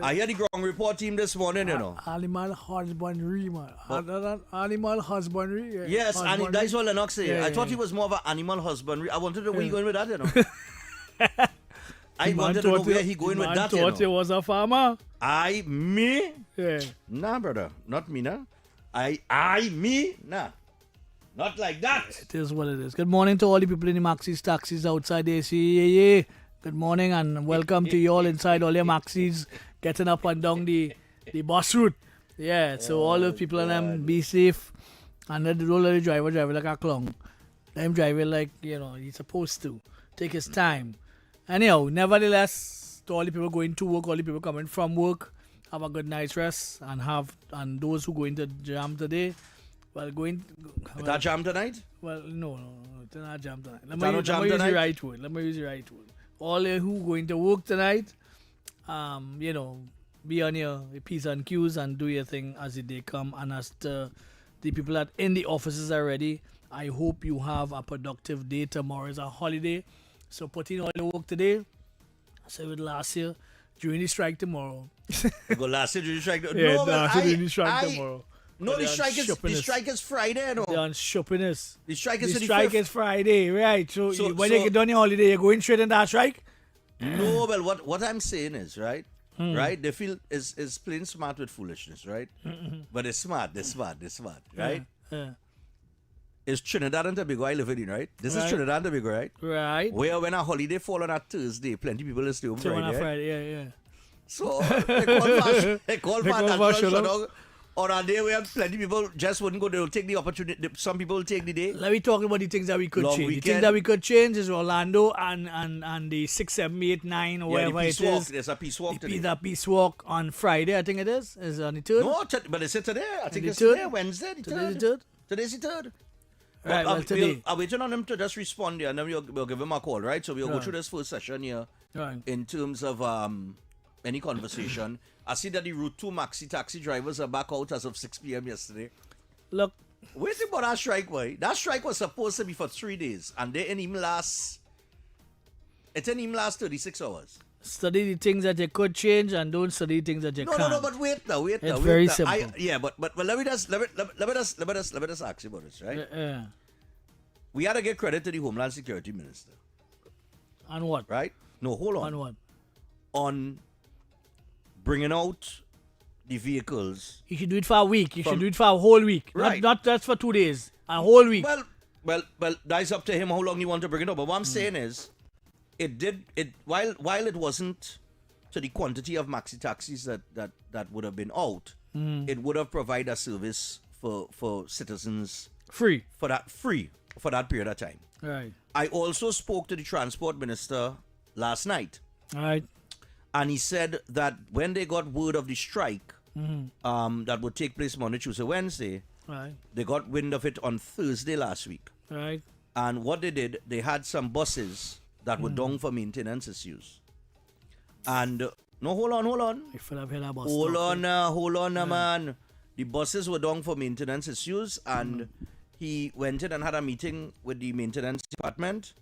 I hear the ground report team this morning, you know. Animal husbandry, man. Animal husbandry. Yeah. Yes, husbandry. and that's what Lennox say. Yeah, I thought yeah. he was more of an animal husbandry. I wanted to know where he going with that, you know. I Man wanted to know thought where he- he going the with man that, you thought he know. was a farmer. Me? Yeah. Nah, brother. Not me, nah. Me? Nah. Not like that. It is what it is. Good morning to all the people in the Maxis taxis outside the AC. Good morning and welcome to you all inside all your Maxis getting up and down the bus route. Yeah, so all the people and them be safe. And don't let the driver drive like a clown. Let him drive it like, he's supposed to. Take his time. Anyhow, nevertheless, to all the people going to work, all the people coming from work, have a good night's rest and those who going to jam today, well, Is that jam tonight? well, no, it's not jam tonight. Let Is that me no jam use the tonight? right word. Let me use the right word. All who going to work tonight, be on your P's and Q's and do your thing as the day come. And as the people that in the offices are ready, I hope you have a productive day. Tomorrow is a holiday, so put in all the work today. So it last year during the strike tomorrow. You go last year, did you strike? Yeah, No, last but year during the strike tomorrow. No, But the they're on strike is Friday, you know. They're on shoppiness. The strike The is the strike 5th. is Friday, right? So, So- when so- you get done your holiday, you're going straight into that strike? No, well, what I'm saying is, right? Right? They feel is playing smart with foolishness, right? But they're smart, right? Yeah. It's Trinidad and Tobago I live in, right? This is Right. Trinidad and Tobago, right? Right. Where when a holiday fall on a Thursday, plenty people will stay home So on Friday, a right? Friday, yeah. So they call for call a for natural shutdown. shutdown. On a day where plenty people just wouldn't go, they'll take the opportunity. Some people will take the day. Let me talk about the things that we could Long change. The weekend. things that we could change is Orlando and the 6, 7, 8, 9 or Yeah, the whatever peace it walk. is. There's a peace walk today. The peace walk on Friday, I think it is. Is it on the 3rd? No, but it's today. I think the it's third? today, Wednesday, the Today's 3rd. the 3rd? Today's the 3rd. Right, well, today. I'm waiting on him to just respond here, and then we'll give him a call, right? So we'll go Right. through this first session here Right. in terms of any conversation. I see that the Route 2 maxi taxi drivers are back out as of 6 p.m. yesterday. Look, Wait about that strike, boy. That strike was supposed to be for 3 days, and it didn't even last 36 hours. study the things that you could change and don't study the things that you No, can't. but wait now. It's very now. simple. But let me just ask you about this, right? Yeah. We had to give credit to the Homeland Security Minister, On what? right? No, hold on. On what? On bringing out the vehicles. You should do it for a week. You From- should do it for a whole week. Right. Not just for 2 days. A whole week. Well, that's up to him how long he want to bring it up. But what I'm saying is, while it wasn't to the quantity of maxi taxis that would have been out, it would have provided a service for citizens Free. for that period of time. Right. I also spoke to the transport minister last night, Right. and he said that when they got word of the strike that would take place Monday, Tuesday, Wednesday, Right. they got wind of it on Thursday last week. Right. And what they did, they had some buses that were down for maintenance issues. And no, hold on. I feel I've heard about Hold stuff. on, man. The buses were down for maintenance issues, and he went in and had a meeting with the maintenance department,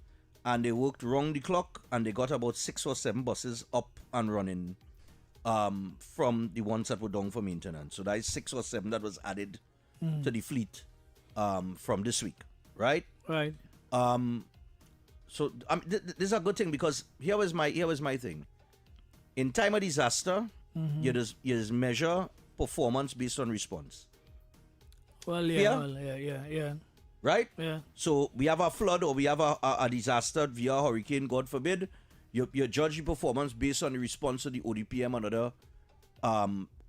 and they worked round the clock, and they got about 6 or 7 buses up and running from the ones that were down for maintenance. So that is 6 or 7 that was added to the fleet from this week, right? Right. So this is a good thing, because here was my thing. In time of disaster, you just measure performance based on response, Well, yeah. right? Yeah. So we have a flood or we have a disaster via hurricane, God forbid. You judge the performance based on the response to the ODPM and other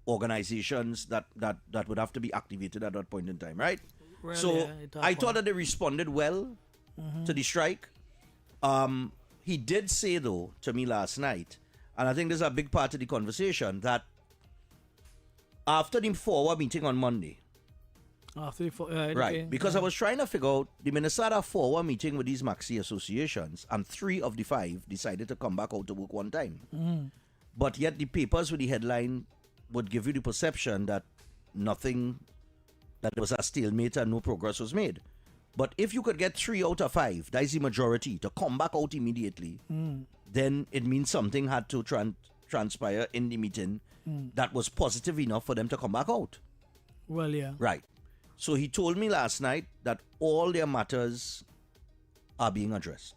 organizations that would have to be activated at that point in time, right? Well, So yeah, it I thought that they responded well to the strike. He did say, though, to me last night, and I think this is a big part of the conversation, that after the forward meeting on Monday, After the right. right, Okay. because I was trying to figure out the Minnesota forward meeting with these maxi associations, and 3 of the 5 decided to come back out to work one time. But yet the papers with the headline would give you the perception that that there was a stalemate and no progress was made. But if you could get 3 out of 5, that is the majority, to come back out immediately, then it means something had to transpire in the meeting that was positive enough for them to come back out. Well, yeah. Right. So he told me last night that all their matters are being addressed.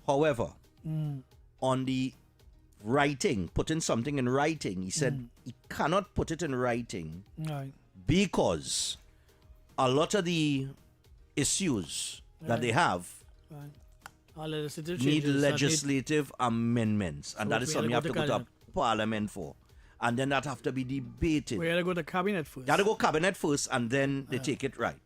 However, on the writing, putting something in writing, he said he cannot put it in writing Right. because a lot of the issues that they have Right. Our legislative need changes that legislative amendments, and So that is we something you have gotta to go go to to Parliament for, and then that have to be debated. we gotta go to cabinet first. You got to go cabinet first, and then they take it right.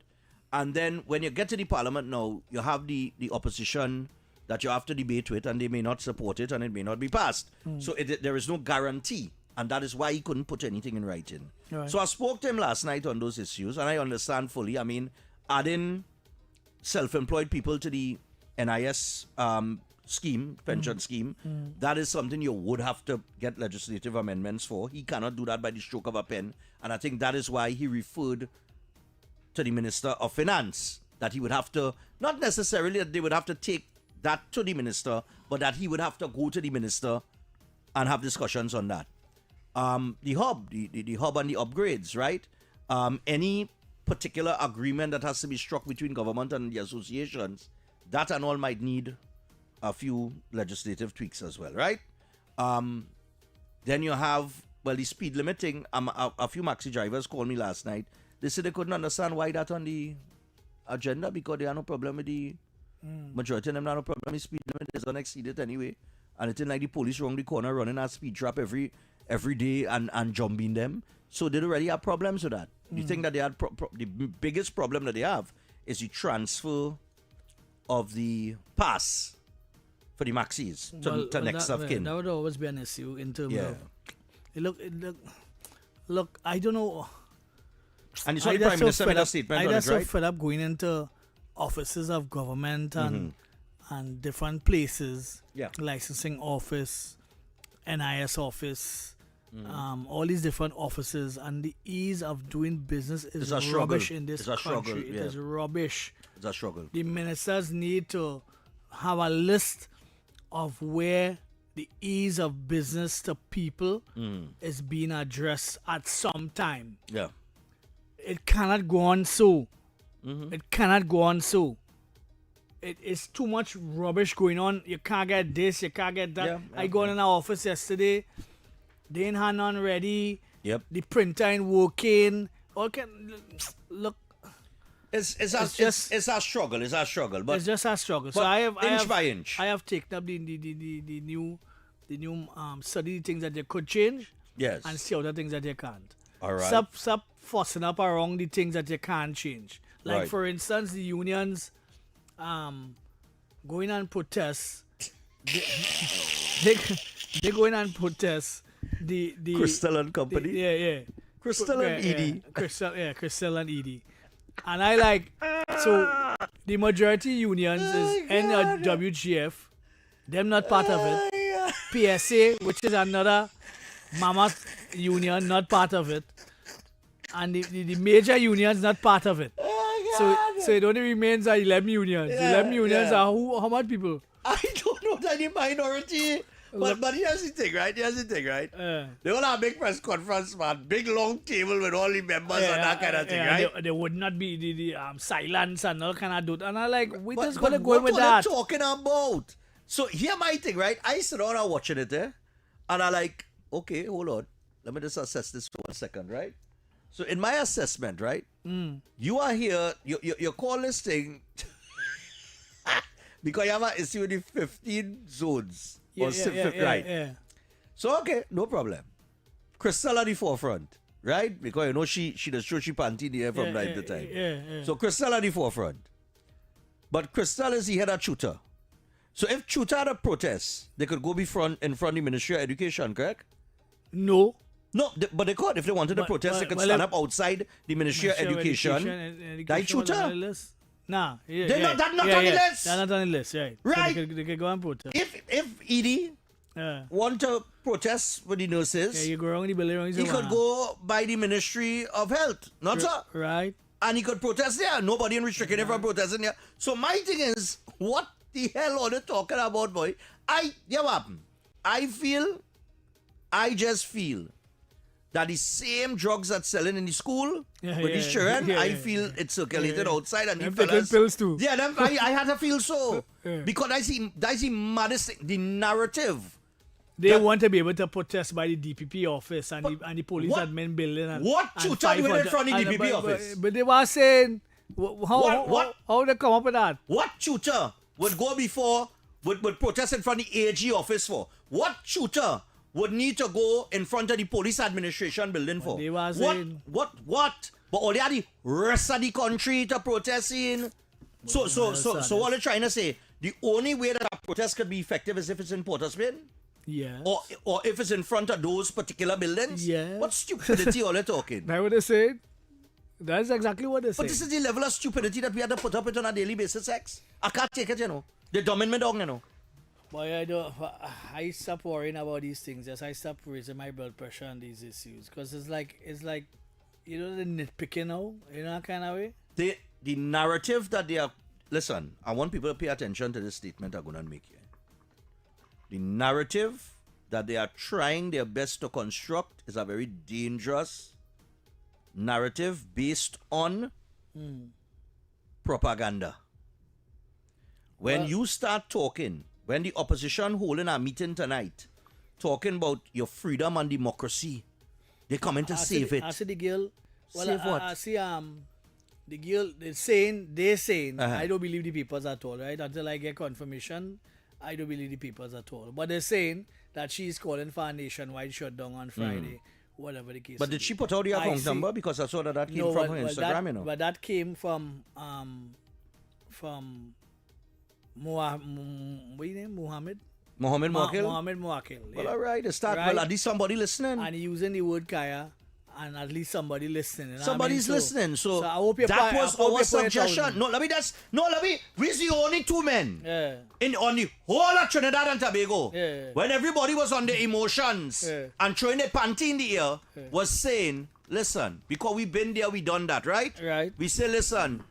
And then when you get to the Parliament now, you have the opposition that you have to debate with, and they may not support it, and it may not be passed. So there is no guarantee, and that is why he couldn't put anything in writing. Right. So I spoke to him last night on those issues, and I understand fully. I mean, adding self-employed people to the NIS scheme, pension scheme, that is something you would have to get legislative amendments for. He cannot do that by the stroke of a pen, and I think that is why he referred to the Minister of Finance, that he would have to, not necessarily that they would have to take that to the minister, but that he would have to go to the minister and have discussions on that. The hub and the upgrades, right? Any particular agreement that has to be struck between government and the associations, that and all might need a few legislative tweaks as well, right? Then you have, well, the speed limiting. A few maxi drivers called me last night. They said they couldn't understand why that on the agenda, because they have no problem with the majority of them have no problem with speed limit. It's gonna exceed it anyway. And it's like the police around the corner running a speed trap every day and jumping them. So they already have problems with that. You think that they had the biggest problem that they have is the transfer of the pass for the maxis to next of kin. That would always be an issue in terms Yeah. of look, I don't know. And you saw the Prime Minister made a statement on it, so right? fed up going into offices of government and different places, Yeah. licensing office, NIS office, all these different offices, and the ease of doing business is It's a struggle. rubbish in this It's a country. struggle, It yeah. is rubbish. It's a struggle. The ministers need to have a list of where the ease of business to people is being addressed at some time. Yeah. It cannot go on so. It cannot go on so. It is too much rubbish going on. You can't get this, you can't get that. Yeah, I got in our office yesterday. They ain't had none ready. Yep. The printer ain't working. Okay, look, It's a struggle. It's a struggle. But it's just a struggle. So but I have inch by inch. I have taken up the new study things that they could change Yes. and see other things that they can't. All right. Stop fussing up around the things that you can't change. Like Right. for instance, the unions going and protest. They going and protest the Crystal and Company. yeah. Crystal and Edie. Crystal and Edie. And I like, so the majority unions is NWGF, them not part of it. PSA, which is another mammoth union, not part of it. And the major unions not part of it. So it only remains 11 unions. 11 unions are how much people? I don't know that the minority. But here's the thing, right? They all have a big press conference, man. Big long table with all the members and that kind of thing, right? There would not be the silence and all kind of do. And I like, we But just gonna go in with what that. are they talking about? So here my thing, right? I sit down and watching it, and I like, okay, hold on. Let me just assess this for 1 second, right? So in my assessment, right? You are here, you call this thing because you have an issue with the 15 zones. Right. Yeah. So okay, no problem. Crystal at the forefront, right? Because you know she does show she panty there from time to time. Yeah. So Crystal at the forefront. But Crystal is the head of tutor. So if tutor had a protest, they could go in front of the Ministry of Education, correct? No. No, but they could. If they wanted to protest, they could stand up outside the Ministry of Education. That tutor? Nah. They're not on the list. They're not on the list, right. Right. So they could go and protest. If Edie want to protest with the nurses, Yeah, you go around the building. he could go by the Ministry of Health, not so. Right. And he could protest there. Nobody restricting him from protesting there. So my thing is, what the hell are they talking about, boy? I feel I just feel that the same drugs that's selling in the school with these children, I feel it's circulated outside, and the fellas pills too. Yeah, I had to feel so because that's the maddest thing, the narrative. They want to be able to protest by the DPP office and the police admin building. And, what tutor doing in front of the DPP office? But they were saying, how they come up with that? What tutor would go before, would protest in front of the AG office for? What tutor would need to go in front of the police administration building for? They were saying, what? But all the rest of the country to protest in. So what they're trying to say, the only way that a protest could be effective is if it's in Port of Spain? Yeah. Or if it's in front of those particular buildings? Yeah. What stupidity all they talking? That's what they say. That's exactly what they say. But this is the level of stupidity that we have to put up with on a daily basis, X. I can't take it, They're dumbing me down, Boy, I stop worrying about these things. Yes, I stop raising my blood pressure on these issues. Because it's like, you know, the nitpicking now, that kind of way. The narrative that they are... Listen, I want people to pay attention to this statement I'm going to make here. The narrative that they are trying their best to construct is a very dangerous narrative based on propaganda. When you start talking, when the opposition holding a meeting tonight, talking about your freedom and democracy, they come in to save it. I see the girl. Well, Save what? I see the girl. They're saying. I don't believe the papers at all. Right until I get confirmation, I don't believe the papers at all. But they're saying that she's calling for a nationwide shutdown on Friday. Whatever the case. But did she put out the account number? Because I saw that came from her Instagram, But that came from what your name? Mohammed Muakil. Well, all right. Well, at least somebody listening. And using the word Kaya, and at least somebody listening. You know Somebody's listening. So I hope you that was our suggestion. No, we're the only two men on the whole of Trinidad and Tobago. When everybody was on their emotions and throwing their panty in the air, was saying, listen, because we've been there, we done that, right? Right. We say, listen,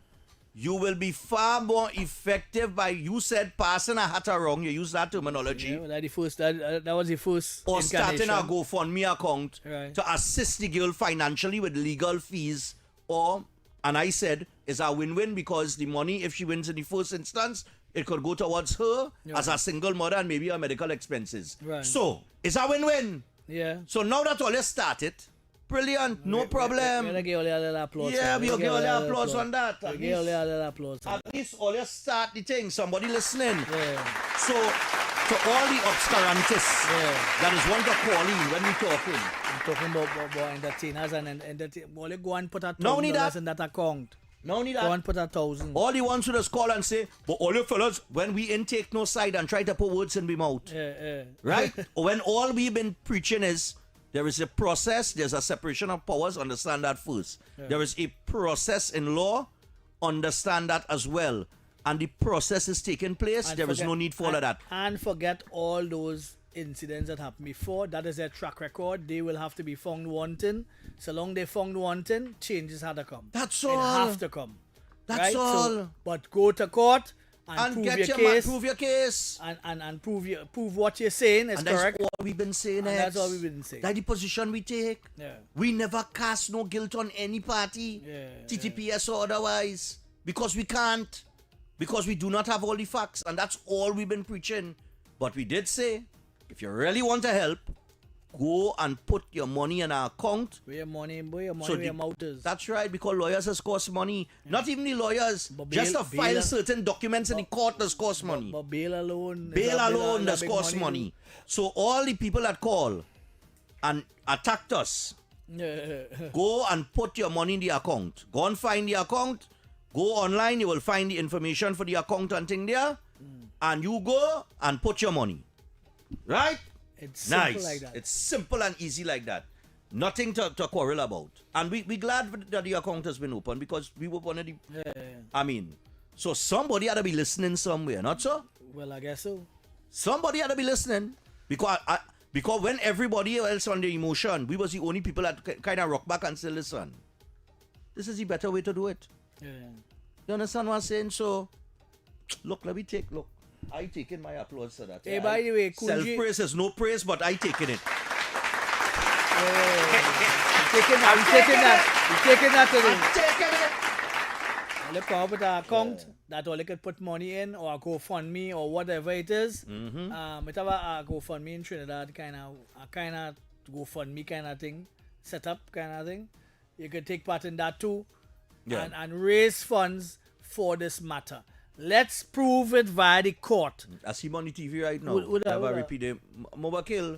you will be far more effective by, you said, passing a hat around. You use that terminology. Yeah, that was the first or starting a incarnation. GoFundMe account to assist the girl financially with legal fees. And I said, it's a win-win because the money, if she wins in the first instance, it could go towards her as a single mother and maybe her medical expenses. Right. So, it's a win-win. Yeah. So now that all has started, brilliant, no problem. We'll give all a little applause. Yeah, we'll give all the applause on that. We'll give all a little applause. At least all you start the thing, somebody listening. Yeah. So, to all the obscurantists that is want to call in when we talking. I'm talking about entertainers and entertainers. Well, go and put No need $1,000 that. in that account. No need Go that. and put 1,000. All the ones who just call and say, but all you fellas, when we ain't take no side and try to put words in my mouth. Right? When all we've been preaching is, there is a process, there's a separation of powers, understand that first. There is a process in law, understand that as well. And the process is taking place, there is no need for all of that. And forget all those incidents that happened before. That is their track record. They will have to be found wanting. So long they found wanting, changes had to come. That's It all. have to come. That's right? all. So, but go to court and prove get your your case. prove your case. And prove what you're saying is And correct. that's all we've been saying. And that's all we've been saying. That's the position we take. Yeah. We never cast no guilt on any party, TTPS or otherwise, because we can't. Because we do not have all the facts, and that's all we've been preaching. But we did say, if you really want to help, go and put your money in our account. Where your money, where your mouth is. That's right, because lawyers has cost money. Not even the lawyers, But just to file bail- certain documents in the court does cost money. But bail alone. Bail alone is a does big cost money. So all the people that call and attacked us, go and put your money in the account. Go and find the account. Go online, you will find the information for the account and thing there. And you go and put your money. Right? It's simple Nice. like that. It's simple and easy like that. Nothing to quarrel about. And we glad that the account has been open because we were one of the... I mean, so somebody had to be listening somewhere, not so? Well, I guess so. Somebody had to be listening. Because when everybody else on the emotion, we was the only people that kind of rock back and say, listen, this is the better way to do it. Yeah. You understand what I'm saying? So, look, I taking my applause for that. Hey, by the way, Kunji... Self-praise is no praise, but I taking it. We're taking that today. I'm taking it. They come up with an account that all they could put money in or a GoFundMe or whatever it is. It have a GoFundMe in Trinidad kind of GoFundMe kind of thing, setup kind of thing. You could take part in that too, and raise funds for this matter. Let's prove it via the court. I see him on the TV right now. Would I repeat it. Mobakil.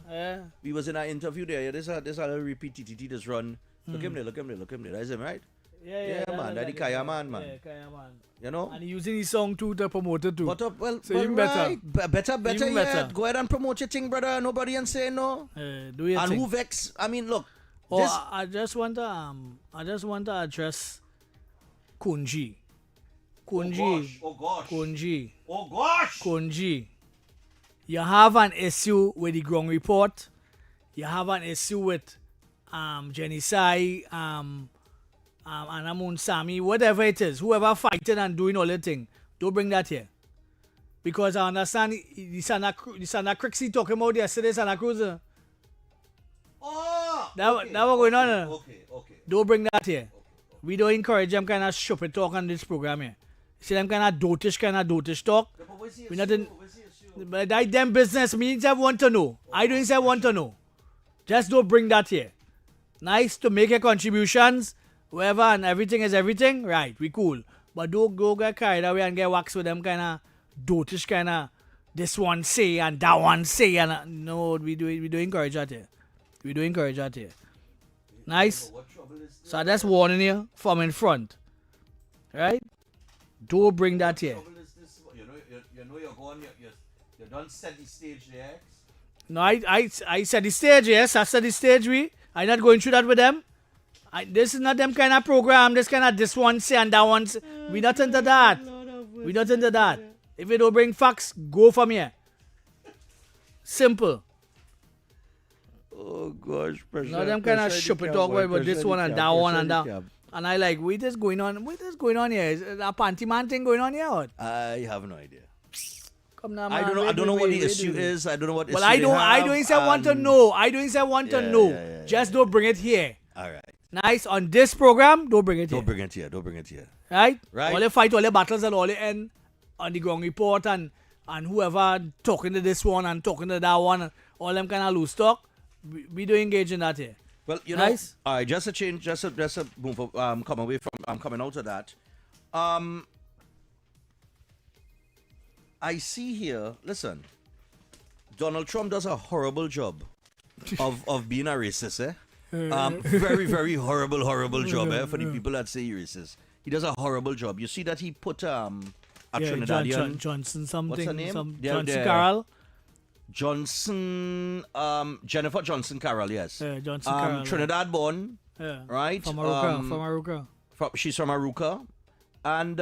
We was in our interview there. There's a little repeat TTT that's run. Look him there. That's him, right? Yeah, man. That's the Kaya man. Yeah, Kaya man. You know? And he using his song too to promote it too. But well, so even better. Right. Better, Even yeah. better. Go ahead and promote your thing, brother. Nobody and say no. Do your and thing. who vex? I mean, look. I just want to address Kunji. Oh gosh. Kunji. You have an issue with the ground report. You have an issue with Jenny Sai, Anamun Sami, whatever it is, whoever fighting and doing all the thing. Don't bring that here. Because I understand the Santa Crixie talking about yesterday, Santa Cruz. That was going on. Okay. Don't bring that here. We don't encourage them kind of stupid talk on this program here. See them kind of dotish talk. We nothing. But that them business means I want to know. I don't say want to know. Just don't bring that here. Nice to make your contributions, wherever and everything is everything. Right, we cool. But don't go get carried away and get waxed with them kind of dotish kind of this one say and that one say and no, we do encourage that here. We do encourage that here. Nice. So that's warning you from in front. Right? Don't bring that here. You know you're going, you don't set the stage there. No, I set the stage, yes. I set the stage, I'm not going through that with them. This is not them kind of program, this one say and that one say. We not into that. We not into that. If you don't bring facts, go from here. Simple. Oh gosh, pressure. Not them kind of stupid talk about this one and that one and that. And I like, what is going on here? Is a panty man thing going on here? What? I have no idea. Come now, man. I don't know what the issue is. I don't know what issue I don't say want to know. I don't say want to know. Just don't bring it here. All right. Nice. On this program, don't bring it here. Don't bring it here. Right? Right. All the fight, all the battles and all the end on the ground report and whoever talking to this one and talking to that one, all them kind of loose talk. We don't engage in that here. Well, you nice. know, all right, just a change, just a move, come away from, coming out of that. I see here, listen, Donald Trump does a horrible job of being a racist, eh? Very, very horrible job, for the people that say he's racist. He does a horrible job. You see that he put a Trinidadian... Johnson something. What's her name? Johnson Carroll. Jennifer Johnson Carroll, yes. Johnson Carroll. Trinidad born, right? From Aruca. She's from Aruca. And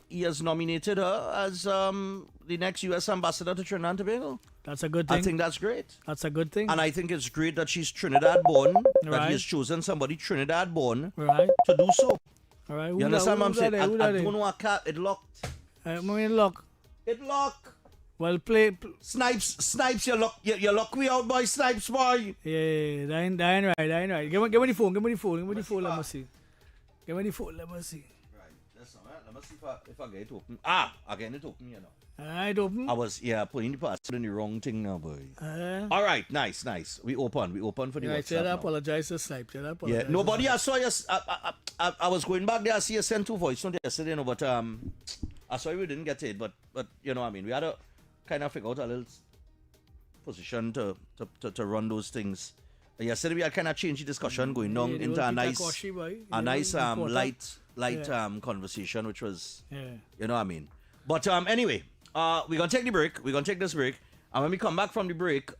he has nominated her as the next U.S. ambassador to Trinidad and Tobago. That's a good thing. I think that's great. That's a good thing. And I think it's great that she's Trinidad born, that he has chosen somebody Trinidad born to do so. All right. You understand what I'm saying? I don't know a cat. It locked. It locked. Well, play. Snipes, you lock me out, boy. Snipes, boy. Yeah, that ain't right. Give me the phone. Let me see. Give me the phone. Let me see. Right, that's all right. Let me see if I get it open. I get it open, you know. It open? I was, putting the password in the wrong thing now, boy. All right, nice. We open for the WhatsApp. I apologize to Snipes. Yeah, nobody, I saw you. I was going back there. I see you sent 2 voice notes yesterday, but I saw we didn't get it. But you know what I mean. We had to kind of figure out a little position to run those things. Yesterday we had kind of changed the discussion, going down into a nice light conversation, which was you know what I mean. But anyway, we're gonna take the break. We're gonna take this break. And when we come back from the break,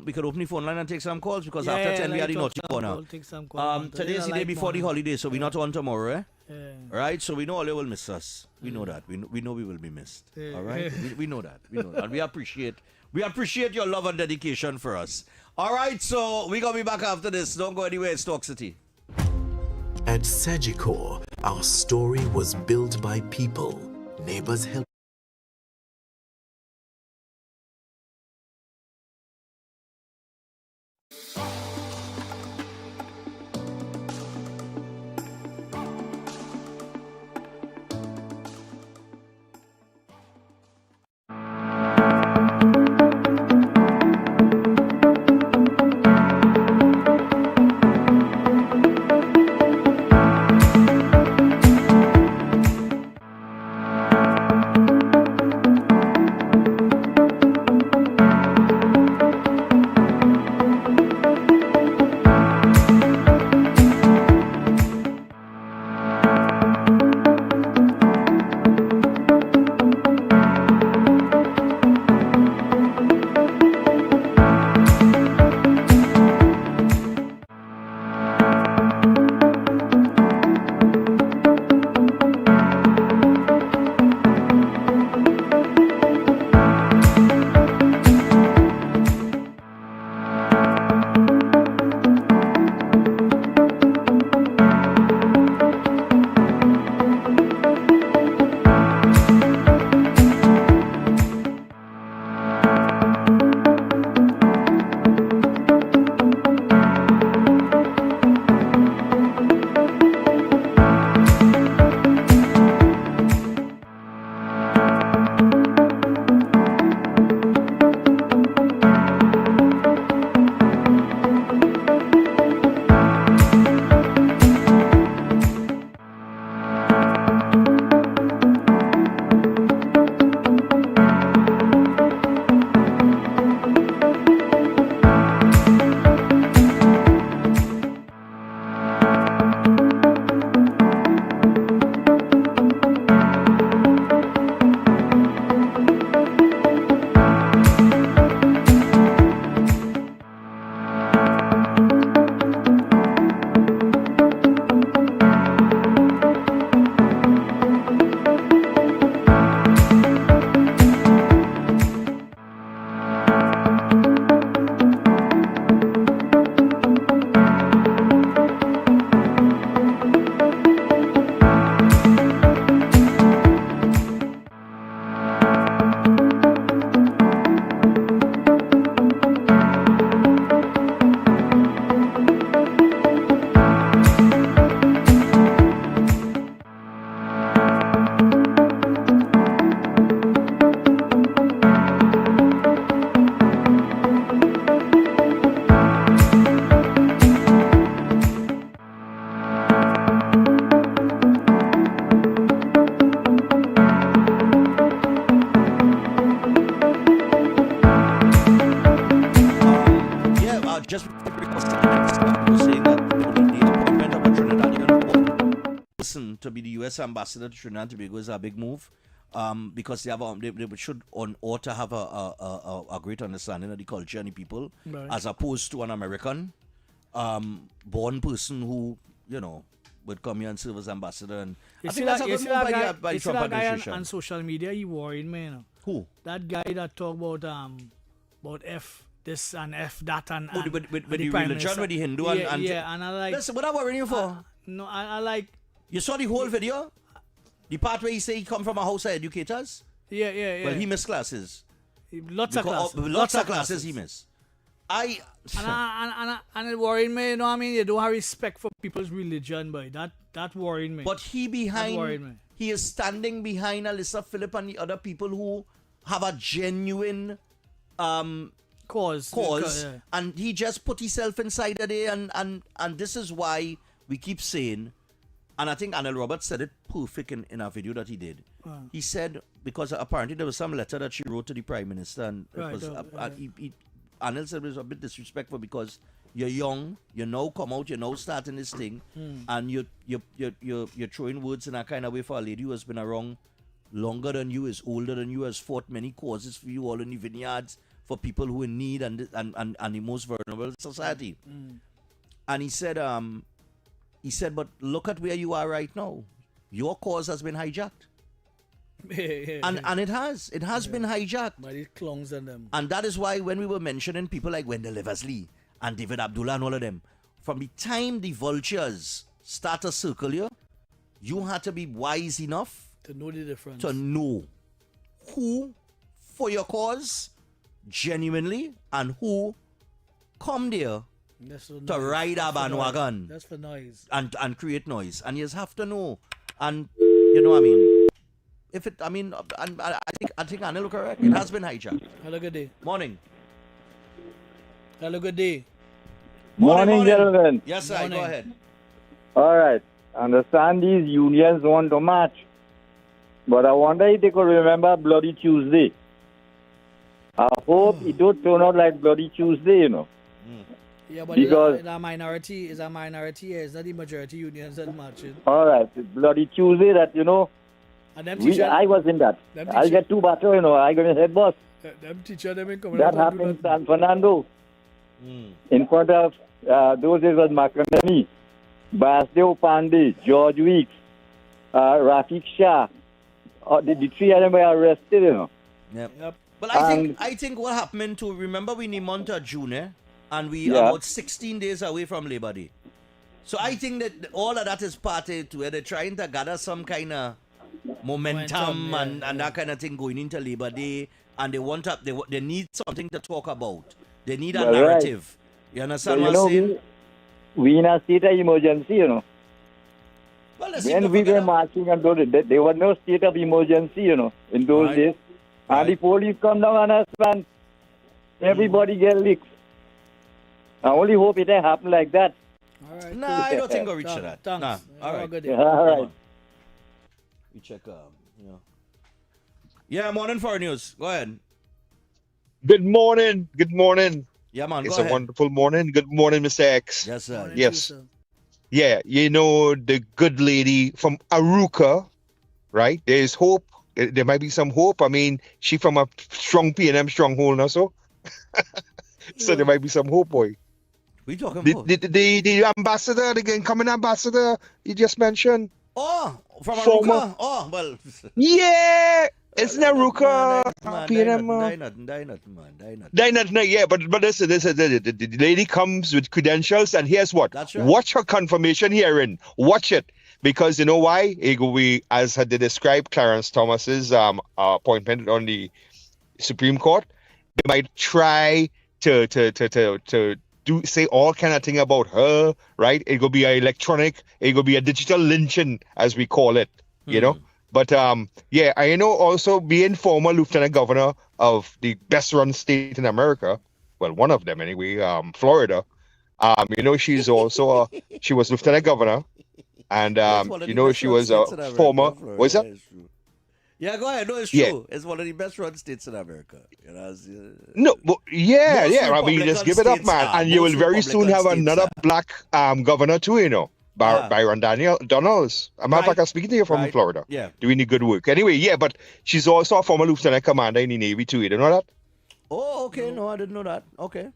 we could open the phone line and take some calls because after 10 we are the naughty corner. Today is the day before the holiday, so we're not on tomorrow, Right? So we know all you will miss us. We know that. We know we will be missed. All right? we know that. And we appreciate your love and dedication for us. All right, so we're gonna be back after this. Don't go anywhere. It's Talk City. At Sagicor, our story was built by people. Neighbors help. person to be the U.S. ambassador to Trinidad and Tobago is a big move. Because they have they should ought to have a great understanding of the culture and the people, Right. as opposed to an American born person who would come here and serve as ambassador. And I think that's a good move by the Trump that guy administration. on social media, he worried me. Who? That guy that talk about F this and F that and With the Prime religion, Minister. with the Hindu yeah, and yeah, and I like. listen, what am I worrying you for? No, I like. You saw the whole video? The part where he say he come from a house of educators? Yeah. Well, he missed classes. Lots of classes. Lots of classes he missed. And it worried me, you know what I mean? You don't have respect for people's religion, boy. That worried me. But he worried me. he is standing behind Alyssa Phillip and the other people who have a genuine cause. Yeah. and he just put himself inside of there, and this is why we keep saying, and I think Anil Roberts said it perfect in a video that he did. He said, because apparently there was some letter that she wrote to the Prime Minister, and it was Anil said it was a bit disrespectful because you're young, you now come out, you're now starting this thing, and you're throwing words in a kind of way for a lady who has been around longer than you, is older than you, has fought many causes for you all in the vineyards for people who in need and the most vulnerable in society. And he said, but look at where you are right now. Your cause has been hijacked. And it has been hijacked by these clowns and them. And that is why when we were mentioning people like Wendell Eversley and David Abdullah and all of them, from the time the vultures start to circle you had to be wise enough to know the difference, to know who for your cause genuinely and who come there to ride a bandwagon. That's for noise. And create noise. And you just have to know. And you know what I mean? I think Anil correct. It has been hijacked. Hello, good day. Morning. Hello, good day. Morning, gentlemen. Yes, sir. Go ahead. All right. Understand these unions want to march. But I wonder if they could remember Bloody Tuesday. I hope it don't turn out like Bloody Tuesday, Yeah, but because it's a minority. It's not the majority unions that marching. All right. Bloody Tuesday that, And them I was in that. I'll get 2 battles, I got a head boss. Them teacher, them ain't coming That out happened in San Fernando. In front of, those days was McConnell, Basdeo Pandey, George Weeks, Rafik Shah. The 3 of them were arrested, Yep. But I think what happened to, remember we need Monta June, and we are about 16 days away from Labor Day. So I think that all of that is part of it, where they're trying to gather some kind of momentum and that kind of thing going into Labor Day, and they need something to talk about. They need a narrative. Right. You understand what I'm saying? We in a state of emergency, Well, when we were marching and there was no state of emergency, in those days. Right. And the police come down on us, man. Everybody get licked. I only hope it didn't happen like that. All right. Nah, I don't think we'll reach to that. Thanks. Nah. All right. Good Yeah, all right. We check. Yeah, morning for news. Go ahead. Good morning. Good morning. Yeah, man. It's go a ahead. wonderful morning. Good morning, Mr. X. Yes, sir. Morning, Yes. too, sir. Yeah, the good lady from Aruka, right? There is hope. There might be some hope. I mean, she from a strong P&M stronghold now, so there might be some hope, boy. We talking The, about? the ambassador, the incoming ambassador you just mentioned. Oh, from Former- Aruka. Oh, well. Yeah, it's Aruka. P&M. Die not. Yeah, but listen, the lady comes with credentials, and here's what. That's right. Watch her confirmation hearing. Watch it. Because you know why? It will be, as had they described Clarence Thomas's appointment on the Supreme Court, they might try to say all kind of thing about her, right? It will be it will be a digital lynching, as we call it, you know. But yeah, I know also being former lieutenant governor of the best run state in America, well, one of them anyway, Florida. She's also she was lieutenant governor, and she was a former. What's that? Yeah, go ahead. No, it's Yeah. true. It's one of the best run states in America. No, but yeah. Most I mean, you just give it up, Republican man, states and you most will very soon Republican have states another black governor too. Byron Donalds. A matter of fact, I'm speaking to you from Florida. Yeah. Doing the good work. Anyway, yeah, but she's also a former lieutenant commander in the Navy too. You don't know that? Oh, okay. No, I didn't know that. Okay.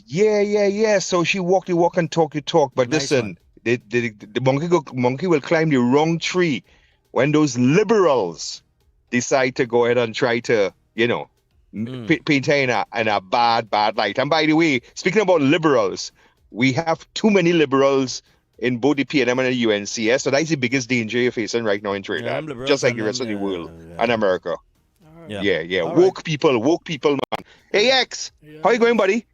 Yeah. So she walk the walk and talk the talk. But Nice listen, the monkey will climb the wrong tree when those liberals decide to go ahead and try to, paint her in a bad light. And by the way, speaking about liberals, we have too many liberals in both the PNM and the UNCS. So that's the biggest danger you're facing right now in Trinidad, just like the rest of the world and America. Yeah. Woke people, man. Hey, X, how you going, buddy?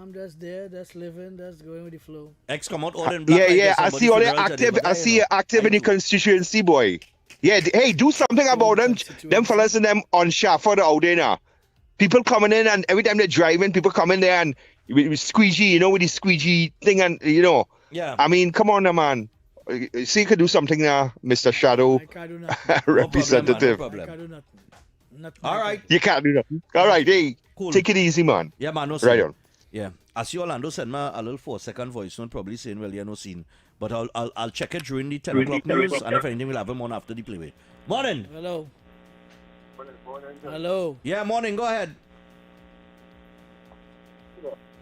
I'm just there, just living, just going with the flow. X come out all in black. Yeah. I see all active. I see you active in the constituency, boy. Yeah. Hey, do something about them. Them fellas and them on Shafford out there now. People coming in and every time they're driving, people come in there and with squeegee, with the squeegee thing and Yeah. I mean, come on, man. See, you could do something now, Mr. Shadow I can't do nothing. representative. No I problem. can't do nothing. Nothing. All right. You can't do nothing. All right, hey, Cool. take it easy, man. Yeah, man. No Right scene. on. Yeah. I see Orlando send me a little 4-second voice note probably saying, well, yeah, no scene. But I'll check it during the 10 o'clock news, and if anything, we'll have him on after the play. Morning. Hello. Hello. Yeah, morning. Go ahead.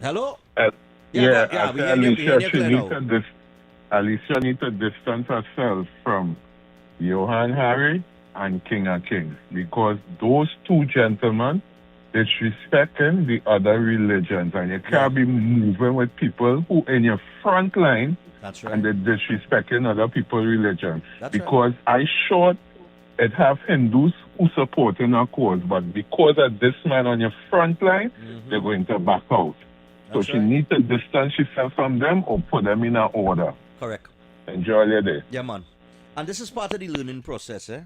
Hello? I we hear you clear now. Alicia need to distance herself from Johan Harry and King of Kings because those two gentlemen disrespecting the other religions, and you can't be moving with people who in your front line That's right. and they're disrespecting other people's religion. That's because I short it have Hindus who supporting our cause, but because of this man on your front line, they're going to back out. So That's she right. needs to distance herself from them or put them in an order. Correct. Enjoy your day. Yeah, man. And this is part of the learning process, eh?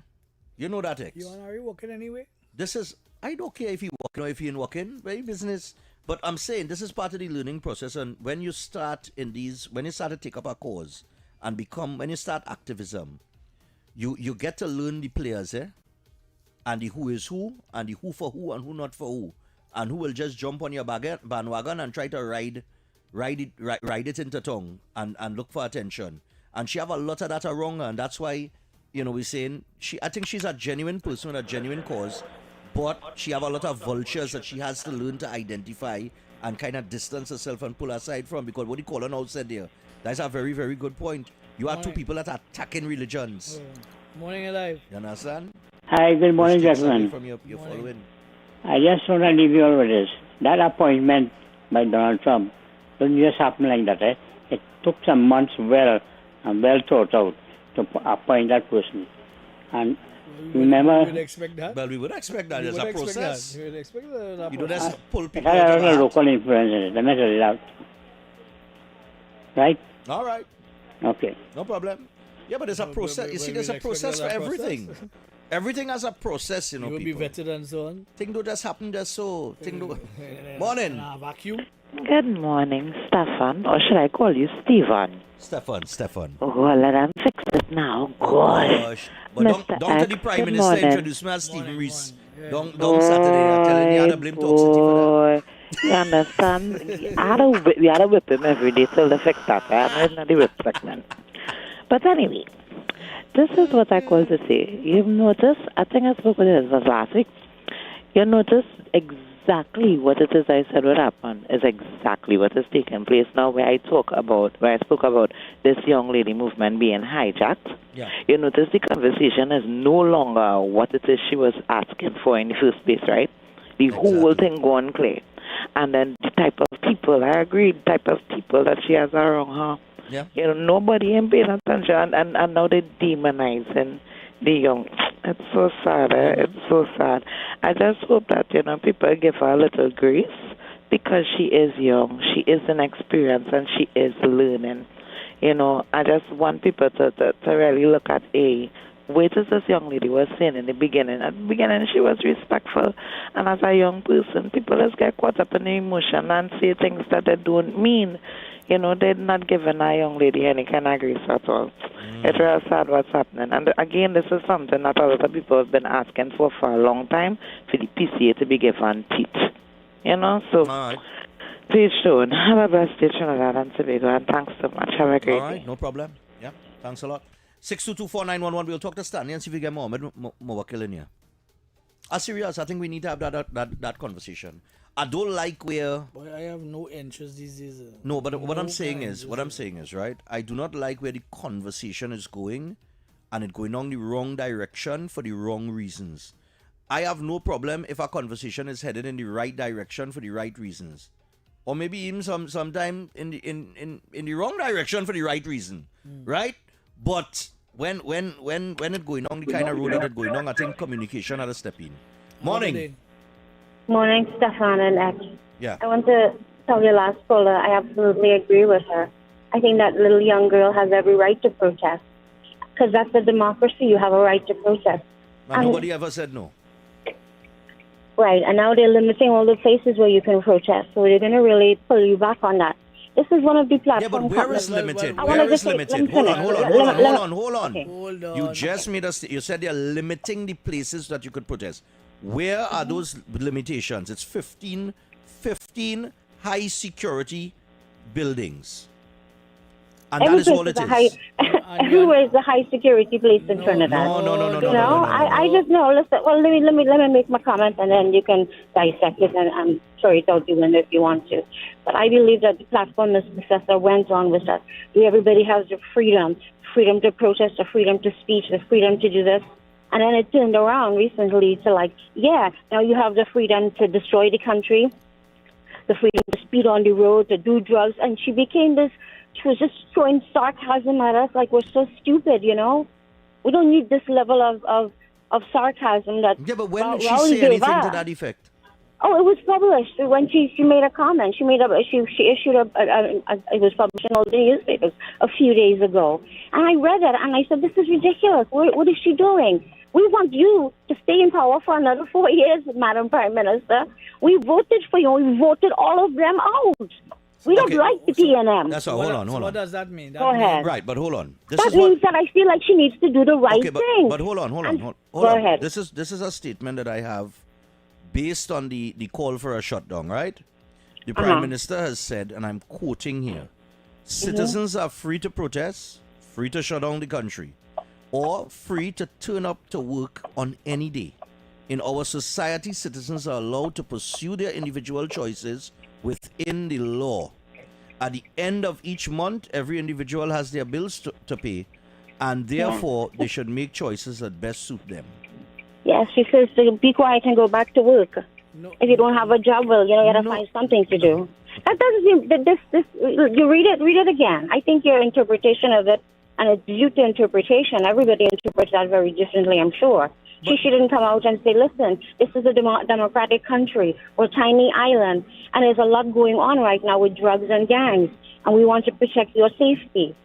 You know that, X. You and Harry working anyway? This is, I don't care if you walk or if you ain't walking, very business. But I'm saying this is part of the learning process. And when you start when you start to take up a cause and when you start activism, you get to learn the players, eh? And the who is who, and the who for who, and who not for who. And who will just jump on your bandwagon and try to ride it into tongue and look for attention. And she have a lot of that wrong, and that's why, we're saying I think she's a genuine person with a genuine cause, but she have a lot of vultures that she has to learn to identify and kind of distance herself and pull aside from, because what the caller now said there, that's a very, very good point. You are two people that are attacking religions. Morning alive. You understand? Hi, good morning, Restrict something gentlemen. from your following. I just want to leave you all with this. That appointment by Donald Trump didn't just happen like that. It took some months well thought out to appoint that person. And remember, You would expect that? Well, we would expect that. You It's would a expect process. that. You would expect that. You don't just pull it people had out a of lot of the local influence in it. Let me tell you that. Right? All right. Okay. No problem. Yeah, but there's a process. You see, there's a process for everything. Everything has a process, You will be people. vetted and so on. Thing don't just happen just so. Morning. Vacuum. Good morning, Stephan, or should I call you Stephen? Stephan. Oh, let them fix it now. Gosh. But Mr. don't tell the X, Prime good Minister morning. introduce me as Stephen Reese. Don't Saturday. I'm telling you, I had to blame Talk City for that. You understand? We had to whip him every day till they fix that. I'm not the whip segment. But anyway, this is what I call to say. You've noticed, I think I spoke with this was last week. You notice exactly what it is I said would happen is exactly what is taking place now where I spoke about this young lady movement being hijacked. Yeah. You notice the conversation is no longer what it is she was asking for in the first place, right? The whole thing gone clear. And then the type of people, I agree, the type of people that she has around her. Yeah. Nobody ain't paying attention, and now they're demonizing the young. It's so sad. It's so sad. I just hope that, people give her a little grace because she is young, she is inexperienced, and she is learning. I just want people to really look at what is this young lady was saying in the beginning. At the beginning, she was respectful, and as a young person, people just get caught up in the emotion and say things that they don't mean. They're not giving a young lady any kind of grace at all. It's real sad what's happening. And again, this is something that a lot of people have been asking for a long time, for the PCA to be given teeth. So All right. Please do. Have a blessed day, Trinidad and Tobago, and thanks so much. Have a great All right, day. no problem. Yeah, thanks a lot. 6224911. We'll talk to Stanley and see if we get Mohammed Mawakil in here. Serious, I think we need to have that conversation. I don't like where. Boy, I have no interest these days. No, but what I'm saying is, right? I do not like where the conversation is going, and it's going on the wrong direction for the wrong reasons. I have no problem if our conversation is headed in the right direction for the right reasons, or maybe even sometime in the wrong direction for the right reason, right? But when it going on the kind of road that it's going on, I think communication had to step in. Morning. Morning, Stephan and X. Yeah. I want to tell your last caller, I absolutely agree with her. I think that little young girl has every right to protest. Because that's a democracy, you have a right to protest. And nobody ever said no. Right, and now they're limiting all the places where you can protest. So they're going to really pull you back on that. This is one of the platforms. Yeah, but where is limited? I Where wanna is just say- limited? let me Hold on. finish. Hold on. You just made us. You said they're limiting the places that you could protest. Where are those limitations? It's 15 high security buildings. And that is all it is. Everywhere is a high security place in Trinidad. No. You know, I just know. Listen, well, let me make my comment, and then you can dissect it, and I'm sure it's out the window if you want to. But I believe that the platform Mr. Professor went on with that. Everybody has the freedom to protest, the freedom to speech, the freedom to do this. And then it turned around recently to now you have the freedom to destroy the country, the freedom to speed on the road, to do drugs, and she was just throwing sarcasm at us like we're so stupid, you know? We don't need this level of sarcasm that. Yeah, but when did she Raul say gave anything us. to that effect? Oh, it was published when she made a comment. She issued it was published in all the newspapers a few days ago. And I read it and I said, this is ridiculous. What is she doing? We want you to stay in power for another 4 years, Madam Prime Minister. We voted for you. We voted all of them out. We don't like the PNM. That's all. Hold on. What does that mean? Go ahead. Right, but hold on. That means that I feel like she needs to do the right thing. But hold on. Go ahead. This is a statement that I have based on the call for a shutdown, right? The Prime Minister has said, and I'm quoting here, citizens are free to protest, free to shut down the country, or free to turn up to work on any day. In our society, citizens are allowed to pursue their individual choices within the law. At the end of each month, every individual has their bills to pay, and therefore they should make choices that best suit them. Yes, she says to be quiet and go back to work. No. If you don't have a job, well, you gotta find something to do. That doesn't seem this. You read it again. I think your interpretation of it, and it's due to interpretation. Everybody interprets that very differently, I'm sure. She shouldn't come out and say, listen, this is a democratic country. We're a tiny island, and there's a lot going on right now with drugs and gangs, and we want to protect your safety.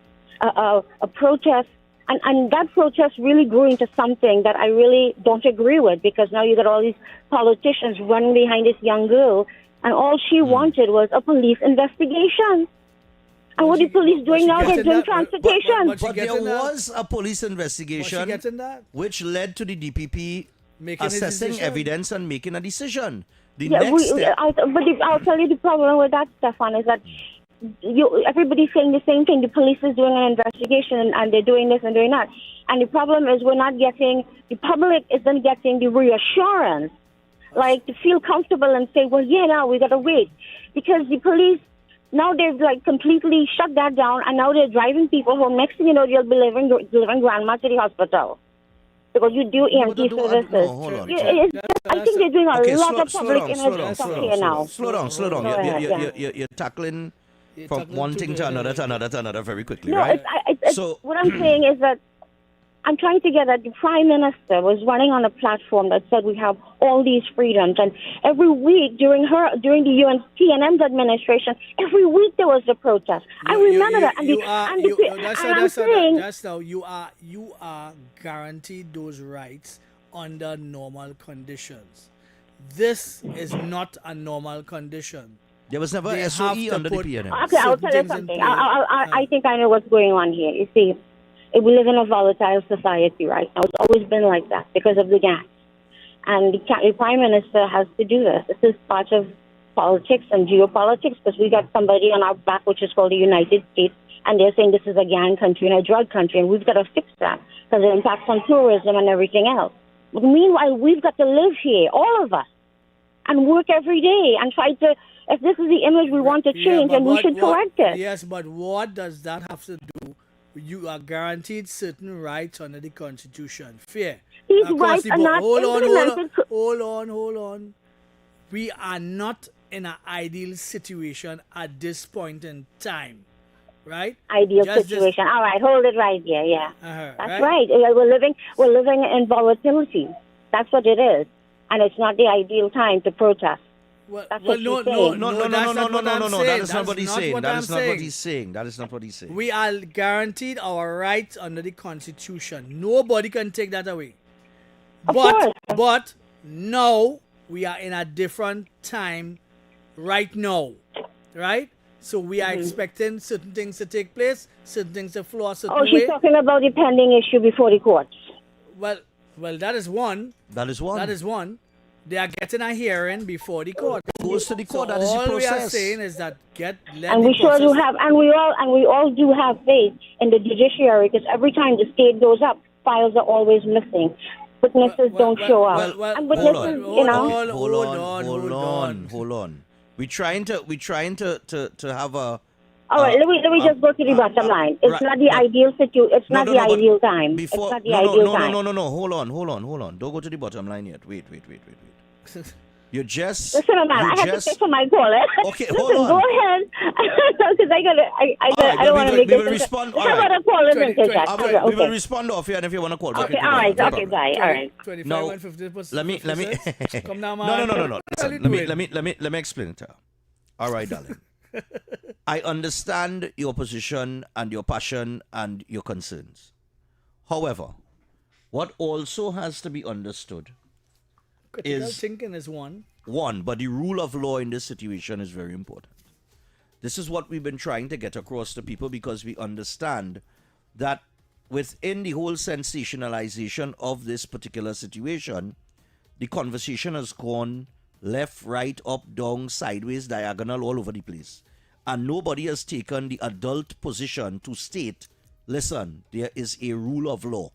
A protest, and that protest really grew into something that I really don't agree with, because now you got all these politicians running behind this young girl, and all she wanted was a police investigation. And what the police doing now? They're doing transportation. But there was a police investigation which led to the DPP assessing evidence and making a decision. I'll tell you the problem with that, Stefan, is that everybody's saying the same thing. The police is doing an investigation and they're doing this and doing that. And the problem is the public isn't getting the reassurance, like to feel comfortable and say, well, yeah, now we got to wait. Because the police, now they've completely shut that down, and now they're driving people home. Next thing you know, they'll be delivering grandma to the hospital because you do EMT services. Hold on. I think they're doing a lot of public image stuff here now. Slow down. You're tackling from one thing to another very quickly, right? So what I'm saying is that I'm trying to get that the Prime Minister was running on a platform that said we have all these freedoms, and every week during the UN PNM's administration, every week there was a protest. I remember that. You are guaranteed those rights under normal conditions. This is not a normal condition. There was never SOE under the PNM. Okay, I'll tell you something. I think I know what's going on here. You see, we live in a volatile society right now. It's always been like that because of the gangs. And the Prime Minister has to do this. This is part of politics and geopolitics, because we got somebody on our back which is called the United States, and they're saying this is a gang country and a drug country, and we've got to fix that because it impacts on tourism and everything else. But meanwhile, we've got to live here, all of us, and work every day and try to, if this is the image we want to change, then we should correct it. Yes, but what does that have to do? You are guaranteed certain rights under the Constitution. Fair. These rights are not implemented. Hold on. We are not in an ideal situation at this point in time, right? Ideal situation. All right, hold it right here. Yeah, that's right. We're living in volatility. That's what it is, and it's not the ideal time to protest. No. That is not what he's saying. That is not what he's saying. That is not what he's saying. We are guaranteed our rights under the Constitution. Nobody can take that away. But now we are in a different time right now, right? So we are expecting certain things to take place, certain things to flow a certain way. Oh, she's talking about the pending issue before the courts. Well, that is one. That is one. They are getting a hearing before the court. Goes to the court. So that is the process. All we are saying is that we all do have faith in the judiciary, because every time the state goes up, files are always missing. Witnesses don't show up. And witnesses, Hold on. We're trying to have a. All right, let me just go to the bottom line. It's not the ideal situation. It's not the ideal time. It's not the ideal time. No. Hold on. Don't go to the bottom line yet. Wait. You just. Listen, man, I have to pay for my caller. Okay, hold on. Go ahead. Because I don't want to make we will respond. How about a call? We will respond off here, and if you want to call back. Okay, all right. Okay, bye. All right. 25 No, and 50%. let me. Come down, man. No. Listen, let me explain it to her. All right, darling. I understand your position and your passion and your concerns. However, what also has to be understood critical thinking is one, but the rule of law in this situation is very important. This is what we've been trying to get across to people, because we understand that within the whole sensationalization of this particular situation, the conversation has gone left, right, up, down, sideways, diagonal, all over the place. And nobody has taken the adult position to state, listen, there is a rule of law.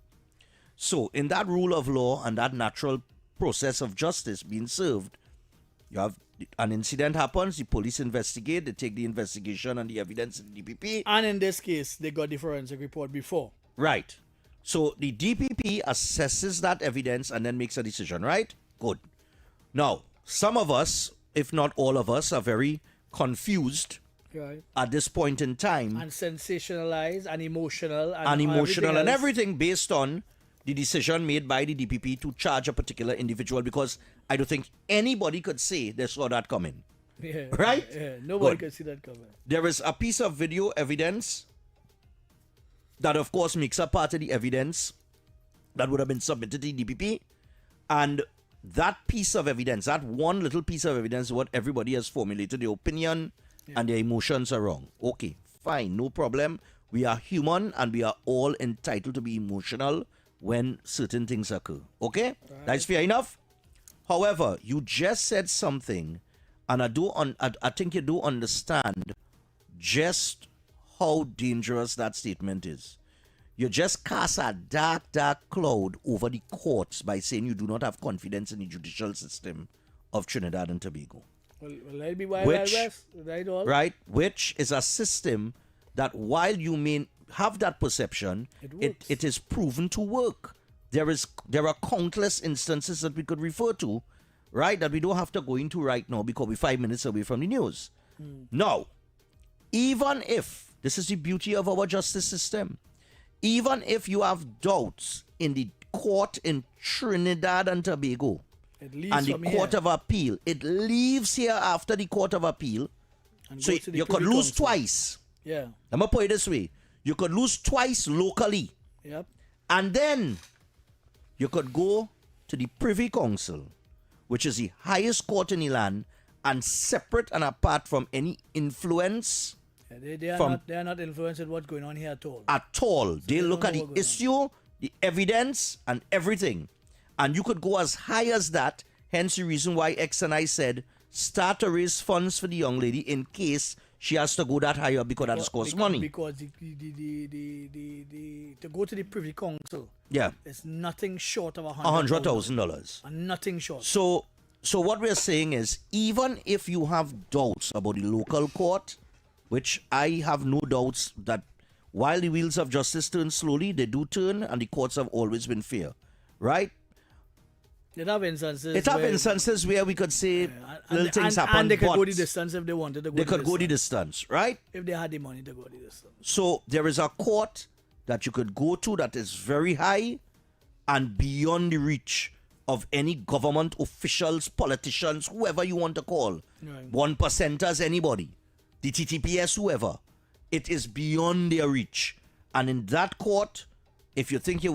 So in that rule of law and that natural process of justice being served, you have an incident happens, the police investigate, they take the investigation and the evidence in the DPP. And in this case, they got the forensic report before. Right. So the DPP assesses that evidence and then makes a decision, right? Good. Now, some of us, if not all of us, are very confused at this point in time. And sensationalized and emotional. And everything based on the decision made by the DPP to charge a particular individual, because I don't think anybody could say they saw that coming. Yeah, right? Yeah, nobody could see that coming. There is a piece of video evidence that, of course, makes up part of the evidence that would have been submitted to the DPP. And that piece of evidence, that one little piece of evidence, is what everybody has formulated their opinion and their emotions are wrong. Okay, fine, no problem. We are human and we are all entitled to be emotional when certain things occur. Okay? Right. That's fair enough. However, you just said something, and I think you do understand just how dangerous that statement is. You just cast a dark cloud over the courts by saying you do not have confidence in the judicial system of Trinidad and Tobago. Well, let me Wild West, right? Which is a system that, while you may have that perception, it is proven to work. There are countless instances that we could refer to, right, that we don't have to go into right now because we're 5 minutes away from the news. Now, even if, this is the beauty of our justice system, even if you have doubts in the court in Trinidad and Tobago and the Court of Appeal, it leaves here after the Court of Appeal, so you could lose twice. Yeah. I'm going to put it this way. You could lose twice locally. Yep. And then you could go to the Privy Council, which is the highest court in the land, and separate and apart from any influence. Yeah, they are not influenced with what's going on here at all. At all. So they look at the issue, the evidence, and everything. And you could go as high as that. Hence the reason why X and I said start to raise funds for the young lady in case she has to go that higher because that costs money. Because to go to the Privy Council, it's nothing short of $100,000. And nothing short. So what we're saying is, even if you have doubts about the local court, which I have no doubts that while the wheels of justice turn slowly, they do turn, and the courts have always been fair, right? It have instances where we could say little things happen. And they could go the distance if they wanted to go. They could go the distance, right? If they had the money to go the distance. So there is a court that you could go to that is very high and beyond the reach of any government officials, politicians, whoever you want to call. Right. 1%ers, anybody. The TTPS, whoever. It is beyond their reach. And in that court, if you think the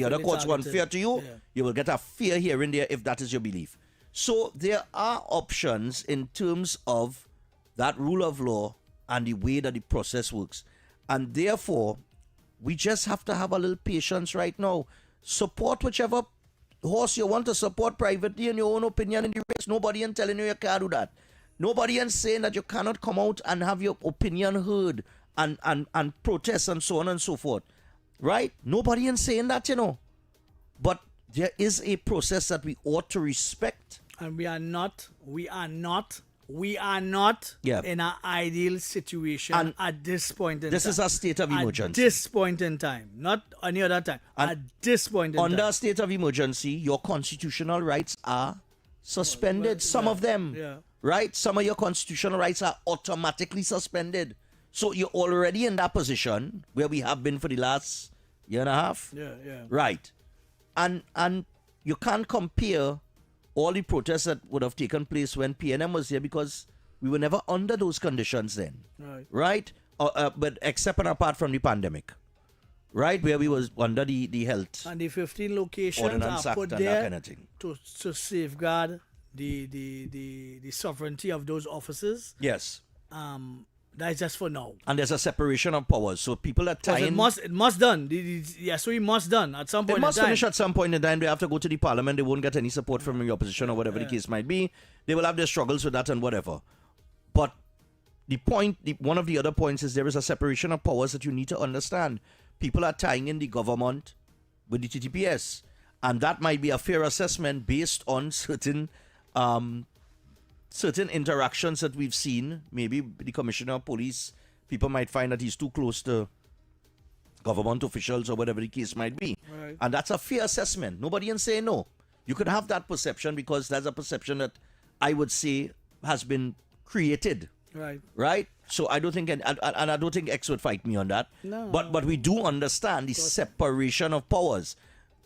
other courts were unfair to you, you will get a fair hearing there if that is your belief. So there are options in terms of that rule of law and the way that the process works. And therefore, we just have to have a little patience right now. Support whichever horse you want to support privately in your own opinion in the race. Nobody is telling you can't do that. Nobody is saying that you cannot come out and have your opinion heard and protest and so on and so forth. Right? Nobody is saying that, But there is a process that we ought to respect. And we are not in an ideal situation and at this point in time. This is a state of emergency. At this point in time. Not any other time. And at this point in time. Under a state of emergency, your constitutional rights are suspended. Some of them. Yeah. Right? Some of your constitutional rights are automatically suspended. So you're already in that position where we have been for the last year and a half. Yeah. Right. And you can't compare all the protests that would have taken place when PNM was here because we were never under those conditions then. Right? But except and apart from the pandemic. Right? Where we was under the health. And the 15 locations Ordinance are Act put and there that kind of thing. to safeguard the sovereignty of those offices. Yes. That's just for now. And there's a separation of powers. So people are tying... It must done. So must done at some point in time. It must finish at some point in time. They have to go to the parliament. They won't get any support from the opposition or whatever the case might be. They will have their struggles with that and whatever. But one of the other points is there is a separation of powers that you need to understand. People are tying in the government with the TTPS. And that might be a fair assessment based on certain interactions that we've seen. Maybe the commissioner of police, people might find that he's too close to government officials or whatever the case might be. Right. And that's a fair assessment. Nobody can say no. You could have that perception because that's a perception that I would say has been created. Right? So I don't think, and I don't think X would fight me on that. No. But we do understand the separation of powers.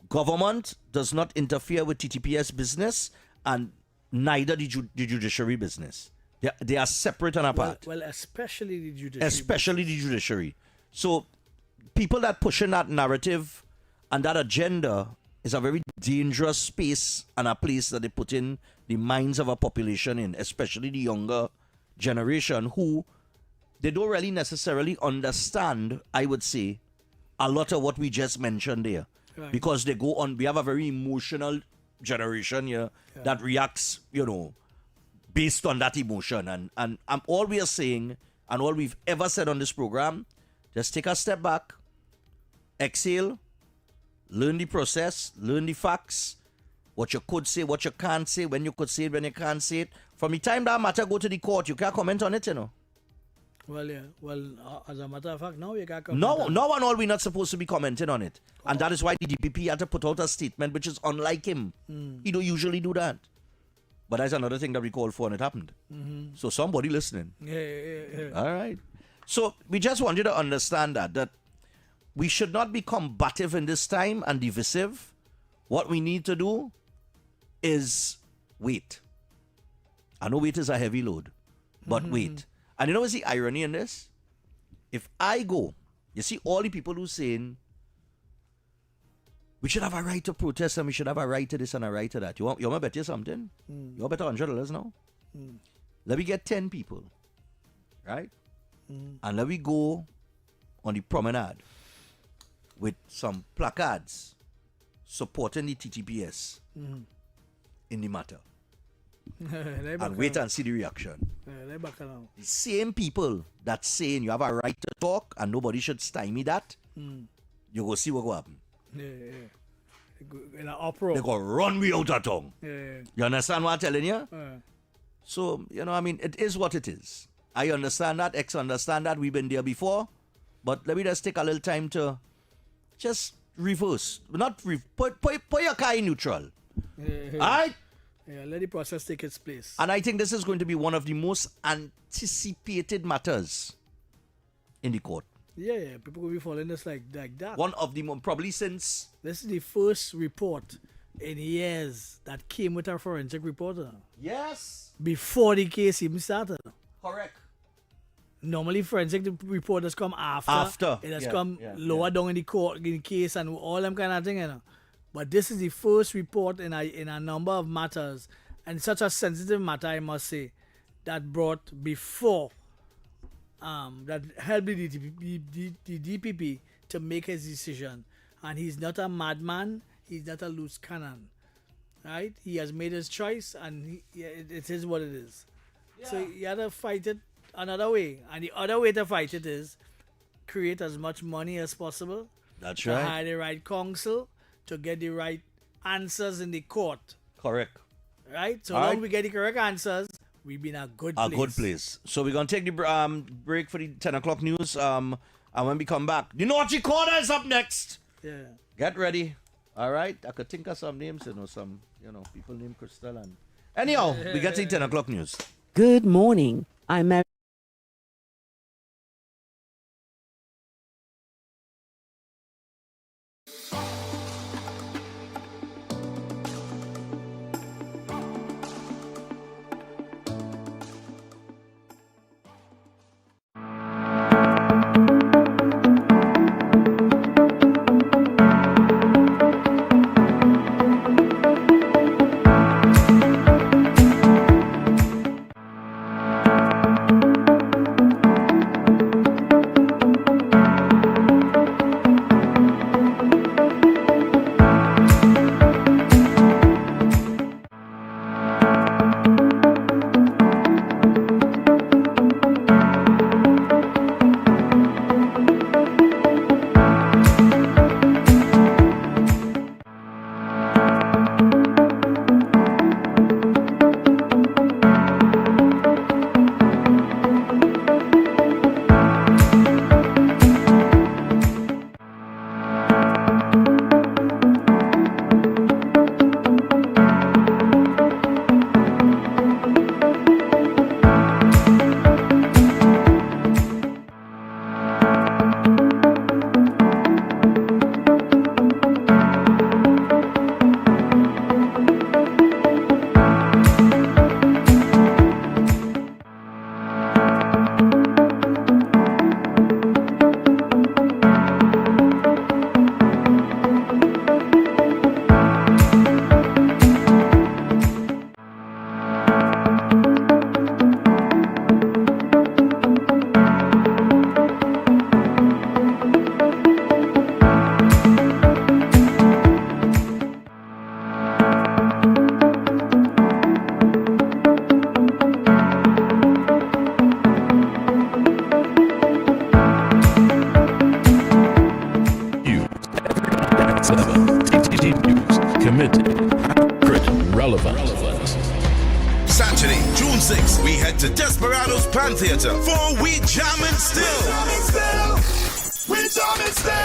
Government does not interfere with TTPS business, and neither the judiciary business. They are separate and apart. Well, especially the judiciary. Especially the judiciary. So people that pushing that narrative and that agenda is a very dangerous space and a place that they put in the minds of a population in, especially the younger generation who they don't really necessarily understand, I would say, a lot of what we just mentioned there. Right. Because they go on, we have a very emotional generation here that reacts, based on that emotion. And all we are saying, and all we've ever said on this program, just take a step back, exhale, learn the process, learn the facts, what you could say, what you can't say, when you could say it, when you can't say it. From the time that matter go to the court, you can't comment on it, Well, yeah. Well, as a matter of fact, now you can't comment. No and all, we're not supposed to be commenting on it. And that is why the DPP had to put out a statement which is unlike him. He don't usually do that. But that's another thing that we called for and it happened. Mm-hmm. So somebody listening. Yeah. All right. So we just want you to understand that we should not be combative in this time and divisive. What we need to do is wait. I know wait is a heavy load, but wait. And you know what's the irony in this? If I go, you see all the people who saying we should have a right to protest and we should have a right to this and a right to that. You want me to bet you something? You want to bet $100 now? Let me get 10 people, right? And let me go on the promenade with some placards supporting the TTPS in the matter. and wait and see the reaction. Back now. The same people that saying you have a right to talk and nobody should stymie that, you go see what will happen. In an uproar. They go run me out of town. You understand what I'm telling you? So, I mean, it is what it is. I understand that. X understand that. We've been there before. But let me just take a little time to just reverse. Put your car in neutral. All right? Yeah, let the process take its place. And I think this is going to be one of the most anticipated matters in the court. Yeah, people will be following this like that. One of the probably since... This is the first report in years that came with a forensic reporter. Yes. Before the case even started. Correct. Normally forensic reporters come after. It has come lower down in the court, in the case and all them kind of thing, But this is the first report in a number of matters, and such a sensitive matter, I must say, that brought before, that helped the DPP to make his decision. And he's not a madman, he's not a loose cannon, right? He has made his choice, and it is what it is. Yeah. So you had to fight it another way, and the other way to fight it is create as much money as possible. That's to right. hire the right counsel, to get the right answers in the court. Correct. Right? So long we get the correct answers, we've been a good place. So we're going to take the break for the 10 o'clock news. And when we come back, the Naughty Corner is up next. Yeah. Get ready. All right? I could think of some names, some, people named Crystal. And anyhow, we get to the 10 o'clock news. Good morning. I'm Saturday, June 6th, we head to Desperados Pan Theatre for We Jammin' Still.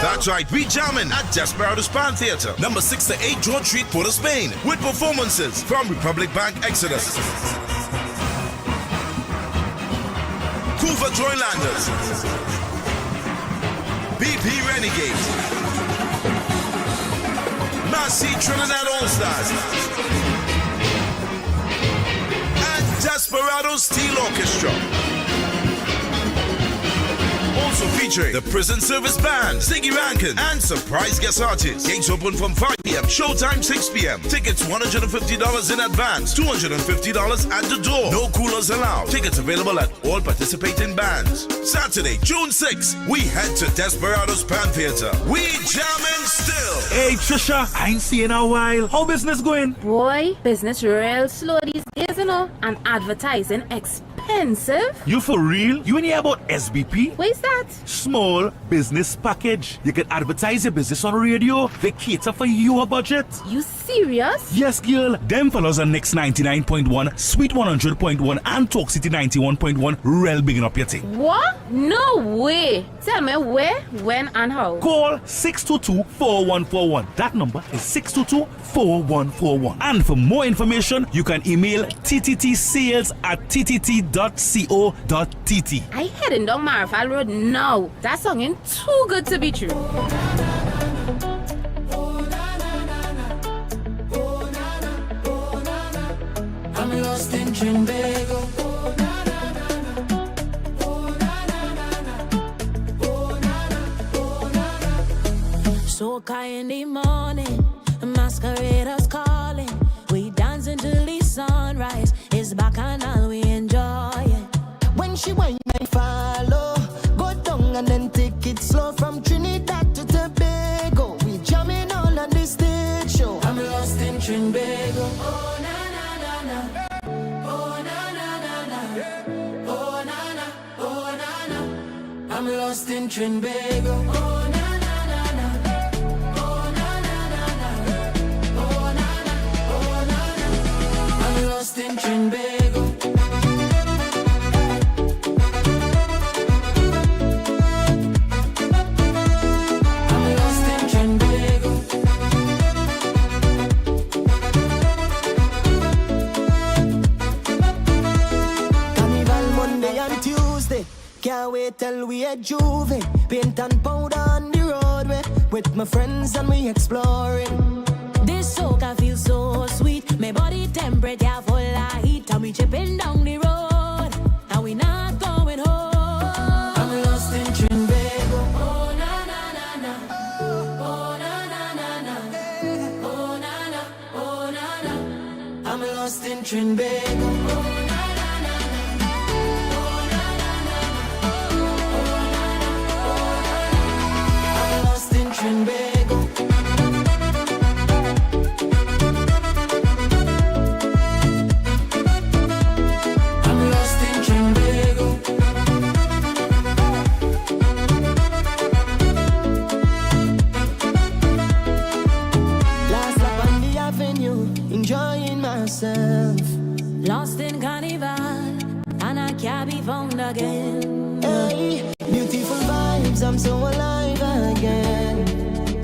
That's right, We Jammin' at Desperados Pan Theatre, number 6 to 8 George Street, Port of Spain, with performances from Republic Bank Exodus, Kuva Joylanders, BP Renegade, Massey Trinidad All-Stars, Desperado Steel Orchestra. Also featuring the Prison Service Band, Siggy Rankin, and surprise guest artists. Gates open from 5 p.m. Showtime 6 p.m. Tickets $150 in advance, $250 at the door. No coolers allowed. Tickets available at all participating bands. Saturday, June 6th, we head to Desperados Pan Theater. We jamming still. Hey Trisha, I ain't seen you in a while. How business going? Boy, business real slow these days, you know, and advertising expensive. You for real? You ain't hear about SBP? What is that? Small Business Package. You can advertise your business on radio. They cater for your budget. You serious? Yes, girl. Them fellas are Next 99.1, Sweet 100.1, and Talk City 91.1. Real bigging up your thing. What? No way. Tell me where, when, and how. Call 622-4141. That number is 622-4141. And for more information, you can email tttsales@ttt.co.tt. I heading down Marfal Road now. That song ain't too good to be true. I'm lost in Trinbago. Soca in the morning, masqueraders calling. We dance until the sunrise. It's back and all we enjoy it. When she went, I follow. Go down and then take it slow from Trinidad to Tobago. We jamming all on the stage show. I'm lost in Trinbago. Oh na na na na. Oh na na na na. Oh na na. Oh na na. I'm lost in Trinbago. Oh na na na na. Oh na na na na. Oh na na. Oh na na. I'm lost in Trinbago. Can't wait till we at Juve. Paint and powder on the roadway. With my friends and we exploring. This soca feels so sweet. My body temperature full of heat. And we chipping down the road. And we not going home. I'm lost in Trinbago. Oh na na na na. Oh na na na na. Oh na na. Oh na na. I'm lost in Trinbago. Trinbago. I'm lost in Trinbago. Last up on the avenue, enjoying myself. Lost in carnival, and I can't be found again. Hey, beautiful vibes, I'm so alive again.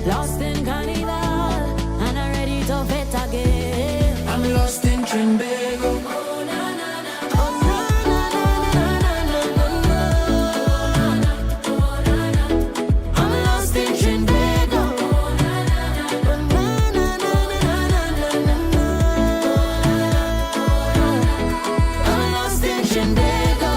Lost in carnival, and I'm ready to fit again. I'm lost in Trinbago. Oh na na na. Oh na na na na na na na. Oh na na. I'm lost in Trinbago. Oh na na na. Oh na na na na na na na. I'm lost in Trinbago.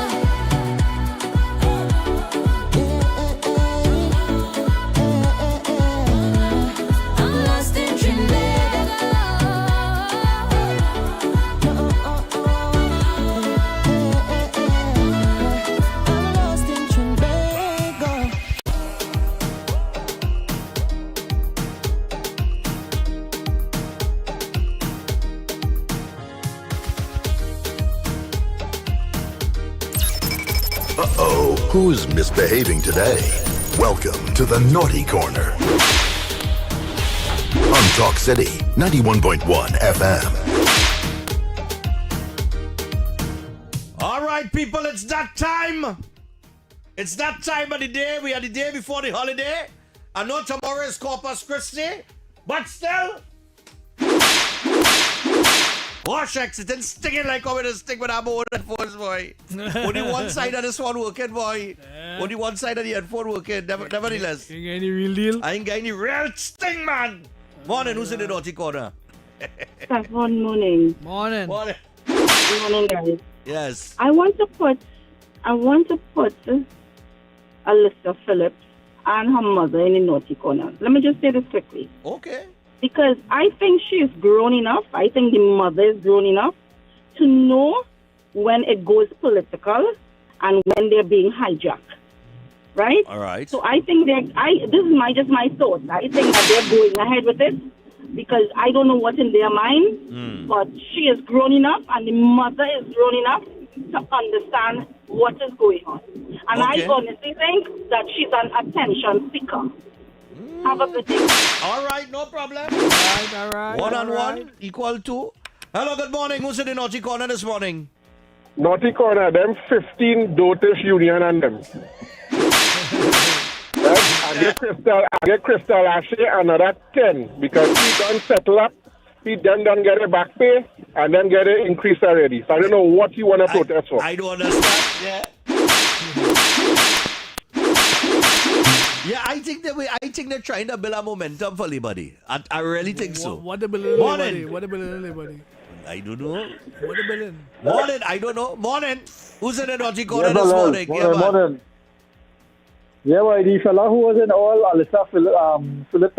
Uh-oh, who's misbehaving today? Welcome to the Naughty Corner. On Talk City 91.1 FM. All right, people, it's that time. It's that time of the day. We are the day before the holiday. I know tomorrow is Corpus Christi, but still. Oh, shucks, it didn't stick it like I'm going to stick with our own headphones, boy. Only one side of this one working, boy. Only one side of the headphone working, nevertheless. You get any real deal? I ain't got any real sting, man. Morning, who's in the Naughty Corner? Stephan, morning. Morning. Morning. Morning, guys. Yes. I want to put Alyssa Phillips and her mother in the naughty corner. Let me just say this quickly. Okay. Because I think she is grown enough, I think the mother is grown enough to know when it goes political and when they're being hijacked. Right? All right. So I think this is just my thoughts. I think that they're going ahead with it because I don't know what's in their mind, but she is grown enough and the mother is grown enough to understand what is going on. And I honestly think that she's an attention seeker. Have a good day. All right, no problem. All right. One equal to. Hello, good morning. Who's in the naughty corner this morning? Naughty corner, them 15 daughters union and them. I get Crystal Ashley another 10 because he done settle up, he done get a back pay and then get an increase already. So I don't know what you want to protest for. I don't understand. Yeah. Yeah, I think they're trying to build a momentum for Liberty. I really think so. What the building? Morning. What the building? I don't know. What the building? Morning. I don't know. Morning. Who's in the naughty corner this morning? Morning. Yeah, well, the fella who was in all Alyssa Philip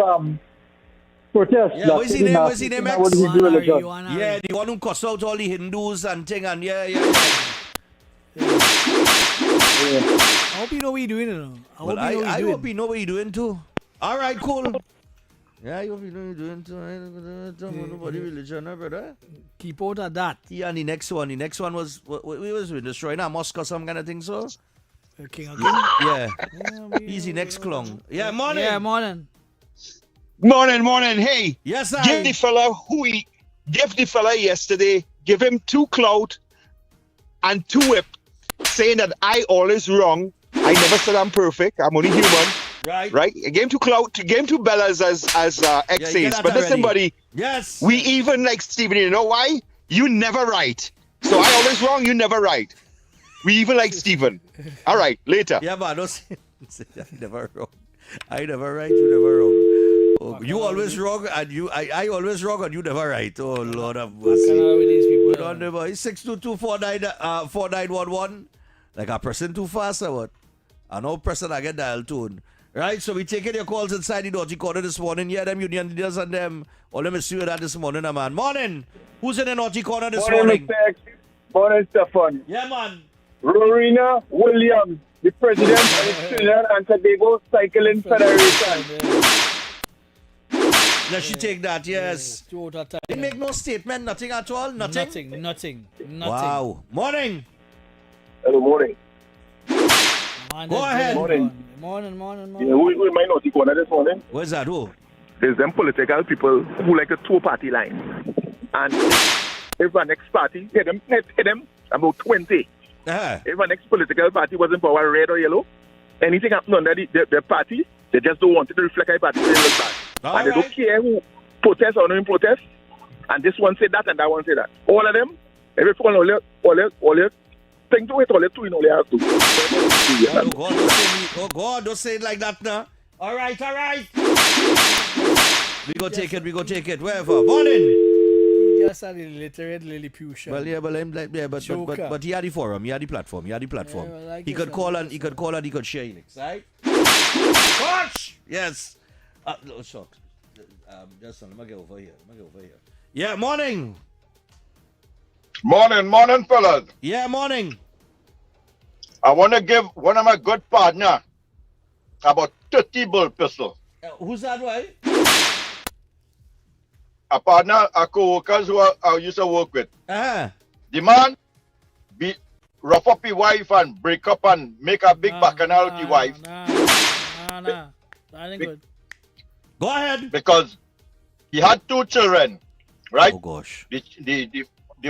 protest. Yeah, what's his name? What's his name? What did he do with the job? Yeah, the one who cussed out all the Hindus and thing and yeah. I hope you know what you're doing, you know. I hope you know what you're doing too. All right, cool. Yeah, I hope you know what you're doing too. I don't know nobody religion, brother. Keep out of that. Yeah, and the next one was we was destroying a mosque or some kind of thing, so. King of Yeah. Easy next clong. Yeah, morning. Yeah, morning. Morning. Hey. Yes, sir. Give the fella yesterday, give him 2 clout and 2 whip, saying that I always wrong. I never said I'm perfect. I'm only human. Right? I gave him 2 clout, gave him 2 bellas as X says. But listen, buddy. Yes. We even like Stephen, you know why? You never right. So I always wrong, you never right. We even like Stephen. All right, later. Yeah, but don't say I never wrong. I never right, you never wrong. Oh, you always wrong and I always wrong and you never right. Oh, Lord of mercy. Put on the boy. 622-4911. Like a person too fast or what? I know person I get dial tune. Right, so we taking your calls inside the naughty corner this morning. Yeah, them union leaders and them. All them is that this morning, man. Morning. Who's in the naughty corner this morning? Mr. X. Morning, Stephan. Yeah, man. Rowena Williams, the president of the Trinidad and Tobago Cycling Federation. Let she take that, yes. They make no statement, nothing at all, nothing? Nothing. Wow. Morning. Hello, morning. Go ahead. Morning. Morning. Yeah, who might not corner this morning? Where's that? Who? There's them political people who like a 2-party line. And if our next party, hit them about 20. If our next political party was in power, red or yellow, anything happen under the party, they just don't want it to reflect our party. They look bad. They don't care who protest or don't protest. And this one say that and that one say that. All of them, every one all your thing to it, all your two in all you have to. Oh God, don't say it like that now. All right. We go take it, wherever. Morning. Just an illiterate Lilliputian. Well, yeah, but he had the forum, he had the platform. Yeah, well, he could call and he could share it, right? Watch! Yes. No, short. Just let me get over here. Yeah, morning. Morning, fellas. Yeah, morning. I want to give one of my good partner about 30 bull pistol. Who's that, way? A partner, a co-workers who I used to work with. The man rough up his wife and break up and make a big bacchanal with his wife. That ain't good. Go ahead. Because he had 2 children, right? Oh gosh. The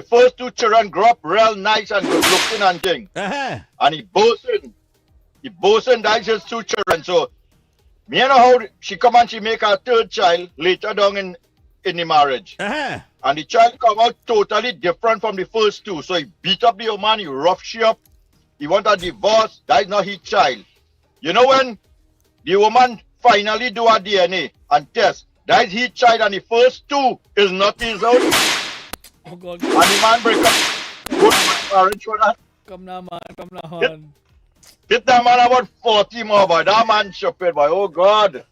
first 2 children grew up real nice and good looking and thing. And he boasting that's his 2 children. So me know how she come and she make her 3rd child later down in the marriage. And the child come out totally different from the first 2. So he beat up the woman, he rough she up, he want a divorce. That is not his child. You know when the woman finally do a DNA and test, that is his child and the first 2 is not his own. Oh God. And the man break up. Good marriage for that. Come now, man. Hit that man about 40 more, boy. That man stupid, boy. Oh, God.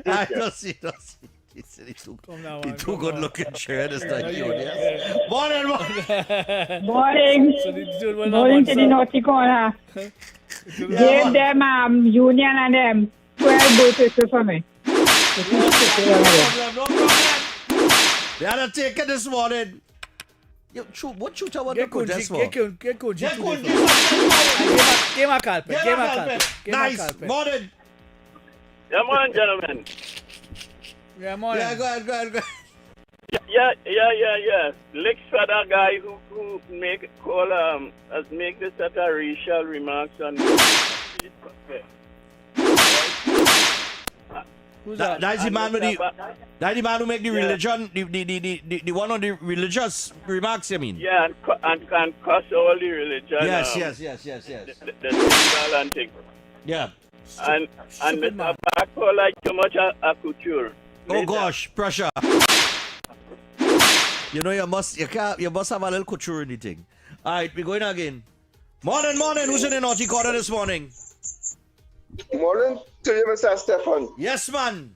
I don't see. He's too good looking, sure. That's not you. Yes. Morning. Morning. Morning to the naughty corner. Give them union and them 12 boats for me. No problem. They had a ticket this morning. Yo, what shooter want to protest for? Get Koji. Nice. Morning. Yeah, morning, gentlemen. Yeah, morning. Yeah, go ahead. Yeah. Licks for that guy who make this set of racial remarks on. That's the man with that's the man who make the religion, the one on the religious remarks. I mean. Yeah, and cuss all the religion. Yes. The symbol and thing. Yeah. And the tobacco like too much a couture. Oh gosh, pressure. You know you must have a little couture in the thing. Alright, we're going again. Morning. Who's in the naughty corner this morning? Morning to you, Mr. Stephan. Yes, man.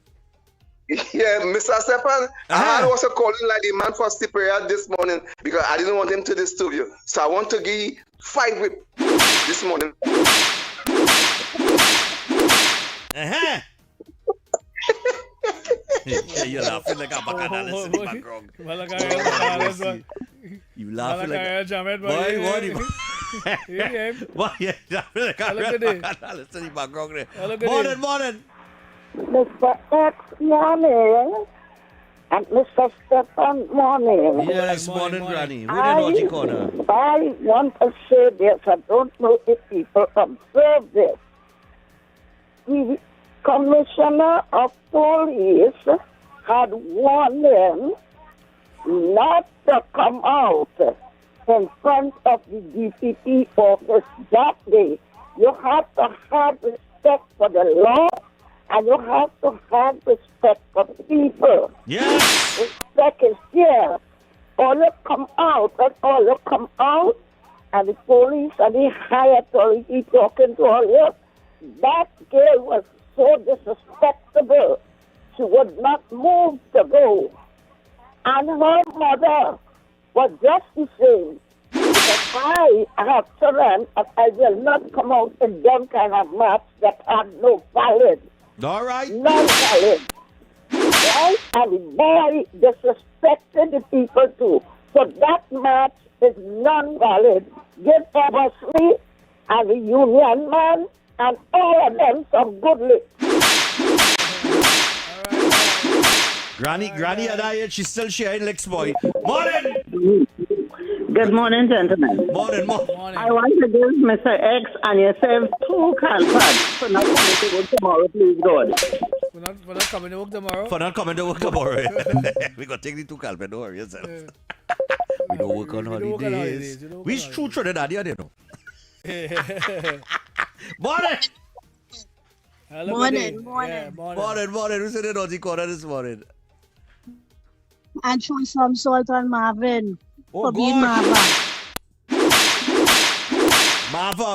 Yeah, Mr. Stephan, I was calling like the man for Cypriot this morning because I didn't want him to disturb you. So I want to give you 5 whip this morning. Yeah, you're laughing like a bacchanalist in the background. You laughing like a... What? What? Yeah, laughing like a bacchanalist in the background. Morning. Mr. X, morning. And Mr. Stephan, morning. Yes, morning, Granny. Who in the naughty corner? I want to say this. I don't know if people observe this. The Commissioner of Police had warned them not to come out in front of the DPP office that day. You have to have respect for the law and you have to have respect for people. Yes. Respect is here. All you come out and the police and the high authority talking to all you. That girl was so disrespectful. She would not move to go. And her mother was just the same. Because I have children and I will not come out in them kind of match that have no valid. All right. Non-valid. Right? And the boy disrespected the people too. So that match is non-valid. Give Eversley and the union man and all of them some good lick. Granny and I, she's still sharing licks, boy. Morning. Good morning, gentlemen. Morning. I want to give Mr. X and yourself 2 calpads for not coming to work tomorrow, please, God. For not coming to work tomorrow? For not coming to work tomorrow. We got to take the 2 calpads, don't worry yourself. We don't work on holidays. We true Trinidadian, you know. Morning. Morning. Morning. Who's in the naughty corner this morning? And show some salt on Marvin. Oh, for being Marva.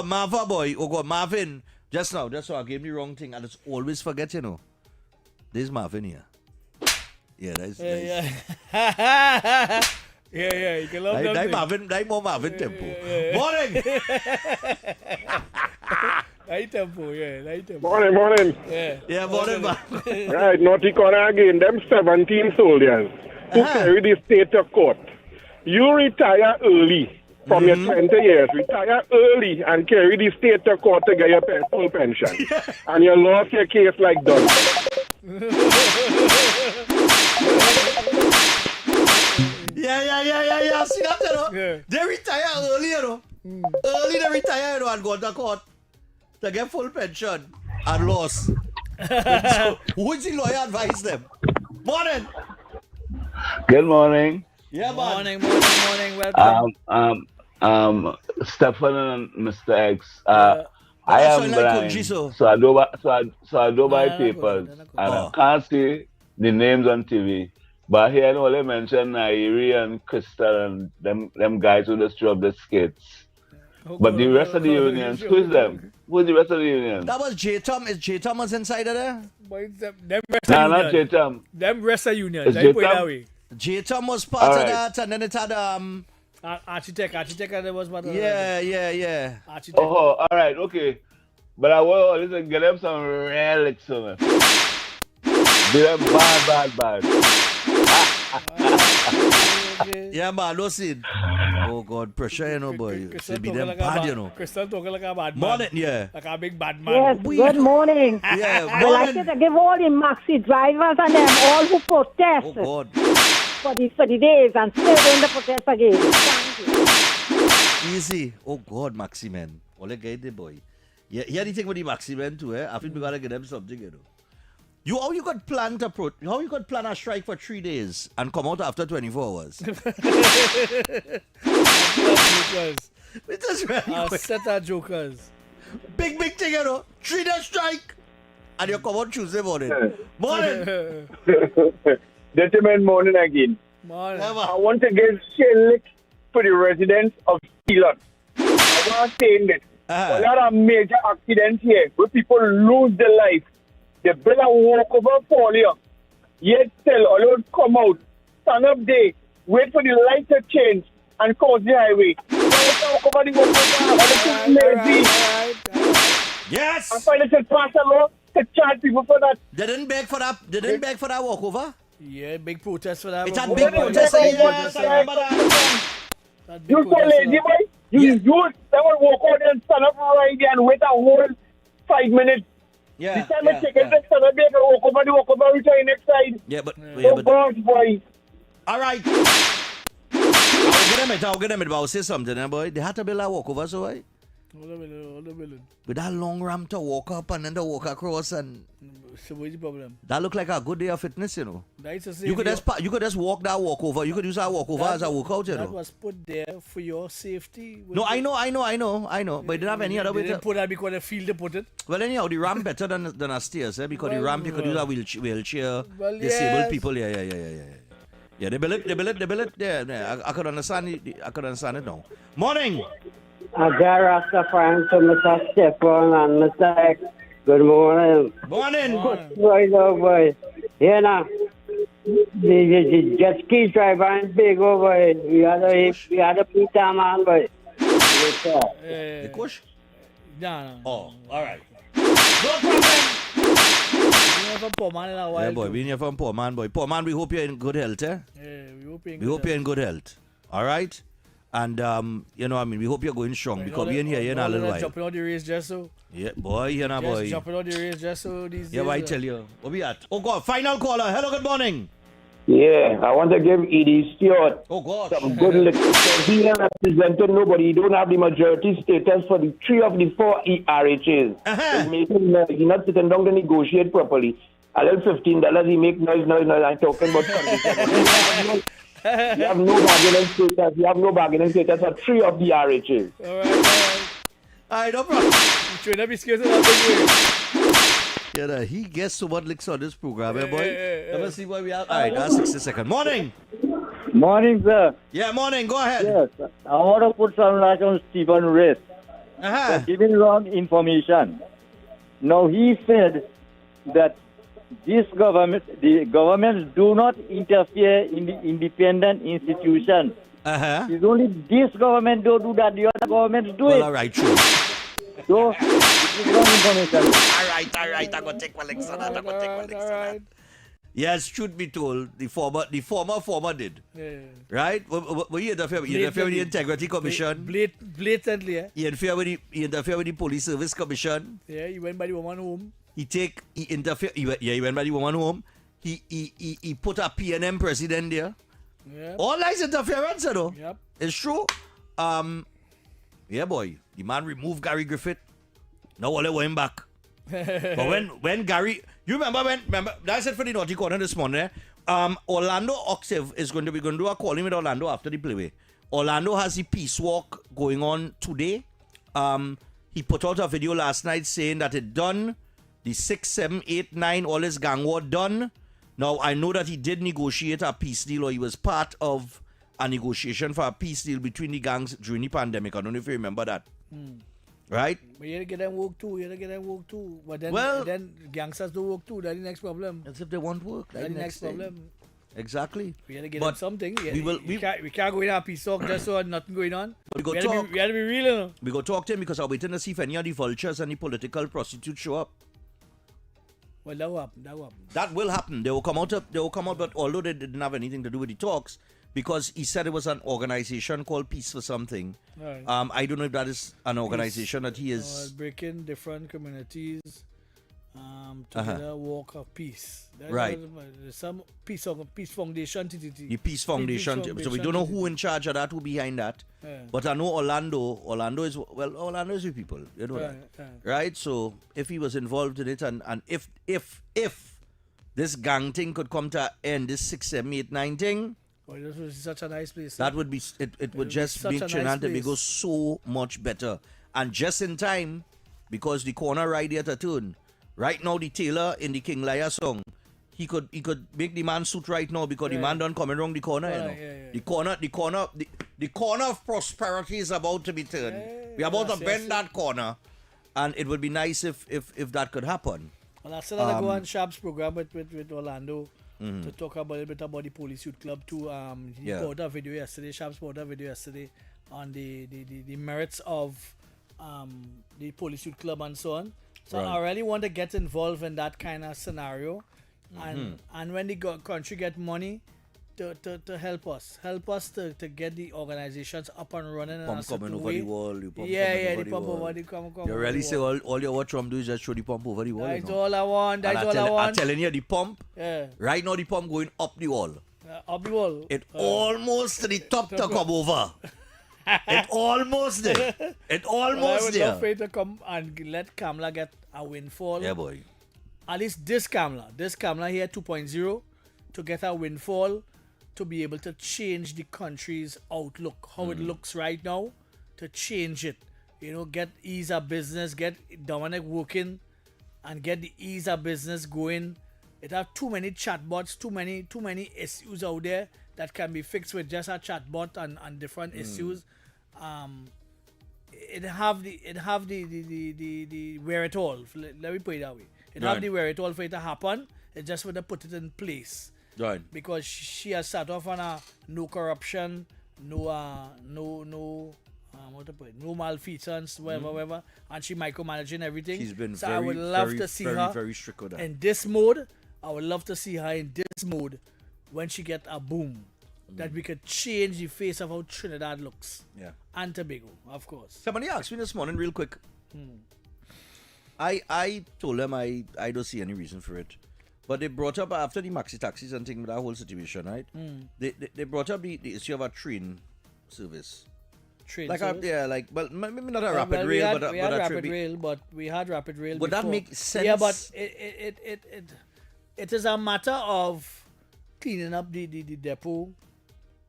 Marva boy. Oh God, Marvin. Just now, I gave the wrong thing. I just always forget, you know. There's Marvin here. Yeah, that's yeah. Yeah, you can love that. That more Marvin tempo. Morning. Light tempo. Morning. Yeah, morning, man. Right, naughty corner again. Them 17 soldiers who carry the state to court. You retire early from your 20 years. Retire early and carry the state to court to get your full pension. And you lost your case like done. Yeah. See that, you know? Yeah. They retire early, you know? Early they retire, you know, and go to court to get full pension and loss. So, who is the lawyer advise them? Morning. Good morning. Yeah, man. Morning. Welcome. Stephan and Mr X. I am blind, so I do buy papers, and I can't see the names on TV. But here I only mention Nairi and Crystal and them guys who just drop the skates. But the rest of the unions, who is them? Who is the rest of the unions? That was J Tom. Is J Thomas inside of there? Them rest Nah, of not unions. J Tom. Them rest of unions. It's I J put it Tom? that way. J Tom was part All of right. that, and then it had Architect there was part of yeah. Architect. Oh, all right, okay. But I will listen, get them some relics from them. Do them bad. Yeah, man, listen. Oh God, pressure, you know, boy. Should be them bad, you know. Crystal talking like a bad man. Morning, yeah. Like a big bad man. Yes, good morning. Yeah, I would like to give all the maxi drivers and them all who protest Oh God. for the days and still going to protest again. Thank you. Easy. Oh God, Maxi man. All the guy the boy. Yeah, here the thing with the Maxi man too, I think we gotta get them something, you know. How you got planned how you got plan a strike for 3 days and come out after 24 hours? It is really set of jokers. Big thing, you know. 3-day strike. And you come out Tuesday morning. Morning. Gentlemen, morning again. Morning. I want to give shit for the residents of Ceylon. I want to say this. A lot of major accidents here where people lose their life. They build a walkover for you. Yet still, alone come out, stand up there, wait for the light to change and cross the highway. Walk over the walkover, lazy. Yes. And finally, they pass a law to charge people for that. They didn't beg for that. They didn't beg for that walkover. Yeah, big protest for that. It's a big protest. Yes, I remember that. You so lazy, boy. You do it. They will walk out and stand up right there and wait a whole 5 minutes. Yeah. The time I take it, stand up there, walk over the walkover, return next side. Yeah, but Oh, God, boy. All right. I'll get them it, but I'll say something, boy. They had to build a walkover, so why? With that long ramp to walk up and then to walk across, and so what's the problem? that look like a good day of fitness, you know. That's a You could just walk that walkover. You could use that walkover as a workout, you know. That was put there for your safety. No, I know. But they didn't have any other way They to didn't put that because they feel they put it. Well, anyhow, the ramp better than a stairs, because the ramp you could use a wheelchair, Well, disabled yes. people. Yeah. Yeah, they build it. Yeah. I could understand it now. Morning. Agara Stephan to Mr. Stephan and Mr X. Good morning. Morning. Good boy, boy. Here now. The jet ski driver is big over here. We had a Peter man, boy. Yes, sir. The kush? No. Oh, all right. From poor man in a while. Yeah, boy, we here from poor man, boy. Poor man, we hope you're in good health, eh? Yeah, we hope you're in good health. All right? And, we hope you're going strong because we're in here in a little while. Jumping on the race just so. Yeah, boy, you know, boy. Jumping on the race just so these days. Yeah, I tell you. What we at? Oh, God, final caller. Hello, good morning. Yeah, I want to give Edie Stewart some good luck. He ain't represented nobody. He don't have the majority status for the 3 of the 4 RHAs. He's not sitting down to negotiate properly. A little $15, he make noise. I'm talking about conditions. You have no bargaining status. You have no bargaining status for 3 of the RHAs. All right, no problem. You should not be scared of that big way. Yeah, he gets so much licks on this program, boy. Let me see what we have. All right, that's 60 seconds. Morning. Morning, sir. Yeah, morning. Go ahead. Yes, I want to put some light on Stephen Riss. For giving wrong information. Now, he said that the governments do not interfere in the independent institutions. It's only this government don't do that, the other governments do it. All right, true. So, it's wrong information. All right. I'm going to take my licks on that. Yes, truth be told, the former did. Yeah. Right? Were you interfere with the Integrity Commission? Blatantly, eh? He interfere with the Police Service Commission. Yeah, he went by the woman home. He went by the woman home. He put a PNM president there. Yeah. All that's interference, you know. Yep. It's true. Yeah, boy. The man removed Gary Griffith. Now all they want him back. But when Gary, you remember that's it for the naughty corner this morning. Orlando Octave is going to do a calling with Orlando after the playway. Orlando has the peace walk going on today. He put out a video last night saying that it done. The 6, 7, 8, 9, all his gang war done. Now I know that he did negotiate a peace deal, or he was part of a negotiation for a peace deal between the gangs during the pandemic. I don't know if you remember that. Right? But you gotta get them work too. But then, Well- then gangsters do work too. That's the next problem. As if they want work. That's the next thing. problem. Exactly. We gotta get But them something. we can't go in a peace talk just so nothing going on. But we go gotta talk. we gotta be real, you know. We go talk to him because I'm waiting to see if any of the vultures and the political prostitutes show up. Well, that will happen. That will happen. That will happen. They will come out. But although they didn't have anything to do with the talks, because he said it was an organization called Peace for something. Right. I don't know if that is an organization that he is. Breaking different communities together walk of peace. Right. There's some peace foundation. The Peace Foundation. So we don't know who in charge of that, who behind that. Yeah. But I know Orlando is with people. You know that. Right? So if he was involved in it and if this gang thing could come to end, this 6, 7, 8, 9 thing. Well, this was such a nice place. That would be it would just such make a nice Trinidad and place. Tobago so much better. And just in time, because the corner right here to turn. Right now the tailor in the King Lear song, he could make the man suit right now because the man done coming around the corner, you know. The corner of prosperity is about to be turned. We're about to bend that corner. And it would be nice if that could happen. Well, I said I'll go on Sharp's program with Orlando to talk about a bit about the Police Youth Club too. He put out a video yesterday, Sharp's put out a video yesterday on the merits of the Police Youth Club and so on. So I really want to get involved in that kind of scenario. And when the country get money to help us to get the organizations up and running. Pump coming over the wall. The pump over the come. You really say all you watch from do is just show the pump over the wall. That's all I want. I'm telling you, the pump, yeah. right now the pump going up the wall. Up the wall. It almost to the top to come over. It almost there. It almost I would there. love for you to come and let Kamala get a windfall. Yeah, boy. At least this Kamala here 2.0 to get a windfall to be able to change the country's outlook, how it looks right now, to change it. You know, get ease of business, get Dominic working and get the ease of business going. It have too many chatbots, too many issues out there that can be fixed with just a chatbot and different issues. It have the wherewithal. Let me put it that way. It have the wherewithal for it to happen. It just want to put it in place. Right. Because she has started off on a no corruption, no malfeasance, whatever, and she micromanaging everything. She's been I would love to see her very strict with that. in this mode. I would love to see her in this mode when she get a boom. That we could change the face of how Trinidad looks. Yeah. And Tobago, of course. Somebody asked me this morning real quick. I told them I don't see any reason for it. But they brought up after the maxi taxis and things with that whole situation, right? They brought up the issue of a train service. Service? Well, maybe not a rapid rail, but we had a rapid train. rail, but we had rapid rail. Would that before. make sense? Yeah, but it is a matter of cleaning up the depot,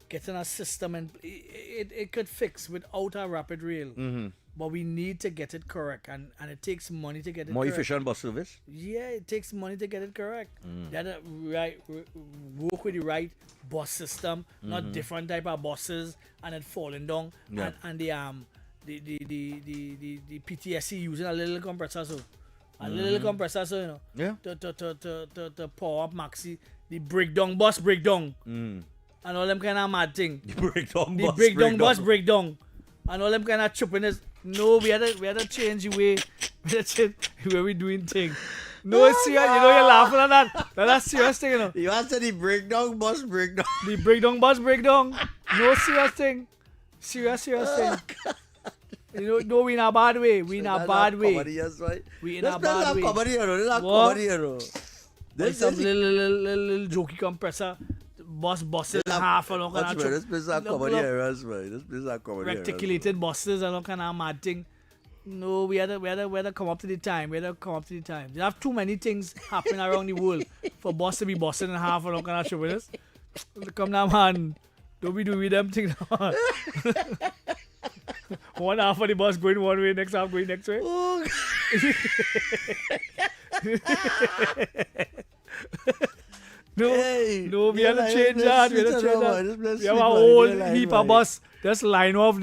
getting a system, and it could fix without a rapid rail. But we need to get it correct, and it takes money to get it More correct. efficient bus service? Yeah, it takes money to get it correct. That work with the right bus system, not different type of buses, and it falling down. Yeah. And the PTSC using a little compressor, so little compressor, so you know, Yeah. to power up maxi. The breakdown bus breakdown, and all them kind of mad thing. The breakdown bus breakdown, and all them kind of choppiness. No, we had to change the way. We had to change the way we doing things. No, it's serious. You know, you're laughing at that. That's a serious thing, you know. You answered the breakdown bus breakdown. The breakdown bus breakdown. No serious thing. Serious thing. You know, no, we in a bad way. We in a bad way. We in a bad way. This some little jokey compressor. Buses half and all kind of this place is comedy errors, man. This place is comedy errors. Reticulated buses and all kind of mad thing. No, we had to come up to the time. They have too many things happening around the world for bus to be busting in half and all kind of shit with us. Come now, man. Don't be doing them things. One half of the bus going one way, next half going next way. Oh, No, we have to change that. We have a whole heap of bus. Just line off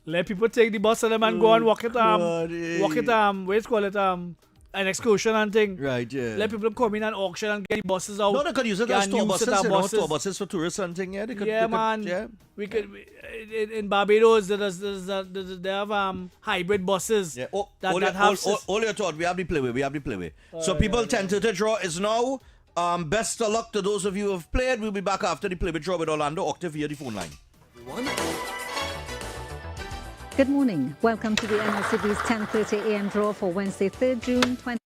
Let people take the bus and them and go and walk it wait call it an excursion and thing. Right, yeah. Let people come in and auction and get the buses out. No, they could use it as tour buses, tour buses for tourists and thing. Yeah, they could. Man. We could in Barbados. They have hybrid buses. Yeah. All your thought. We have the playway. So people tentative draw is now. Best of luck to those of you who have played. We'll be back after the playway draw with Orlando Octave via the phone line. Good morning. Welcome to the NLCB's 10:30 a.m. draw for Wednesday, 3rd June 20.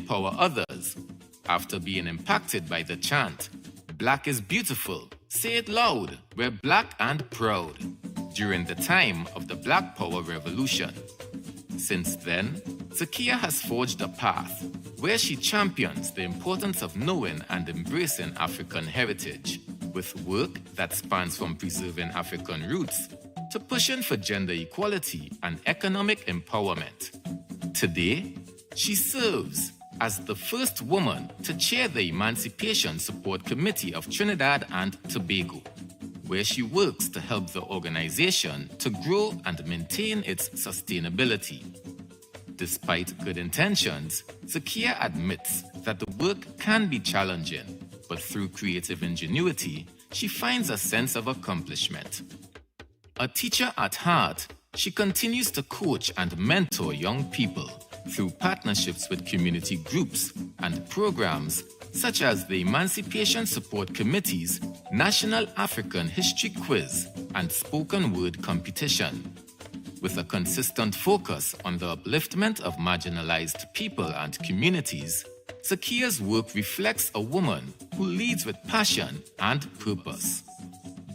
empower others. After being impacted by the chant, "Black is beautiful, say it loud, we're black and proud," during the time of the Black Power Revolution. Since then, Zakia has forged a path where she champions the importance of knowing and embracing African heritage, with work that spans from preserving African roots to pushing for gender equality and economic empowerment. Today, she serves as the first woman to chair the Emancipation Support Committee of Trinidad and Tobago, where she works to help the organization to grow and maintain its sustainability. Despite good intentions, Zakia admits that the work can be challenging, but through creative ingenuity, she finds a sense of accomplishment. A teacher at heart, she continues to coach and mentor young people through partnerships with community groups and programs such as the Emancipation Support Committee's National African History Quiz and Spoken Word Competition. With a consistent focus on the upliftment of marginalized people and communities, Zakia's work reflects a woman who leads with passion and purpose.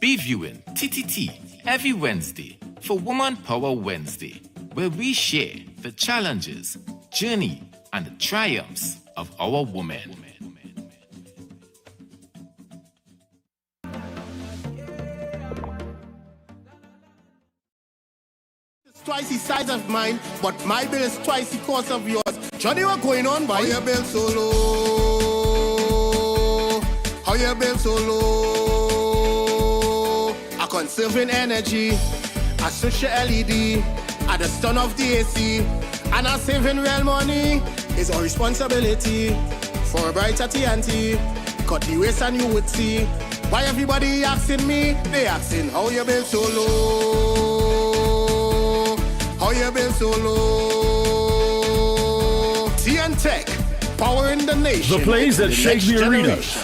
Be viewing TTT every Wednesday for Woman Power Wednesday, where we share the challenges, journey, and triumphs of our women. Twice the size of mine, but my bill is twice the cost of yours. Johnny, what going on, boy? How your bill so low? How your bill so low? I conserving energy, I switch your LED, at the stun of the AC, and I saving real money. It's our responsibility for a brighter TNT. Cut the waste and you would see. Why everybody asking me? They asking how your bill so low? How you been so low? TN Tech, power in the nation. The plays that shake the arenas.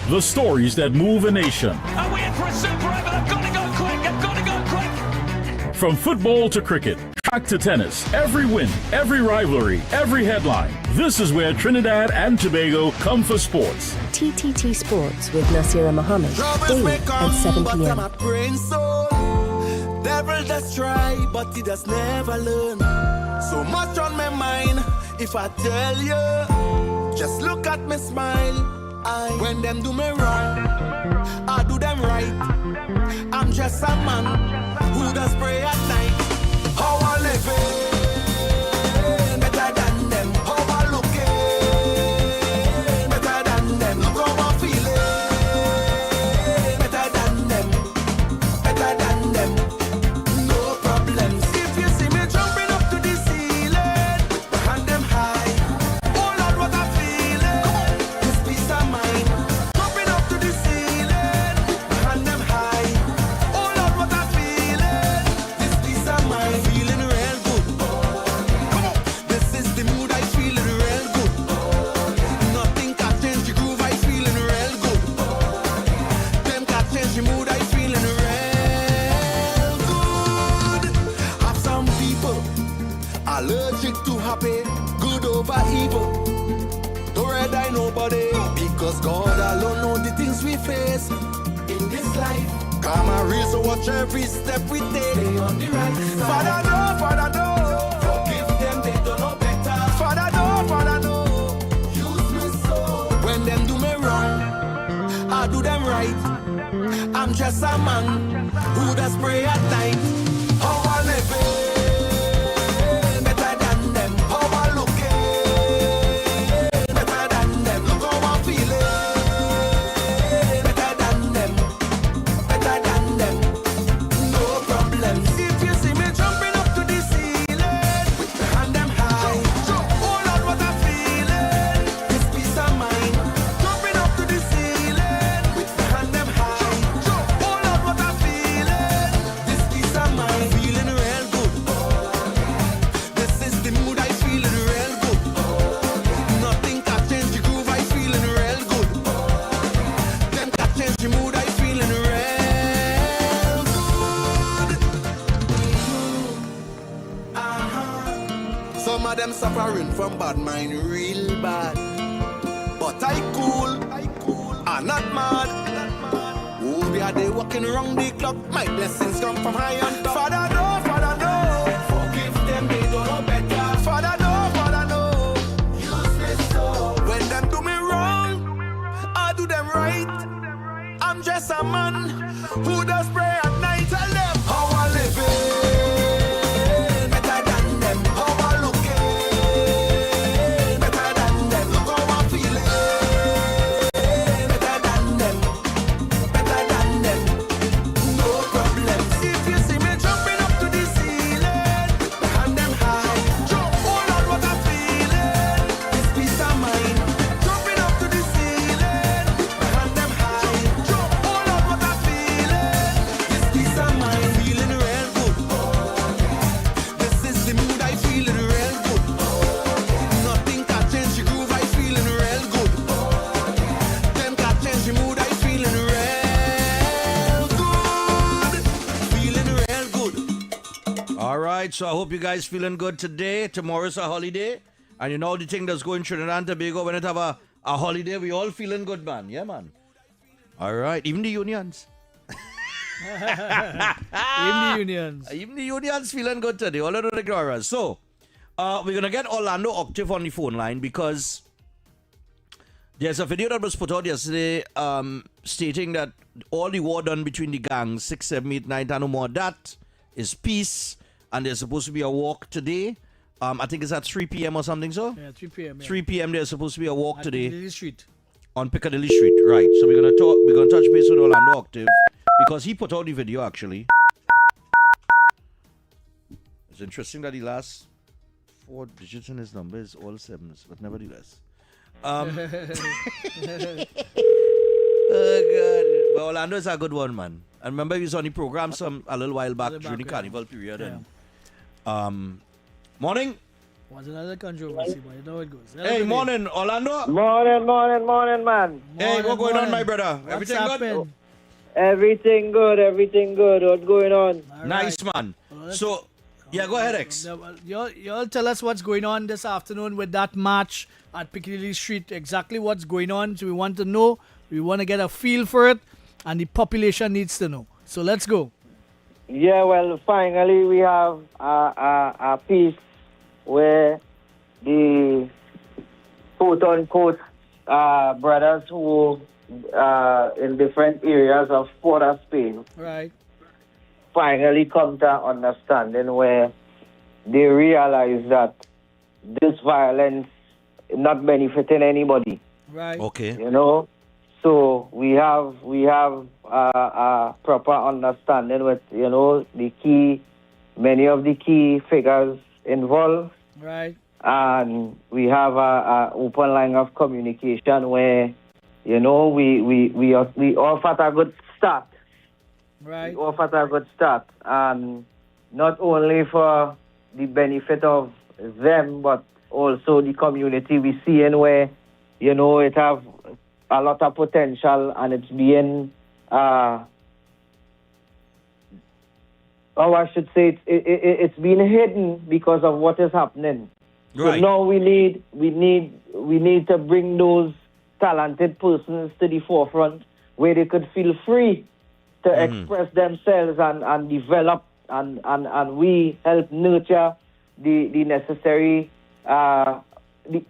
The stories that move a nation. Are we in for a super over? I've got to go quick. I've got to go quick. From football to cricket, track to tennis, every win, every rivalry, every headline. This is where Trinidad and Tobago come for sports. TTT Sports with Nasira Mohammed, daily at 7 p.m. Devil just try, but he just never learn. So much on my mind, if I tell you, just look at me smile. When them do me wrong, I do them right. I'm just a man who does pray at night. How I live better than them. How I look better than them. Look how I feel better than them. Better than them. Allergic to happy, good over evil. Don't red eye nobody, because God alone know the things we face in this life. Karma real, so watch every step we take. Stay on the right side. Father no. Forgive them, they don't know better. Father no. Use me so. When them do me wrong, I do them right. I'm just a man who does pray at night. How I live it. them suffering from bad mind real bad. But I cool, I'm not mad. Oh, they are they walking around the clock. My blessings come from high on top. Father, no. Forgive them, they don't know better. Father, no. Useless soul. When them do me wrong, I do them right. I'm just a man who does pray at night. Tell them how I live it. Better than them. How I look it. Better than them. Look how I feel it. Better than them. Better than them. No problem. If you see me jumping up to the ceiling, hand them high. Jump, oh Lord, what I'm feeling. This peace of mind. Jumping up to the ceiling, hand them high. Jump, oh Lord, what I'm feeling. This peace of mind, feeling real good. This is the mood, I feeling real good. Nothing can change the groove, I feeling real good. Them can change the mood, I feeling real good. Feeling real good. All right, so I hope you guys feeling good today. Tomorrow's a holiday. And you know the thing that's going Trinidad and Tobago, when it have a holiday, we all feeling good, man. Yeah, man. All right, even the unions. Even the unions feeling good today. All of the ignorance. So, we're going to get Orlando Octave on the phone line because there's a video that was put out yesterday stating that all the war done between the gangs, 6, 7, 8, 9, 10 or more, that is peace. And there's supposed to be a walk today. I think it's at 3 p.m. or something, so? Yeah, 3 p.m. Yeah. 3 p.m. there's supposed to be a walk At today. Piccadilly Street. On Piccadilly Street, right. So we're gonna touch base with Orlando Octave because he put out the video actually. It's interesting that the last 4 digits in his number is all 7s, but nevertheless. Oh God. But Orlando is a good one, man. I remember he was on the program a little while back during the carnival period. Yeah. And morning. Was another controversy, but you know how it goes. Hey, morning, Orlando. Morning, man. Hey, what's going on, my brother? Everything good? Everything good. What's going on? Nice, man. So, yeah, go ahead, X. Y'all tell us what's going on this afternoon with that match at Piccadilly Street. Exactly what's going on. So we want to know. We want to get a feel for it. And the population needs to know. So let's go. Yeah, well, finally we have a piece where the quote-unquote brothers who in different areas of Port of Spain right finally come to an understanding where they realize that this violence not benefiting anybody. Right. Okay. You know, so we have a proper understanding with many of the key figures involved. Right. And we have a open line of communication where, we off at a good start. Right. We off at a good start. And not only for the benefit of them, but also the community we see in where, it have a lot of potential and it's being, I should say it's been hidden because of what is happening. Right. So now we need to bring those talented persons to the forefront where they could feel free to express themselves and develop and we help nurture the necessary the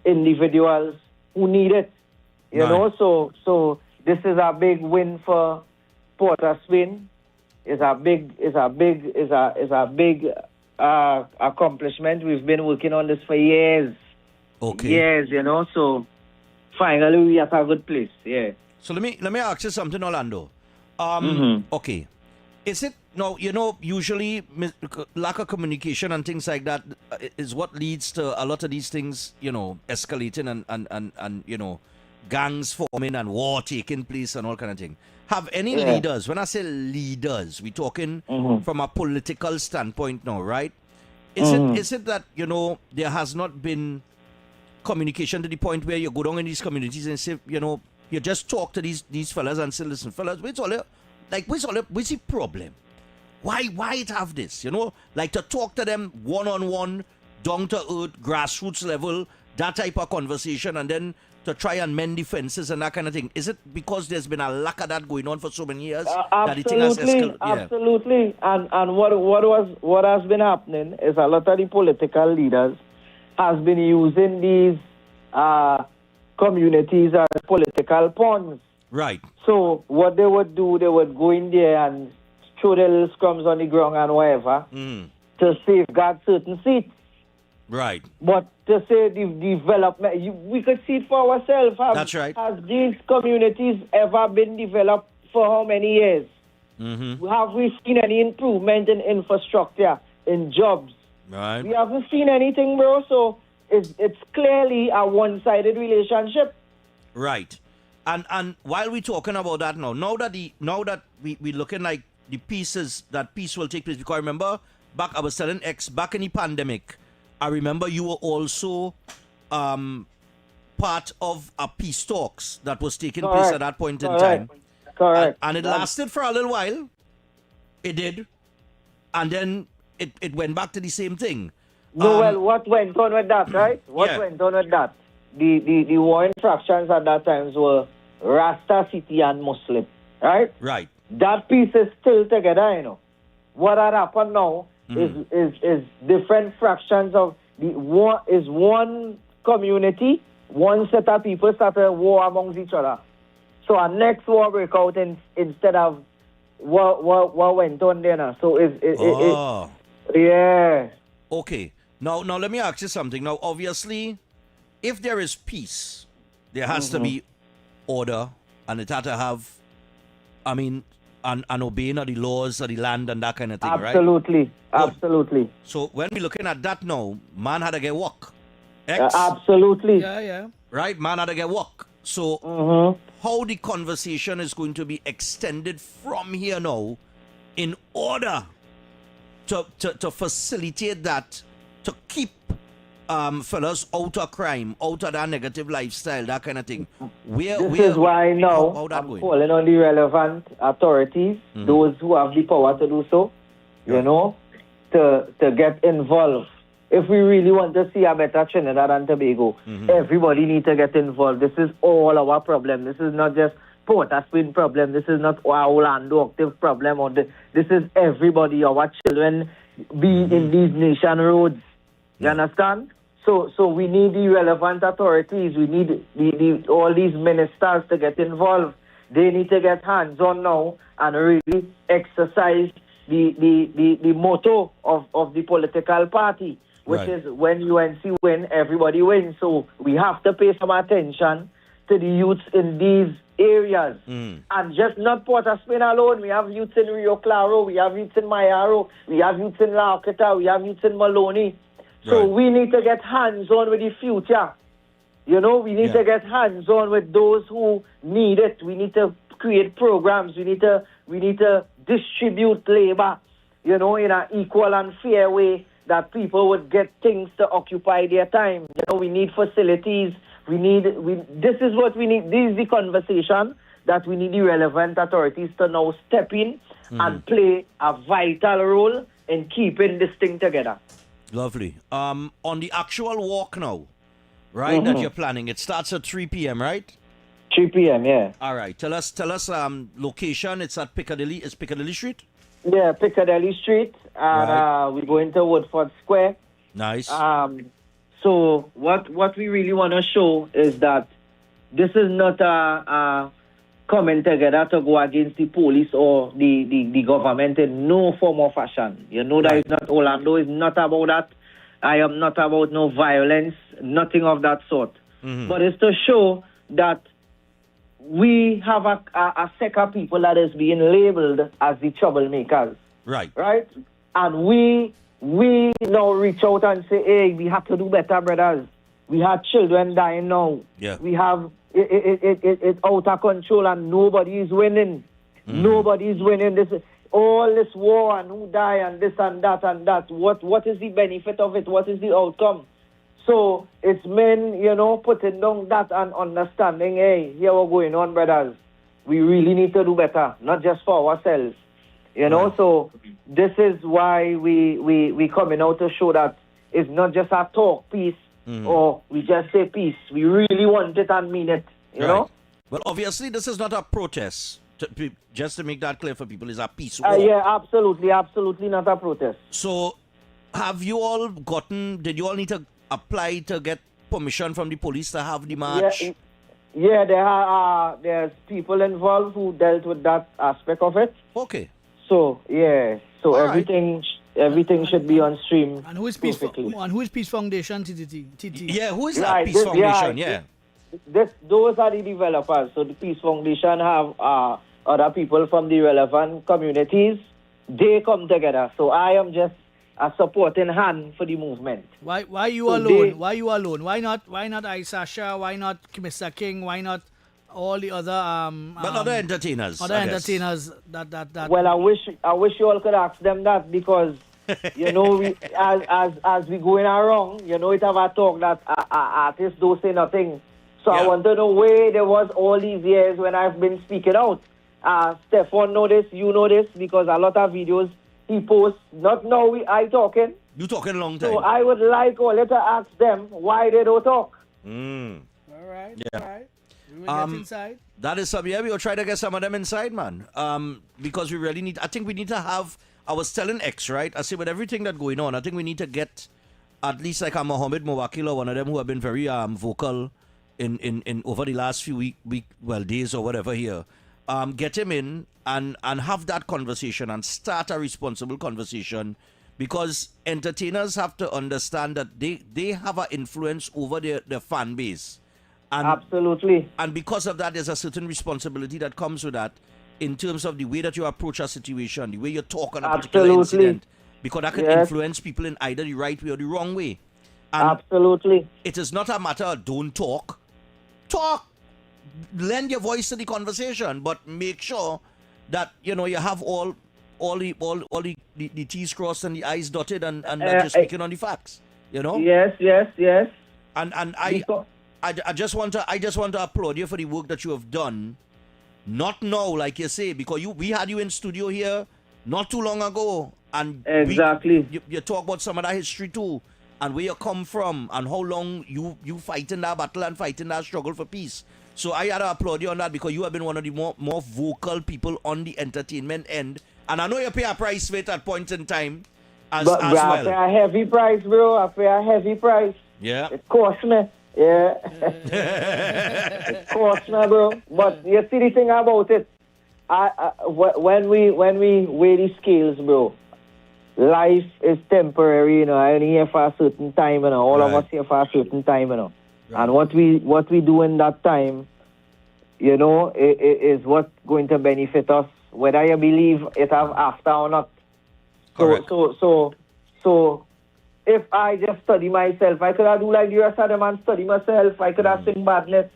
individuals who need it. You know, so this is a big win for Port of Spain. It's a big accomplishment. We've been working on this for years. Okay. Years, so finally we are at a good place. Yeah. So let me ask you something, Orlando. Okay. Is it no? Usually lack of communication and things like that is what leads to a lot of these things, escalating and gangs forming and war taking place and all kind of thing. Have any leaders? When I say leaders, we're talking from a political standpoint now, right? Is it that there has not been communication to the point where you go down in these communities and say you just talk to these fellas and say, listen, fellas, what's the problem? Why it have this? Like to talk to them one-on-one, down to earth, grassroots level, that type of conversation, and then to try and mend the fences and that kind of thing? Is it because there's been a lack of that going on for so many years that the thing has escalated? Absolutely. And what has been happening is a lot of the political leaders has been using these communities as political pawns. Right. So what they would do, they would go in there and throw their little scrums on the ground and whatever to safeguard certain seats. Right. But to say the development, we could see it for ourselves. That's right. Has these communities ever been developed for how many years? Have we seen any improvement in infrastructure, in jobs? Right. We haven't seen anything, bro. So it's clearly a one-sided relationship. Right. And while we're talking about that now that we looking like the pieces, that peace will take place. Because I remember back, I was telling X, back in the pandemic, I remember you were also part of a peace talks that was taking place at that point in time. Correct. And it lasted for a little while. It did. And then it went back to the same thing. Well, what went on with that, right? What went on with that? The war infractions at that time were Rasta, City, and Muslim, right? Right. That piece is still together, you know. What had happened now is different fractions of one community, one set of people started a war amongst each other. So our next war break out instead of what went on there now. So yeah. Okay. Now let me ask you something. Now, obviously, if there is peace, there has to be order, and it has to have, I mean, and obeying of the laws of the land and that kind of thing, Absolutely. right? Absolutely. So when we're looking at that now, man had to get work. Absolutely. Yeah. Right? Man had to get work. So how the conversation is going to be extended from here now in order to facilitate that, to keep fellas out of crime, out of that negative lifestyle, that kind of thing. This is why now I'm calling on the relevant authorities, those who have the power to do so, you know, to get involved. If we really want to see a better Trinidad and Tobago, everybody needs to get involved. This is all our problem. This is not just Port of Spain problem. This is not our Orlando Octave problem. This is everybody. Our children be in these nation roads. You understand? So we need the relevant authorities. We need all these ministers to get involved. They need to get hands-on now and really exercise the motto of the political party, which is when UNC win, everybody wins. So we have to pay some attention to the youths in these areas. And just not Port of Spain alone. We have youths in Rio Claro, we have youths in Mayaro, we have youths in La Orquita, we have youths in Maloney. So we need to get hands-on with the future. You know, we need to get hands-on with those who need it. We need to create programs. We need to distribute labor, you know, in an equal and fair way that people would get things to occupy their time. You know, we need facilities. This is what we need. This is the conversation that we need the relevant authorities to now step in and play a vital role in keeping this thing together. Lovely. On the actual walk now, right, that you're planning, it starts at 3 p.m., right? 3 p.m., yeah. All right. Tell us location. It's at Piccadilly. It's Piccadilly Street? Yeah, Piccadilly Street. And we're going to Woodford Square. Nice. So what we really want to show is that this is not a coming together to go against the police or the government in no form or fashion. You know that it's not, Orlando is not about that. I am not about no violence, nothing of that sort. But it's to show that we have a set of people that is being labeled as the troublemakers. Right. Right? And we now reach out and say, hey, we have to do better, brothers. We have children dying now. Yeah. We have it's out of control and nobody is winning. Nobody is winning. All this war and who die and this and that and that. What is the benefit of it? What is the outcome? So it's men, you know, putting down that and understanding, hey, here what's going on, brothers. We really need to do better, not just for ourselves. You know, so this is why we coming out to show that is not just a talk piece or we just say peace. We really want it and mean it, you know? Well, obviously, this is not a protest. Just to make that clear for people, it's a peace walk. Yeah, absolutely not a protest. So, have you all did you all need to apply to get permission from the police to have the march? Yeah, there's people involved who dealt with that aspect of it. Okay. So, everything should be on stream. And who is Peace Foundation, TT? Yeah, who is that Peace Foundation? Those are the developers. So the Peace Foundation have other people from the relevant communities. They come together. So I am just a supporting hand for the movement. Why you alone? Why you alone? Why not Isasha? Why not Mr. King? Why not all the other but other entertainers? That Well, I wish you all could ask them that, because you know, we, as we going around, you know, it have a talk that artists don't say nothing. So I want to know where there was all these years when I've been speaking out. Stephan know this, you know this, because a lot of videos he posts. Not now I talking. You talking a long time. So I would like all to ask them why they don't talk. All right. Yeah. All right. We will get inside. That is something. Yeah, we will try to get some of them inside, man. Because we really need. I think we need to have. I was telling X, right? I say with everything that's going on, I think we need to get at least like a Mohammed Mawakil or one of them who have been very vocal in over the last few days or whatever here. Get him in and have that conversation and start a responsible conversation, because entertainers have to understand that they have an influence over their fan base. And, absolutely. And because of that, there's a certain responsibility that comes with that in terms of the way that you approach a situation, the way you talk on a particular incident, because that can influence people in either the right way or the wrong way. And absolutely. It is not a matter of don't talk. Talk. Lend your voice to the conversation, but make sure that you know you have all the T's crossed and the I's dotted, and that you're speaking on the facts. You know. Yes. And I just want to applaud you for the work that you have done. Not now, like you say, because we had you in studio here not too long ago, and exactly you talk about some of that history too, and where you come from, and how long you fighting that battle and fighting that struggle for peace. So I had to applaud you on that, because you have been one of the more vocal people on the entertainment end. And I know you pay a price for it at points in time as well. I pay a heavy price, bro. I pay a heavy price. Yeah. It cost me. Yeah. It cost me, bro. But you see the thing about it, when we weigh the scales, bro, life is temporary, you know. I only here for a certain time, you know. All of us here for a certain time, you know. Right. And what we do in that time, you know, is what's going to benefit us, whether you believe it have after or not. Correct. So if I just study myself, I could have do like the rest of them and study myself. I could have sing badness.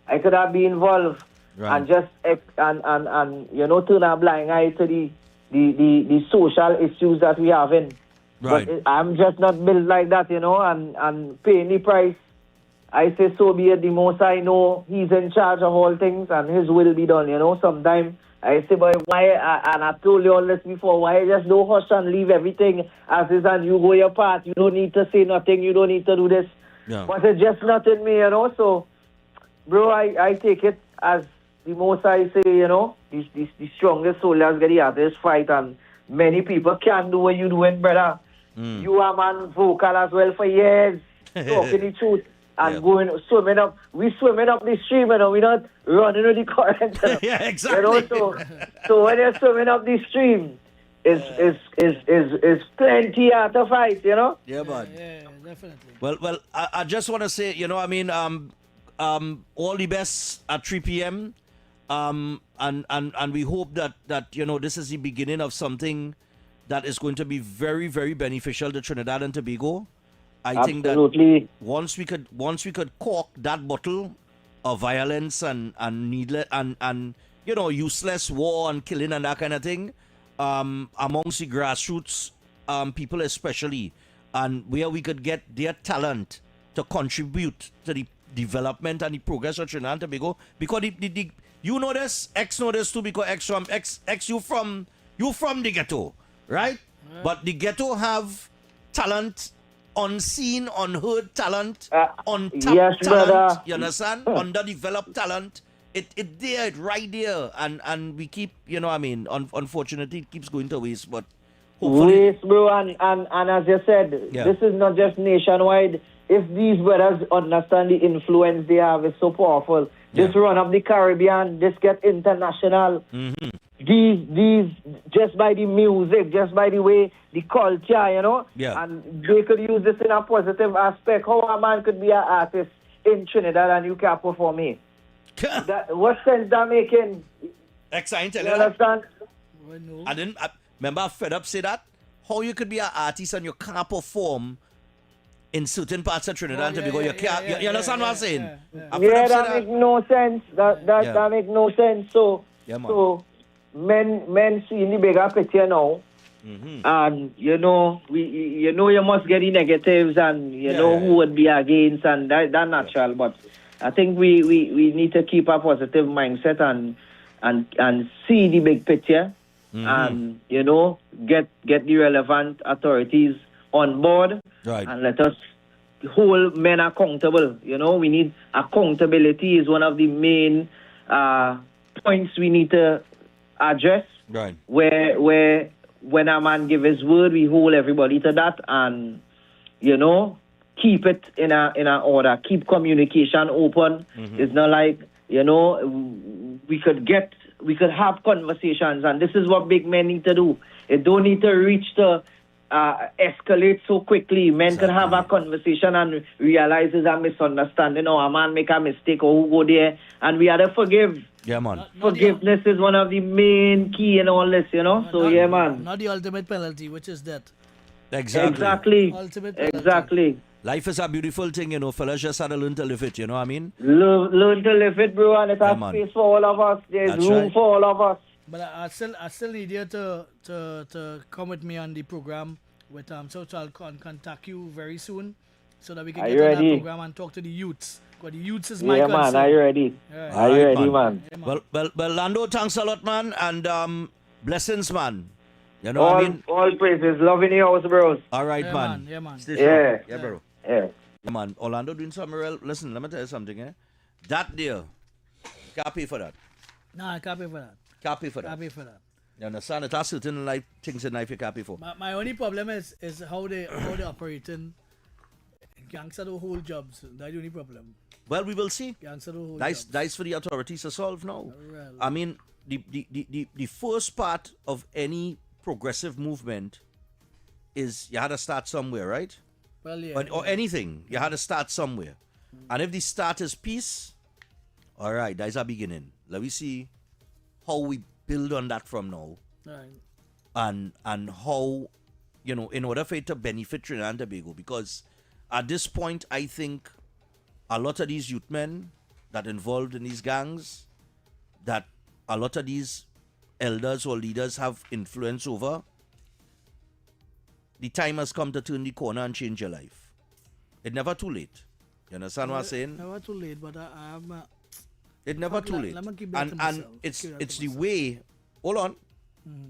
I could have been involved and just and you know, turn a blind eye to the social issues that we have in. Right. But I'm just not built like that, you know, and paying the price. I say, so be it. The most I know, he's in charge of all things, and his will be done, you know. Sometimes I say, boy, why, and I told you all this before, why just don't hush and leave everything as is, and you go your part. You don't need to say nothing. You don't need to do this. Yeah. But it's just not in me, you know. So, bro, I take it as the most I say, you know, the strongest soldiers get the hardest fight, and many people can't do what you're doing, brother. You are man vocal as well for years, talking the truth. And swimming up the stream, you know, we're not running with the current. You know? Yeah, exactly. You know, so when you're swimming up the stream, is plenty out to fight, you know? Yeah, bud. Yeah, definitely. Well, I just want to say, you know, I mean, all the best at 3 p.m. And we hope that you know, this is the beginning of something that is going to be very, very beneficial to Trinidad and Tobago. I think that once we could cork that bottle of violence and needless and you know, useless war and killing and that kind of thing, amongst the grassroots people especially, and where we could get their talent to contribute to the development and the progress of Trinidad and Tobago, because you know this, X know this too, because X you from the ghetto, right? But the ghetto have talent unseen, unheard talent, untapped yes, talent, brother. you understand? Underdeveloped talent. It there, it right there. And we keep, you know what I mean, unfortunately it keeps going to waste, but hopefully... Waste, bro, and as you said, this is not just nationwide. If these brothers understand the influence they have, it's so powerful. This run up the Caribbean, this get international. Mm-hmm. These just by the music, just by the way, the culture, you know? Yeah. And they could use this in a positive aspect. How a man could be an artist in Trinidad and you can't perform it? What sense that making? Excellent. You understand? Remember Fed Up say that? How you could be an artist and you can't perform in certain parts of Trinidad and Tobago. You understand what I'm saying? That make no sense. That make no sense. So, men see the bigger picture now. Mm-hmm. And you must get the negatives and you know who would be against, and that's natural. But I think we need to keep a positive mindset and see the big picture. Mm-hmm. And get the relevant authorities on board, and let us hold men accountable. We need accountability is one of the main points we need to address. Right. Where when a man give his word, we hold everybody to that, and keep it in a order. Keep communication open. Mm-hmm. It's not like we could have conversations, and this is what big men need to do. It don't need to reach to escalate so quickly. Men can have a conversation and realize it's a misunderstanding or a man make a mistake or who go there, and we have to forgive. Yeah, man. Forgiveness is one of the main key in all this, man. Not the ultimate penalty, which is death. Exactly. Ultimate penalty. Exactly. Life is a beautiful thing, fellas just had to learn to live it, you know what I mean? Learn to live it, bro, and it has space for all of us. There's room for all of us. But I still need you to come with me on the program with so I'll contact you very soon so that we can get on that program and talk to the youths. Because the youths is my concern. Man, are you ready? Yeah. Are you ready, man? Yeah, man. Well, Lando, thanks a lot, man, and blessings, man. You know what I mean? All praises. Love in your house, bros. All right, Yeah, man. Yeah, man. Yeah, bro. Yeah. Yeah, man. Orlando doing something real. Listen, let me tell you something, That there, can't pay for that. Nah, I can't pay for that. Can't pay for that. Can't pay for that. You understand? It has certain things in life you can't pay for. My only problem is how they operating. Gangster don't hold jobs. That's the only problem. Well, we will see. Gangster don't hold That's jobs. for the authorities to solve now. Really. I mean, the first part of any progressive movement is you had to start somewhere, right? Well, yeah. Or anything, you had to start somewhere. And if the start is peace, all right, that's a beginning. Let me see how we build on that from now. Right. And how, in order for it to benefit Trinidad and Tobago, because at this point, I think a lot of these youth men that involved in these gangs, that a lot of these elders or leaders have influence over, the time has come to turn the corner and change your life. It's never too late. You understand what I'm saying? Never too late, but I have my... It's never too late. Let me keep that to myself. It's the way... Hold on. Mm-hmm.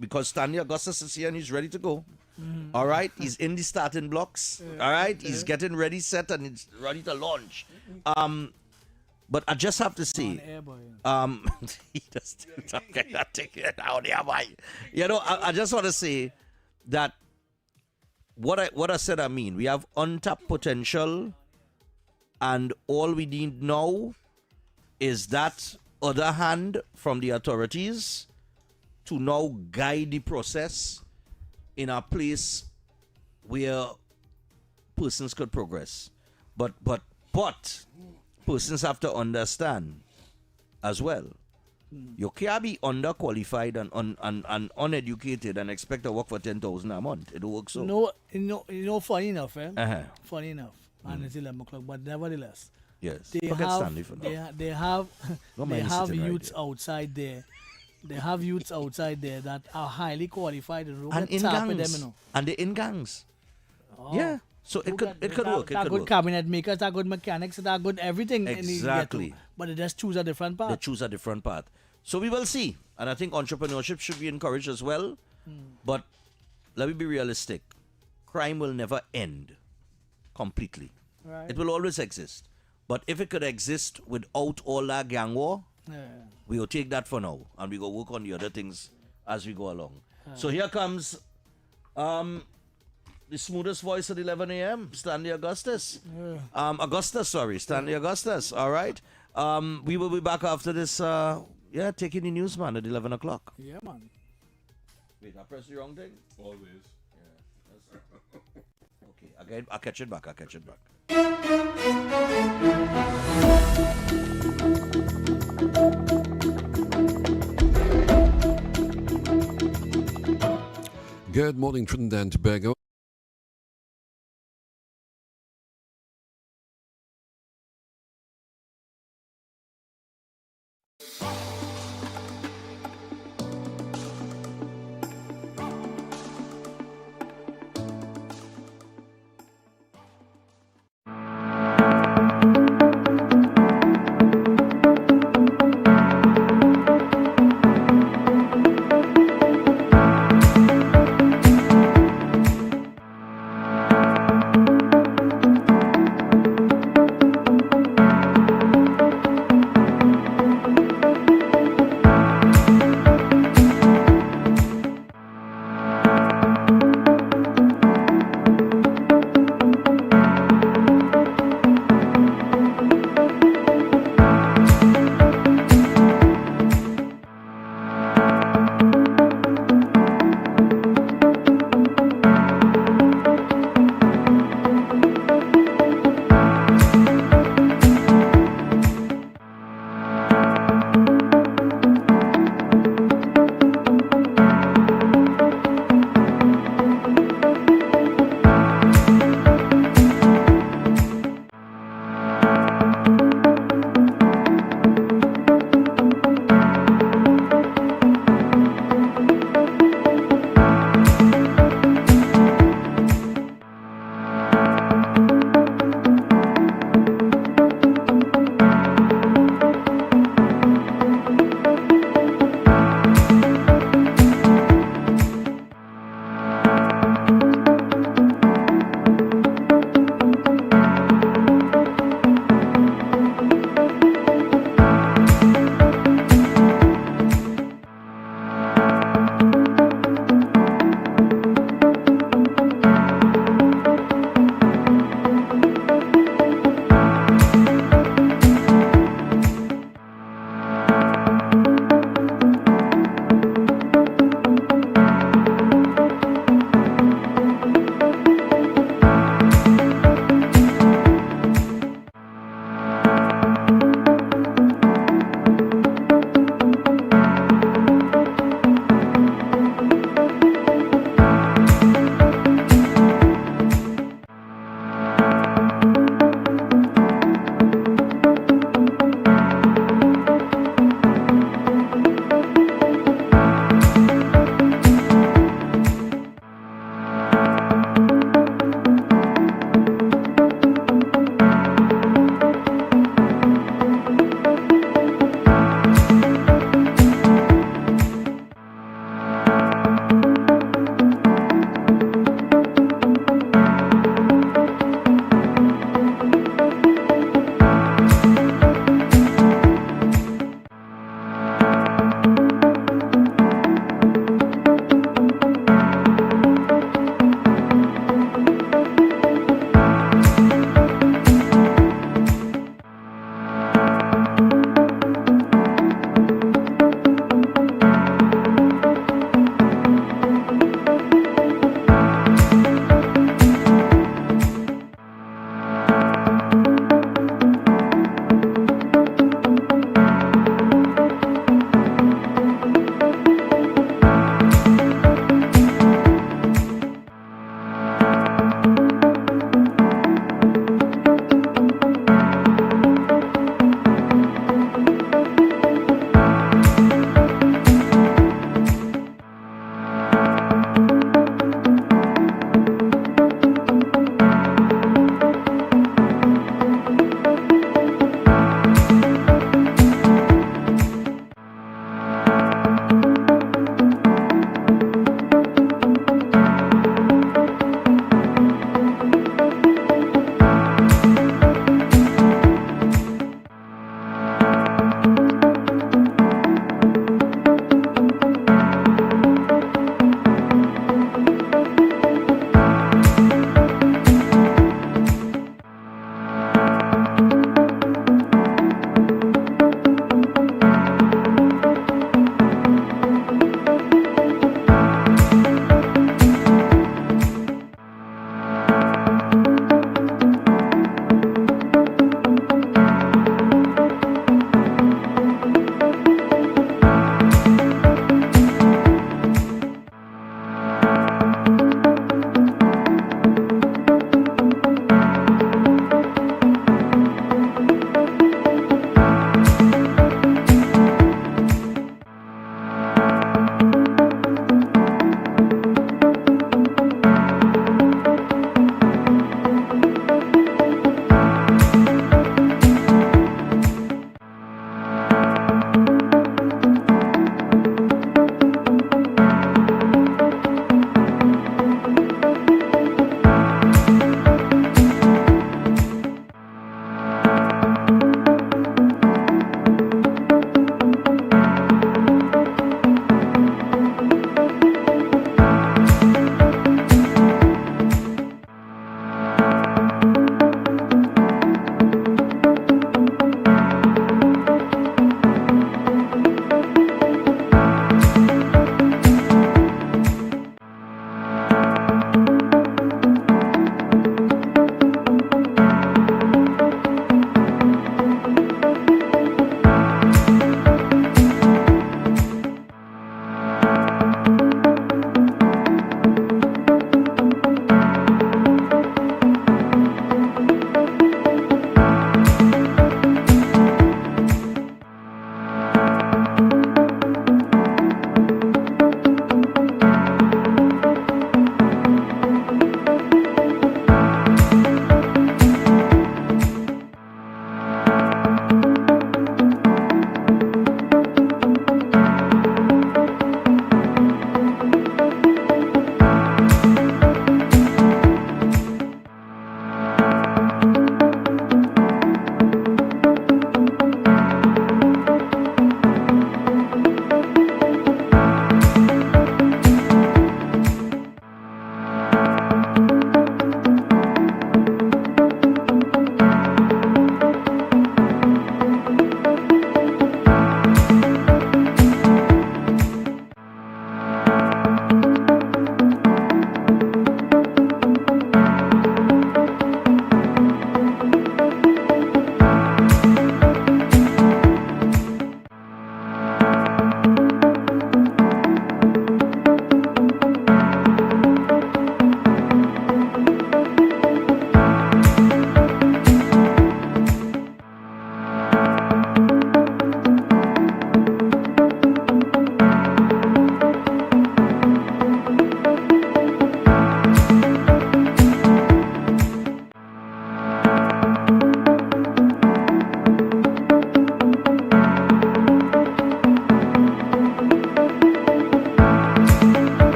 Because Stanley Augustus is here and he's ready to go. Mm-hmm. All right? He's in the starting blocks. All right? He's getting ready, set, and he's ready to launch. But I just have to say... he just take it down there, boy. I just want to say that what I said, I mean, we have untapped potential, and all we need now is that other hand from the authorities to now guide the process in a place where persons could progress. But persons have to understand as well. You can't be underqualified and uneducated and expect to work for 10,000 a month. It works so. No, funny enough, Uh-huh. Funny enough. And it's 11 o'clock, but nevertheless. Yes. They Forget have, Stanley for now. they have, Don't they mind me have sitting right youths there. outside there. They have youths outside there that are highly qualified and And in gangs. And they're in gangs. Oh. Yeah. So it could work. They're good cabinet makers, they're good mechanics, they're good everything. Exactly. But they just choose a different path. They choose a different path. So we will see. And I think entrepreneurship should be encouraged as well. But let me be realistic. crime will never end completely. Right. It will always exist. But if it could exist without all that gang war, we will take that for now, and we go work on the other things as we go along. So here comes the smoothest voice at 11 a.m., Stanley Augustus. Stanley Augustus. All right. We will be back after this, taking the news, man, at 11 o'clock. Yeah, man. Wait, I pressed the wrong thing? Always. Yeah. Okay, I'll catch it back. Good morning, Trinidad and Tobago.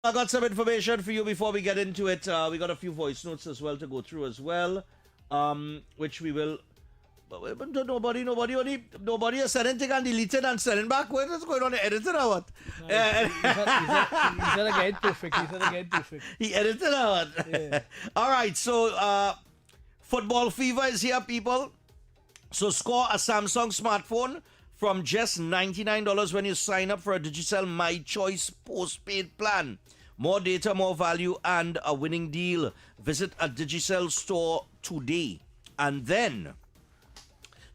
I got some information for you before we get into it. We got a few voice notes as well to go through as well, which we will. But nobody has said anything and deleted and sending back. What is going on? The editor or what? He said again perfect. He edited or what? Yeah. All right. So football fever is here, people. So score a Samsung smartphone from just $99 when you sign up for a Digicel My Choice postpaid plan. More data, more value, and a winning deal. Visit a Digicel store today. And then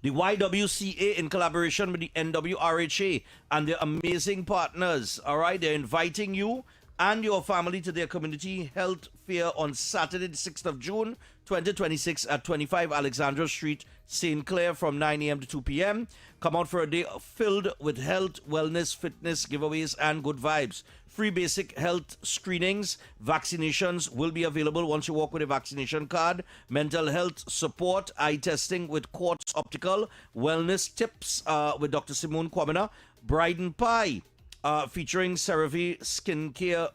the YWCA, in collaboration with the NWRHA and their amazing partners, all right, they're inviting you and your family to their community health fair on Saturday, the 6th of June, 2026 at 25 Alexandra Street, St. Clair from 9 a.m. to 2 p.m. Come out for a day filled with health, wellness, fitness, giveaways, and good vibes. Free basic health screenings, vaccinations will be available once you walk with a vaccination card. Mental health support, eye testing with Quartz Optical, wellness tips with Dr. Simone Kwamina, Bride and Pie featuring CeraVe skincare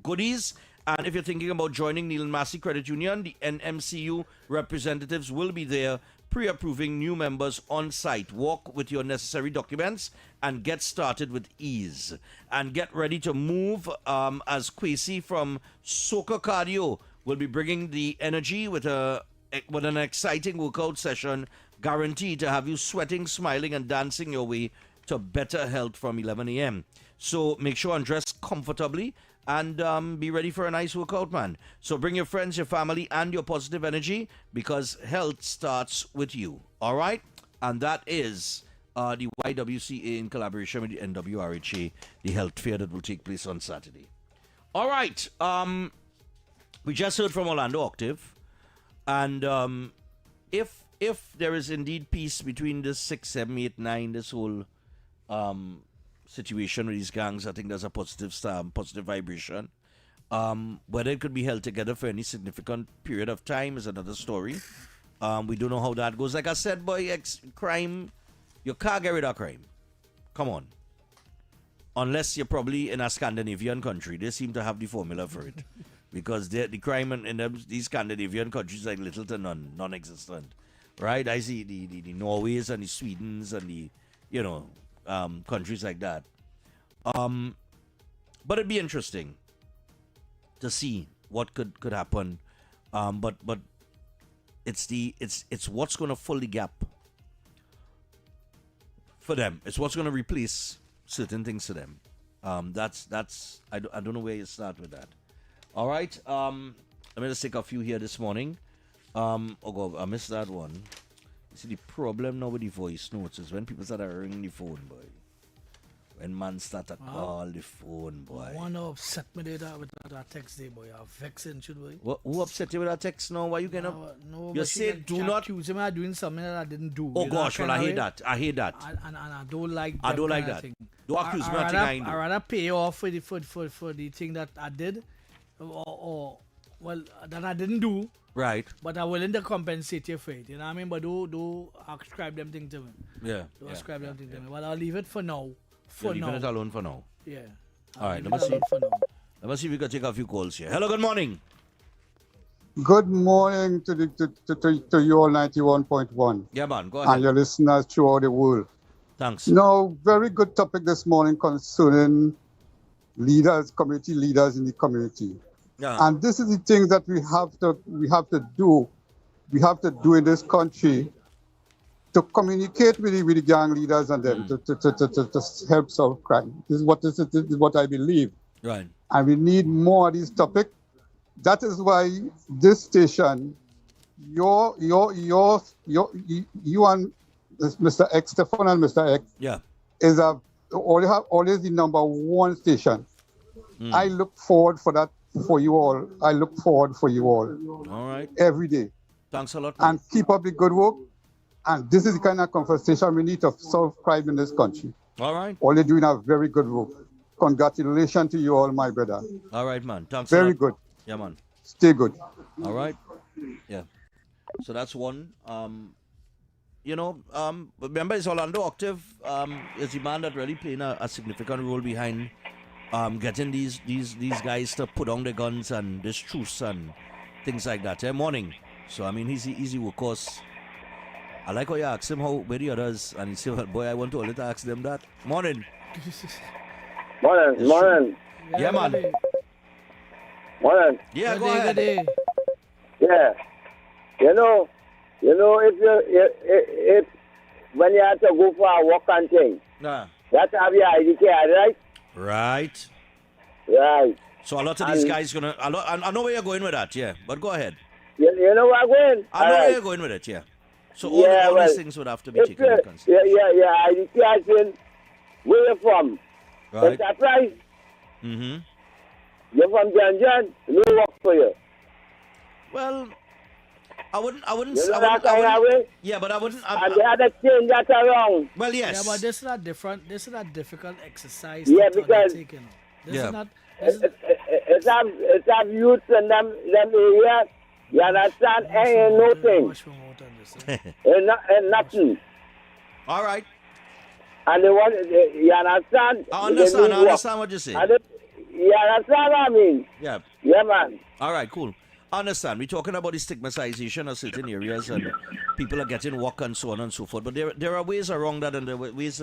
goodies. And if you're thinking about joining Neil and Massey Credit Union, the NMCU representatives will be there pre-approving new members on site. Walk with your necessary documents and get started with ease. And get ready to move as Kwesi from Soca Cardio will be bringing the energy with an exciting workout session guaranteed to have you sweating, smiling, and dancing your way to better health from 11 a.m. So make sure and dress comfortably and be ready for a nice workout, man. So bring your friends, your family, and your positive energy because health starts with you. All right? And that is the YWCA in collaboration with the NWRHA, the health fair that will take place on Saturday. All right. We just heard from Orlando Octave. And if there is indeed peace between this 6, 7, 8, 9, this whole situation with these gangs, I think there's a positive vibration. Whether it could be held together for any significant period of time is another story. We don't know how that goes. Like I said, boy, crime, you can't get rid of crime. Come on. Unless you're probably in a Scandinavian country. They seem to have the formula for it. Because the crime in these Scandinavian countries like little to non-existent. Right? I see the Norways and the Swedens and the, countries like that. But it'd be interesting to see what could happen. But it's what's going to fill the gap for them. It's what's going to replace certain things to them. That's I don't know where you start with that. All right. Let me just take a few here this morning. Oh God, I missed that one. You see, the problem now with the voice notes is when people start ringing the phone, boy. When man start to call the phone, boy. I want to upset me with that text there, boy. I'm vexing, should boy. Who upset you with that text now? Why you gonna? No, you say do not accuse me of doing something that I didn't do. Oh gosh, well I hate that. I hate that. And I don't like. I don't like that. Thing. Don't accuse me of thing I do. I rather pay off for the thing that I did, or that I didn't do. Right. But I'm willing to compensate you for it. You know what I mean? But do ascribe them things to me. Yeah. Do ascribe them things to me. But I'll leave it for now. You're leaving it alone for now. Yeah. All right. Let me see if we can take a few calls here. Hello. Good morning. Good morning to you all 91.1. Yeah, man. Go ahead. And your listeners throughout the world. Thanks. No, very good topic this morning concerning leaders, community leaders in the community. Yeah. And this is the thing that we have to do. We have to do in this country to communicate with the gang leaders and them to help solve crime. This is what I believe. Right. And we need more of this topic. That is why this station, you and Mr. X, Stephan and Mr. X, yeah, is always the number one station. I look forward for that. For you all, I look forward for you all. All right. Every day. Thanks a lot. Man. And keep up the good work. And this is the kind of conversation we need to solve crime in this country. All right. All you're doing a very good work. Congratulations to you all, my brother. All right, man. Thanks. Very good. Yeah, man. Stay good. All right. Yeah. So that's one. Remember, it's Orlando Octave is the man that really playing a significant role behind getting these guys to put on their guns and this truce and things like that. Morning. So I mean, he's easy workhorse. I like how you ask him where the others, and he said, well, boy, I want to only ask them that. Morning. Morning. Yeah, man. Morning. Yeah, go ahead. Yeah. You know, if when you have to go for a walk and thing, that's have your ID card, right? Right. Right. So a lot of these guys gonna. I know where you're going with that, yeah. But go ahead. You know where I'm going? I know where you're going with it, yeah. So all these things would have to be taken into consideration. Yeah. ID card thing. Where you from? Right. Enterprise. Mm-hmm. You're from John. No work for you. Well, I wouldn't. Yeah, but I wouldn't. And they had to change that around. Well, yes. Yeah, but this is not different. This is not difficult exercise. Yeah, because it's have youths in them areas. You understand? Ain't nothing. Ain't nothing. All right. And they want. You understand? I understand what you say. You understand what I mean? Yeah. Yeah, man. All right, cool. I understand. We're talking about the stigmatization of certain areas and people are getting work and so on and so forth. But there are ways around that, and there are ways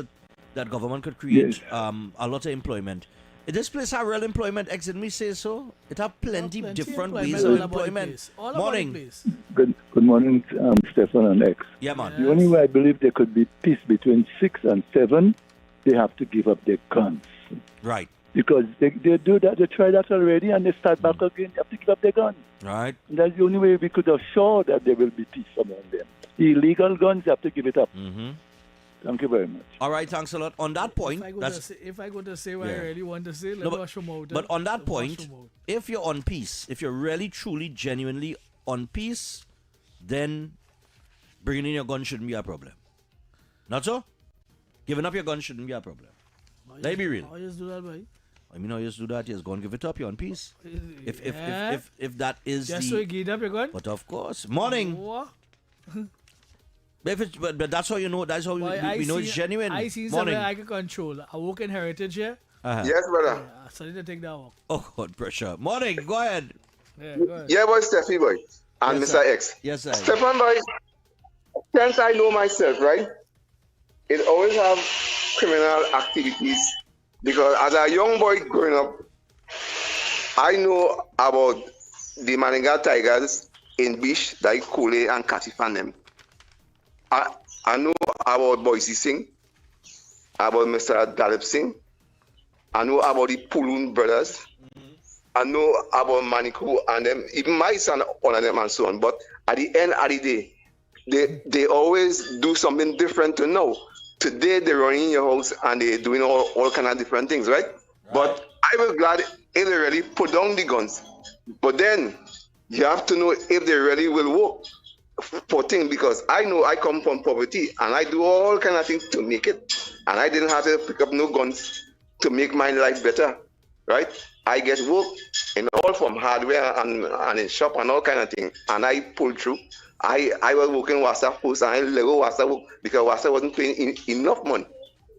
that government could create a lot of employment. This place have real employment, X, didn't we say so? It have plenty different ways of employment. Morning. Good morning, Stephan and X. Yeah, man. The only way I believe there could be peace between 6 and 7, they have to give up their guns. Right. Because they do that, they try that already, and they start back again. They have to give up their guns. Right. And that's the only way we could assure that there will be peace among them. The illegal guns, they have to give it up. Mm-hmm. Thank you very much. All right, thanks a lot. On that point, if I go to say what I really want to say, let's wash them out. But on that point, if you're on peace, if you're really, truly, genuinely on peace, then bringing in your gun shouldn't be a problem. Not so? Giving up your gun shouldn't be a problem. Let me be real. How you do that, boy? I mean, how you just do that? You just go and give it up. You're on peace. If that is just so you give up your gun. But of course, morning. What? But that's how you know. That's how we know it's genuine. I see something I can control. I work in heritage here. Yes, brother. So I need to take that walk. Oh God, pressure. Morning. Go ahead. Yeah, go ahead. Yeah, boy, Steffi, boy, and Yes, Mr. sir. X. Yes, sir. Stefan, boy. Since I know myself, right? It always have criminal activities because as a young boy growing up, I know about the Maninga Tigers in Bish, like Kole and Katifan them. I know about Boise Singh, about Mr. Dalip Singh. I know about the Pulun brothers. I know about Manikou and them, even my son, one of them and so on. But at the end of the day, they always do something different to know. Today they're running your house and they're doing all kind of different things, right? But I was glad if they really put down the guns. But then you have to know if they really will work for things, because I know I come from poverty and I do all kind of things to make it. And I didn't have to pick up no guns to make my life better, right? I get work in all from hardware and in shop and all kind of things. And I pulled through. I was working WhatsApp post and I Lego WhatsApp work because WhatsApp wasn't paying enough money.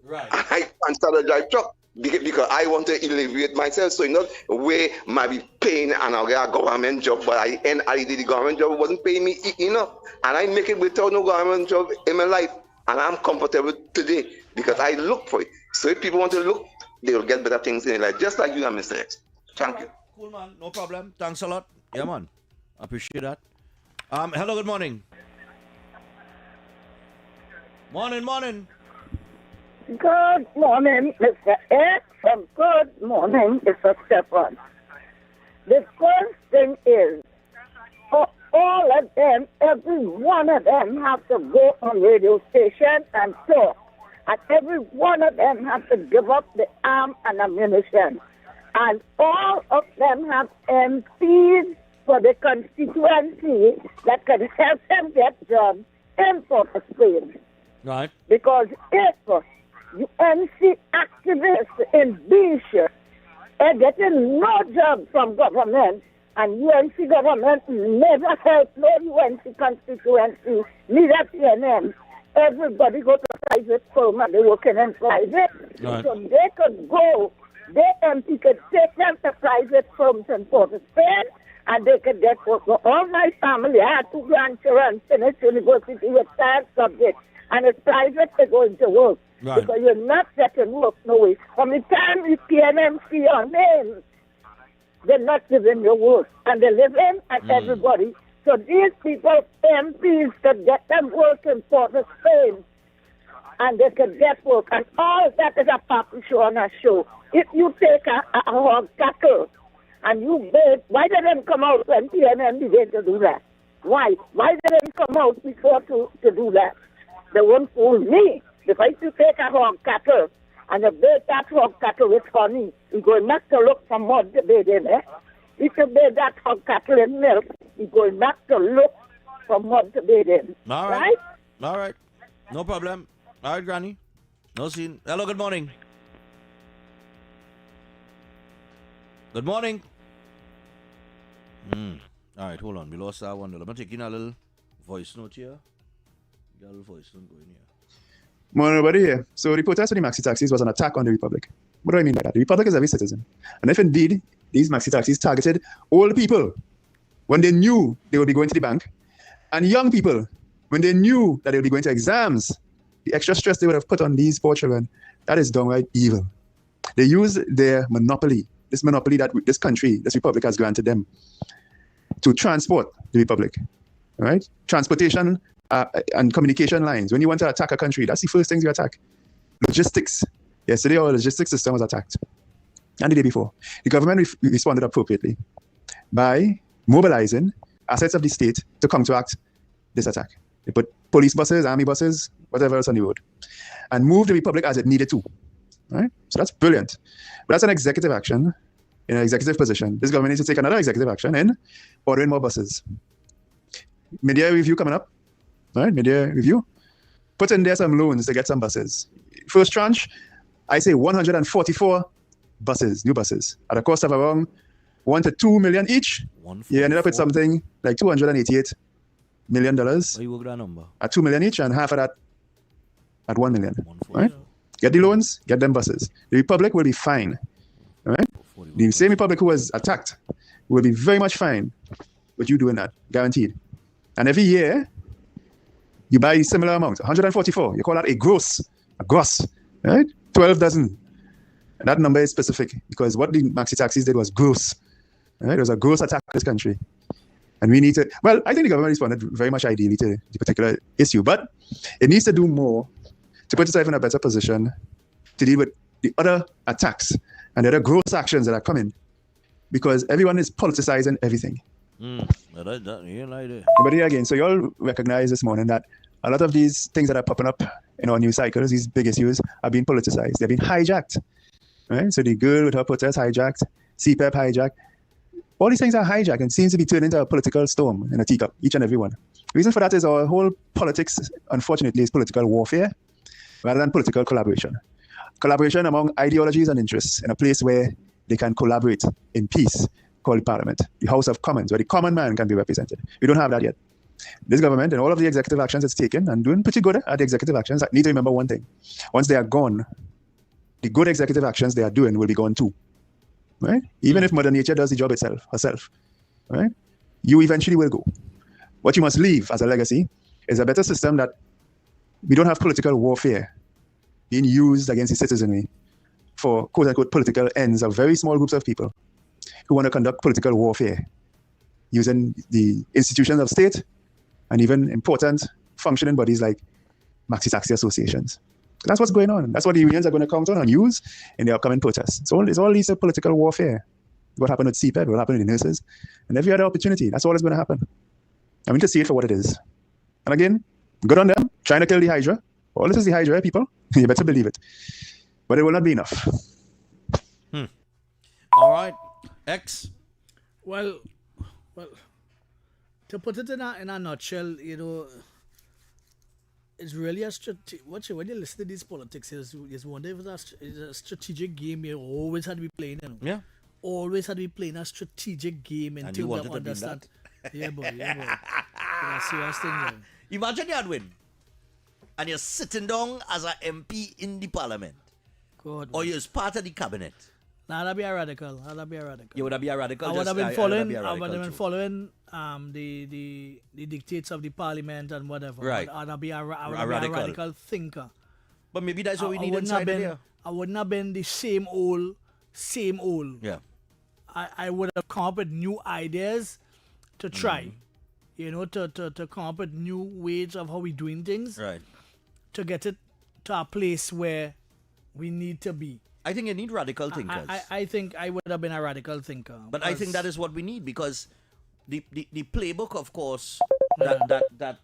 Right. And I started a drive truck because I want to alleviate myself. So not way might be paying and I'll get a government job, but I did the government job wasn't paying me enough. And I make it without no government job in my life. And I'm comfortable today because I look for it. So if people want to look, they will get better things in life, just like you and Mr. X. Thank you. Cool, man. No problem. Thanks a lot. Yeah, man. Appreciate that. Hello, good morning. Morning. Good morning, Mr. X, and good morning, Mr. Stephan. The first thing is, for all of them, every one of them have to go on radio station and talk. And every one of them have to give up the arm and ammunition. And all of them have MPs for the constituency that can help them get jobs in Port of Spain. Right. Because if UNC activists in Bishop are getting no job from government, and UNC government never helped no UNC constituency, neither PNM. Everybody go to private firm and they working in private. Right. So they could go their MP could take them to private firms in Port of Spain, and they could get work. So all my family, I had 2 grandchildren finish university with science subjects, and it's private they're going to work. Right. Because you're not getting work no way. From the time you PNMC your name, they're not giving you work. And they're living at everybody. So these people, MPs, could get them work in Port of Spain, and they could get work. And all that is a puppy show on a show. If you take a hog cattle and you bait, why did them come out when PNM began to do that? Why? Why did them come out before to do that? They won't fool me. Because if you take a hog cattle and you bait that hog cattle with honey, you're going back to look for mud to bait in, eh? If you bait that hog cattle in milk, you're going back to look for mud to bait in. All right. All right. No problem. All right, Granny. No scene. Hello, good morning. Good morning. All right, hold on. We lost that one. I'm going to take in a little voice note here. Got a little voice note going here. Morning, everybody here. So the protest of the maxi taxis was an attack on the Republic. What do I mean by that? The Republic is every citizen. And if indeed these maxi taxis targeted old people when they knew they would be going to the bank, and young people when they knew that they would be going to exams, the extra stress they would have put on these poor children, that is downright evil. They use their monopoly, this monopoly that this country, this Republic has granted them, to transport the Republic, right? Transportation and communication lines. When you want to attack a country, that's the first things you attack. Logistics. Yesterday, our logistics system was attacked. And the day before. The government responded appropriately by mobilizing assets of the state to counteract this attack. They put police buses, army buses, whatever else on the road, and moved the Republic as it needed to. Right? So that's brilliant. But that's an executive action in an executive position. This government needs to take another executive action in ordering more buses. Mid-year review coming up. Right, mid-year review. Put in there some loans to get some buses. First tranche, I say 144 buses, new buses, at a cost of around $1 to $2 million each. You ended up with something like $288 million. Why you work that number? At $2 million each, and half of that at $1 million. Right? Get the loans, get them buses. The Republic will be fine. Right? The same Republic who was attacked will be very much fine with you doing that, guaranteed. And every year, you buy a similar amount, 144. You call that a gross, right? 12 dozen. And that number is specific because what the maxi taxis did was gross. Right? It was a gross attack on this country. And we need to, well, I think the government responded very much ideally to the particular issue, but it needs to do more to put itself in a better position to deal with the other attacks and the other gross actions that are coming because everyone is politicizing everything. But here again, so you all recognize this morning that a lot of these things that are popping up in our news cycles, these big issues, are being politicized. They're being hijacked. Right? So the girl with her protest hijacked, CPEP hijacked. All these things are hijacked and seems to be turned into a political storm in a teacup, each and every one. The reason for that is our whole politics, unfortunately, is political warfare rather than political collaboration. Collaboration among ideologies and interests in a place where they can collaborate in peace, called the Parliament, the House of Commons, where the common man can be represented. We don't have that yet. This government and all of the executive actions it's taken and doing pretty good at the executive actions, I need to remember one thing. Once they are gone, the good executive actions they are doing will be gone too. Right? Even if Mother Nature does the job herself, right? You eventually will go. What you must leave as a legacy is a better system that we don't have political warfare being used against the citizenry for quote-unquote political ends of very small groups of people who want to conduct political warfare using the institutions of state and even important functioning bodies like maxi taxi associations. That's what's going on. That's what the unions are going to count on and use in the upcoming protests. It's all these political warfare. What happened with CPEP, what happened with the nurses, and every other opportunity. That's all that's going to happen. I mean to see it for what it is. And again, good on them, trying to kill the Hydra. All this is the Hydra, people. You better believe it. But it will not be enough. All right. X. Well, to put it in a nutshell, you know, it's really a when you listen to these politics, you wonder if it's a strategic game you always had to be playing. You know? Yeah. Always had to be playing a strategic game in terms of understand. Yeah, boy. That's the serious thing, man. Imagine you had win. And you're sitting down as an MP in the Parliament. God. Or you're part of the cabinet. That'd be a radical. You would have been a radical. I would have been following the dictates of the parliament and whatever. Right. I'd be a radical thinker. But maybe that's what we need inside here. I wouldn't have been the same old. Yeah. I would have come up with new ideas to try. To come up with new ways of how we doing things. Right. To get it to a place where we need to be. I think you need radical thinkers. I think I would have been a radical thinker. But I think that is what we need, because the playbook, of course, that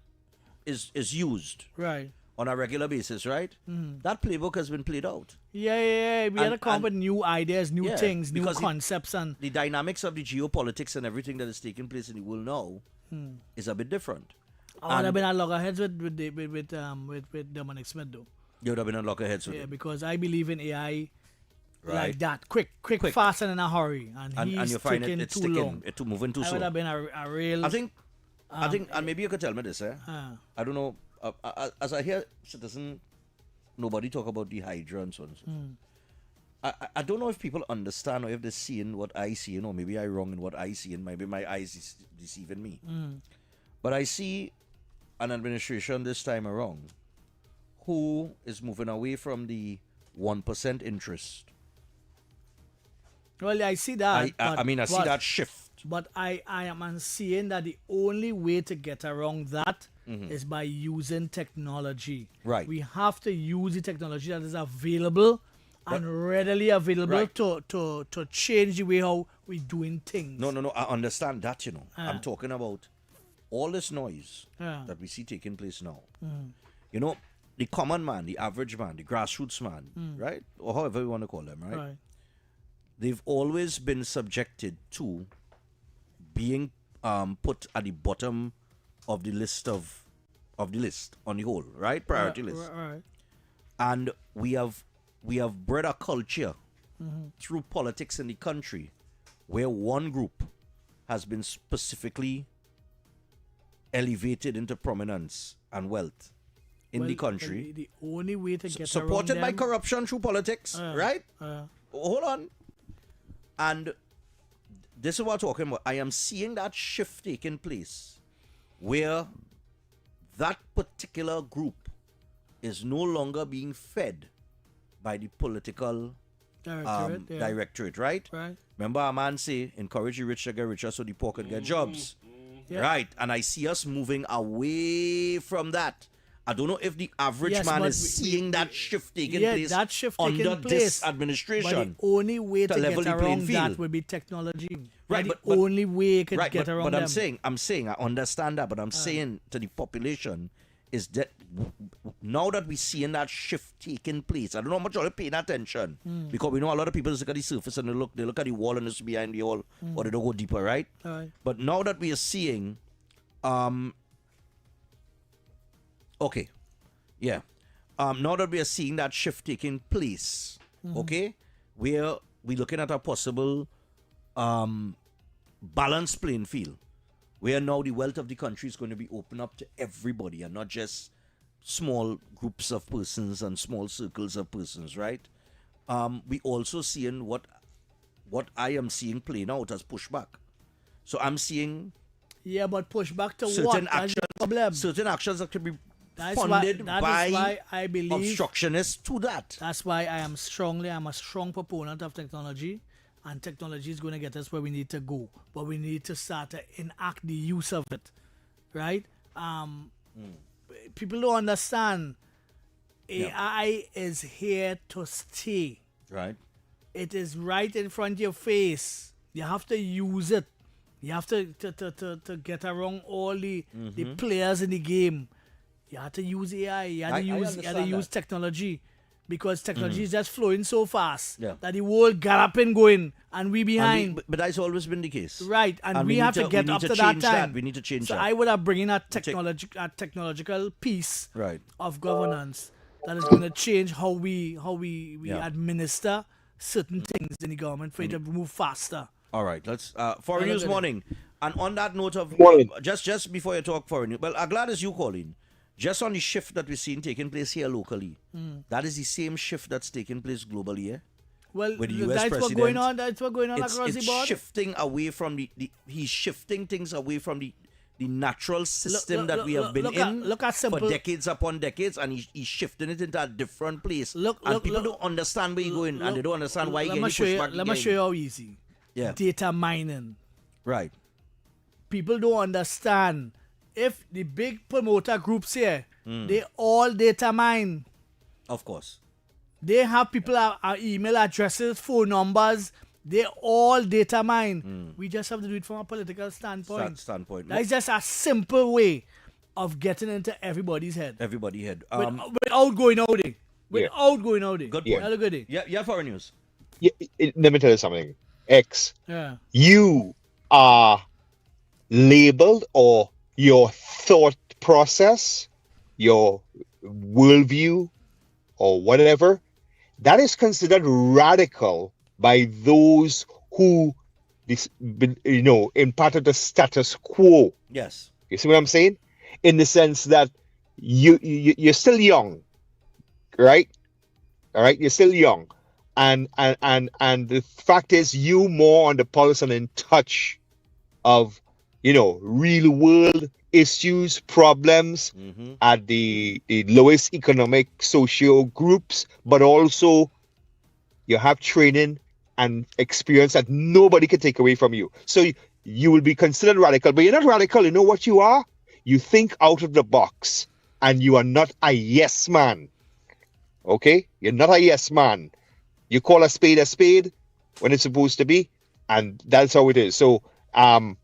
is used right on a regular basis, right? Mm-hmm. That playbook has been played out. Yeah. We had to come up with new ideas, new things, new concepts, and the dynamics of the geopolitics and everything that is taking place in the world now is a bit different. I would have been at loggerheads with Dominic Smith, though. You would have been at loggerheads with him. Because I believe in AI. Right. Like that, quick, fast, and in a hurry, and he's you find taking it's too sticking, long. it's moving too slow. I would have been a real. I think, and maybe you could tell me this, I don't know. As I hear citizen, nobody talk about the Hydra and so on. I don't know if people understand or if they're seeing what I see, or maybe I'm wrong in what I see, and maybe my eyes is deceiving me. But I see an administration this time around who is moving away from the 1% interest. Well, I see that. I see that shift. But I am seeing that the only way to get around that is by using technology. Right. We have to use the technology that is available and readily available to change the way how we're doing things. No. I understand that, I'm talking about all this noise that we see taking place now. The common man, the average man, the grassroots man, right? Or however you want to call them, right? They've always been subjected to being put at the bottom of the list on the whole, right? Priority list. Right. And we have bred a culture through politics in the country where one group has been specifically elevated into prominence and wealth in the country. The only way to get supported around by them, corruption through politics, right? Hold on. And this is what I'm talking about. I am seeing that shift taking place where that particular group is no longer being fed by the political directorate, right? Remember our man say, encourage the rich to get richer so the poor can get jobs. Right. And I see us moving away from that. I don't know if the average man is seeing that shift taking place that shift under taking place, this administration. But the only way to level get the playing around field. that would be technology. Right, That's but the only way you can right, get but, around but them. I'm saying, I understand that, but I'm saying to the population is that now that we're seeing that shift taking place, I don't know how much you're paying attention because we know a lot of people just look at the surface and they look at the wall and it's behind the wall or they don't go deeper, right? But now that we are seeing, now that we are seeing that shift taking place, okay, we're looking at a possible balanced playing field where now the wealth of the country is going to be open up to everybody and not just small groups of persons and small circles of persons, right? We also seeing what I am seeing playing out as pushback. So I'm seeing but pushback to certain what? actions, certain actions that could be That's funded why by I believe obstructionists to that. That's why I'm a strong proponent of technology, and technology is going to get us where we need to go, but we need to start to enact the use of it, right? People don't understand. AI is here to stay. Right. It is right in front of your face. You have to use it. You have to get around all the players in the game. You have to use AI. You have to use technology, because technology is just flowing so fast that the world galloping going and we behind. But that's always been the case, right? And we have to get up to that time. We need to change that. So I would have bring in a technological piece right. of governance that is going to change how we administer certain things in the government for it to move faster. All right, let's Foreign News Morning. And on that note of just before you talk Foreign News, well, I'm glad as you calling. Just on the shift that we're seeing taking place here locally, that is the same shift that's taking place globally, Well, with the US that's president. what's going on. That's what's going on across the board. Shifting away from he's shifting things away from the natural system that we have been in for decades upon decades, and he's shifting it into a different place. People don't understand where he's going, and they don't understand why he's getting pushback. Let me show you how easy. Yeah. Data mining. Right. People don't understand. If the big promoter groups here, they all data mine. Of course. They have people our email addresses, phone numbers. They all data mine. We just have to do it from a political standpoint. That's just a simple way of getting into everybody's head. Everybody's head. Without going out there. Without going out there. Good point. Have a good day. Yeah, foreign news. Yeah, let me tell you something. X. Yeah. You are labeled, or your thought process, your worldview, or whatever, that is considered radical by those who, in part of the status quo. Yes. You see what I'm saying? In the sense that you're still young, right? All right, you're still young, and the fact is, you more on the pulse and in touch of, real world issues, problems at the lowest economic socio groups, but also you have training and experience that nobody can take away from you. So you will be considered radical, but you're not radical. You know what you are? You think out of the box, and you are not a yes man. Okay? You're not a yes man. You call a spade when it's supposed to be, and that's how it is. So, and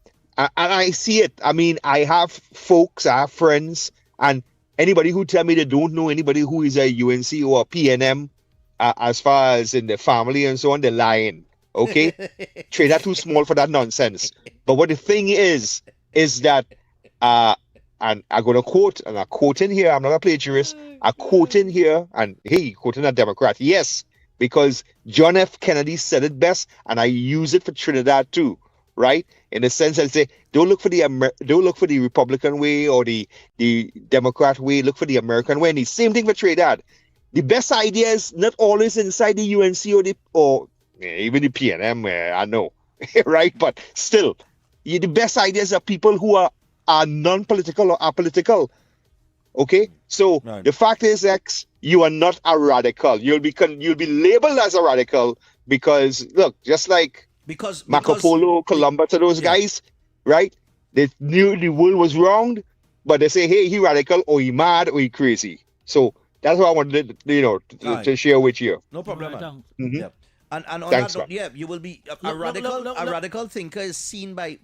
I see it. I mean, I have folks, I have friends, and anybody who tell me they don't know anybody who is a UNC or a PNM, as far as in the family and so on, they're lying. Okay? Trade that too small for that nonsense. But what the thing is that, and I'm going to quote, and I'm quoting here, I'm not a plagiarist, I'm quoting here, and hey, quoting a Democrat. Yes, because John F. Kennedy said it best, and I use it for Trinidad too, right? In the sense that say, don't look for the Republican way or the Democrat way, look for the American way. And the same thing for Trinidad. The best idea is not always inside the UNC or even the PNM, I know, right? But still, the best ideas are people who are non-political or apolitical. Okay, so the fact is, X, you are not a radical. You'll be labeled as a radical because look, just like Marco Polo, Columbus, to those guys, right? They knew the world was wrong, but they say, hey, he radical, or he mad, or he crazy. So that's what I wanted, to share with you. No problem, man. Mm-hmm. Yeah. And on Thanks, that note, yeah, you will be a radical thinker is seen by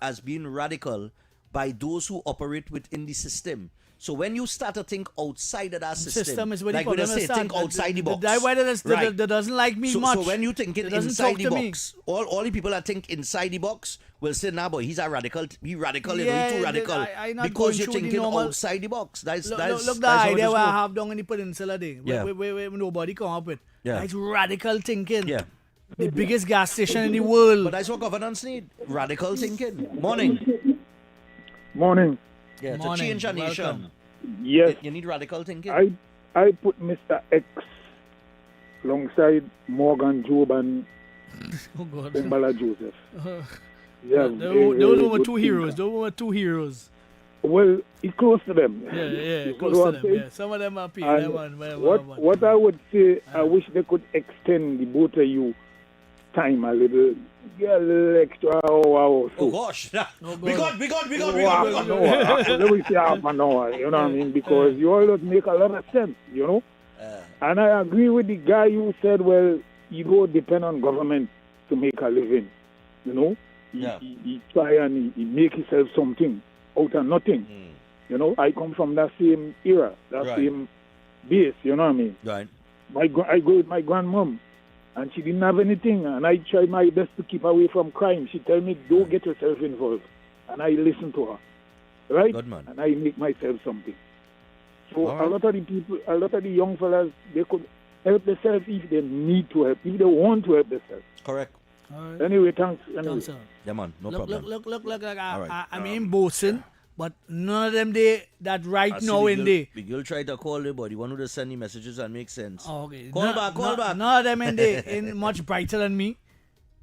as being radical by those who operate within the system. So when you start to think outside of that system is where like when they say, think outside the box. That doesn't like me much. So when you think inside the box, all the people that think inside the box will say, nah, boy, he's a radical. He radical, he too radical. Because you're thinking outside the box. That's look the idea where I have down in the peninsula there. Yeah. Where nobody come up with. Yeah. That's radical thinking. Yeah. The biggest gas station in the world. But that's what governance need. Radical thinking. Morning. Morning. Yeah, to change a nation. Yes. You need radical thinking. I put Mr. X alongside Morgan Job and Umbala Joseph. Yeah, those were two heroes. Those were two heroes. Well, he's close to them. Yeah, close to them. Yeah. Some of them are people. What I would say, I wish they could extend the both of you time a little. Get a little extra hour or so. Oh gosh. We got. Let me say half an hour, you know what I mean? Because you always make a lot of sense, you know? And I agree with the guy who said, well, you don't depend on government to make a living, you know? He try and he make himself something out of nothing. You know, I come from that same era, same base, you know what I mean? Right. I go with my grandmom. And she didn't have anything, and I tried my best to keep away from crime. She tell me, don't get yourself involved. And I listen to her, right? Good man. And I make myself something. So a lot of the people, a lot of the young fellas, they could help themselves if they need to help, if they want to help themselves. Correct. Anyway, thanks. Anyway. Sir. Yeah, man, no problem. Look, I'm in Bosun, But none of them that right now in there. The girl tried to call you, but the one who just send the messages and make sense. Oh, okay. Call back. None of them in there in much brighter than me.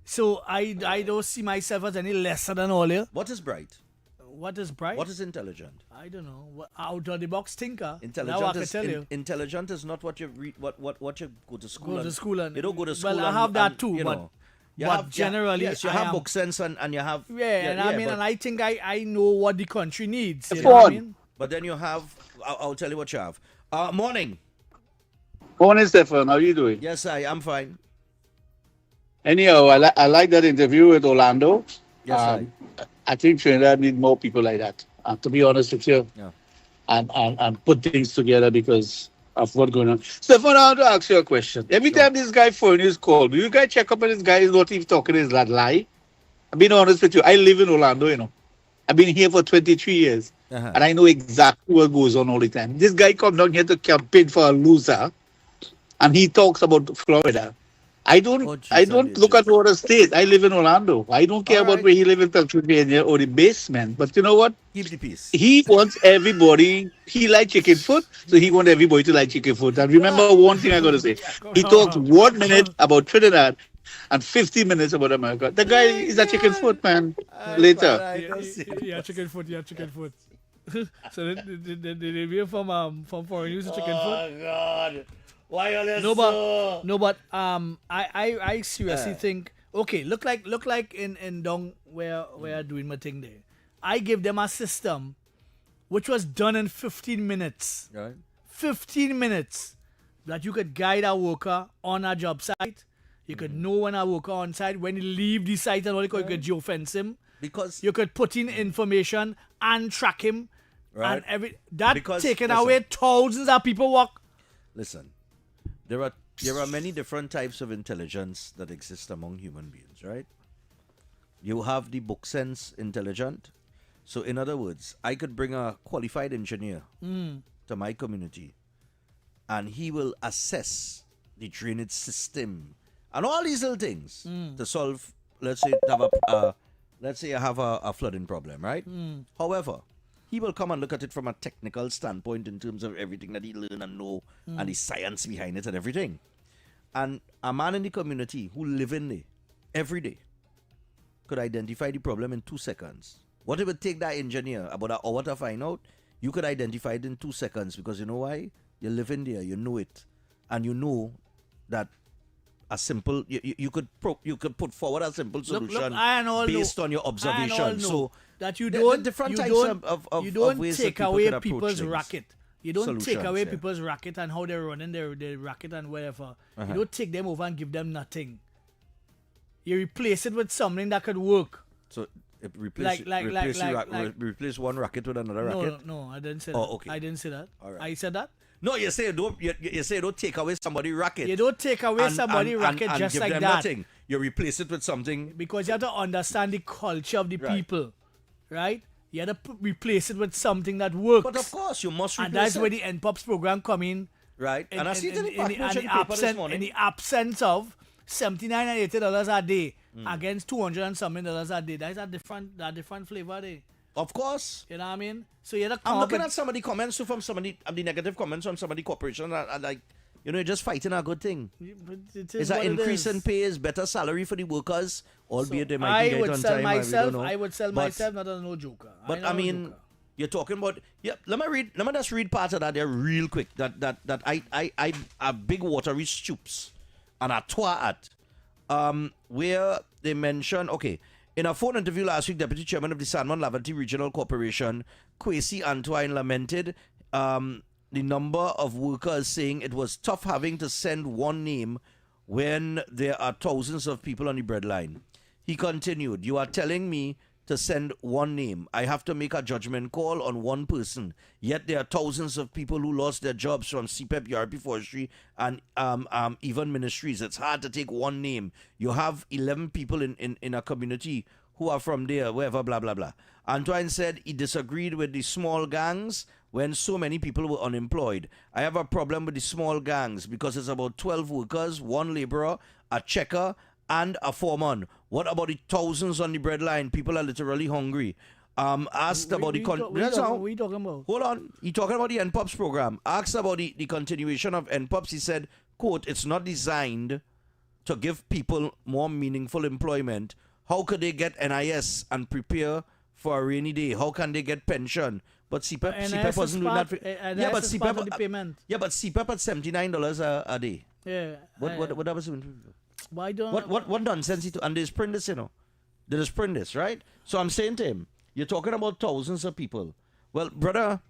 So I don't see myself as any lesser than all you. What is bright? What is bright? What is intelligent? I don't know. Out of the box thinker. Intelligent is not what you read. What you go to school. And you don't go to school. Well, I have that too, but generally, yes, you have book sense and you have. And I think I know what the country needs. You know what I mean? But then you have. I'll tell you what you have. Morning. Morning, Stephan. How are you doing? Yes, I'm fine. Anyhow, I like that interview with Orlando. Yes, I think Trinidad need more people like that. To be honest with you, and put things together because of what's going on. Stephan, I want to ask you a question. Every time this guy phone is called, do you guys check up on this guy? Is not even talking is that lie? I'm being honest with you. I live in Orlando, you know. I've been here for 23 years, and I know exactly what goes on all the time. This guy come down here to campaign for a loser, and he talks about Florida. I don't look at other states. I live in Orlando. I don't care about where he lives in Pennsylvania or the basement. But you know what? Keep the peace. He wants everybody. He likes chicken foot, so he wants everybody to like chicken foot. And remember one thing I got to say. He talks 1 minute about Trinidad and 50 minutes about America. The guy is a chicken foot, man. Later. Yeah, chicken foot. So they be from foreign use chicken foot. Oh God. Why are no, but I seriously think look like in Dong where I'm doing my thing there. I give them a system which was done in 15 minutes. Right. 15 minutes that you could guide a worker on a job site. You could know when a worker on site, when he leave the site and all, you could geofence him. Because you could put in information and track him. Right. And taking away thousands of people work. Listen. There are many different types of intelligence that exist among human beings, right? You have the book sense intelligent. So in other words, I could bring a qualified engineer to my community and he will assess the drainage system and all these little things to solve, let's say I have a flooding problem, right? However, he will come and look at it from a technical standpoint in terms of everything that he learn and know and the science behind it and everything. And a man in the community who live in there every day could identify the problem in 2 seconds. What it would take that engineer about an hour to find out, you could identify it in 2 seconds because you know why? You live in there, you know it. And you know that a simple, you could put forward a simple solution based on your observation. So that you don't ways take that away could people's things. racket. You don't take away people's racket and how they're running their racket and whatever. You don't take them over and give them nothing. You replace it with something that could work. So replace one racket with another racket? No, I didn't say that. Okay. I didn't say that. All right. I said that. No, you say don't take away somebody's racket. You don't take away somebody's racket and just give like them that. Nothing. You replace it with something. Because you have to understand the culture of the people, right? You have to replace it with something that works. But of course, you must replace it. And that's where the NPOPs program come in. Right. In the absence of $79 and $80 a day against $200 and something a day. That is a different flavor there. Of course. You know what I mean? So you have to I'm looking at some of the comments from somebody, the negative comments from some of the corporation and like, you're just fighting a good thing. It's an increase in pay, is better salary for the workers, albeit they might get on time. I would sell myself, not as no joker. But I mean, you're talking about, let me just read part of that there real quick. That I have big watery stoops and a tour at where they mention, in a phone interview last week, Deputy Chairman of the San Juan Lavaltrie Regional Corporation, Kwesi Antoine, lamented the number of workers saying it was tough having to send one name when there are thousands of people on the breadline. He continued, "You are telling me to send one name. I have to make a judgment call on one person. Yet there are thousands of people who lost their jobs from CPEP, URP Forestry, and even ministries. It's hard to take one name. You have 11 people in a community who are from there, wherever, blah, blah, blah." Antoine said he disagreed with the small gangs when so many people were unemployed. "I have a problem with the small gangs because it's about 12 workers, one laborer, a checker, and a foreman. What about the thousands on the breadline? People are literally hungry. Asked about we talking about? Hold on. He talking about the NPOPs program. Asked about the continuation of NPOPs. He said, quote, it's not designed to give people more meaningful employment. How could they get NIS and prepare for a rainy day? How can they get pension? But CPEP wasn't doing that. But CPEP. Yeah, but CPEP at $79 a day. Yeah. What that was doing? Why don't? What nonsense? And they sprint this, They just sprint this, right? So I'm saying to him, you're talking about thousands of people. Well, brother,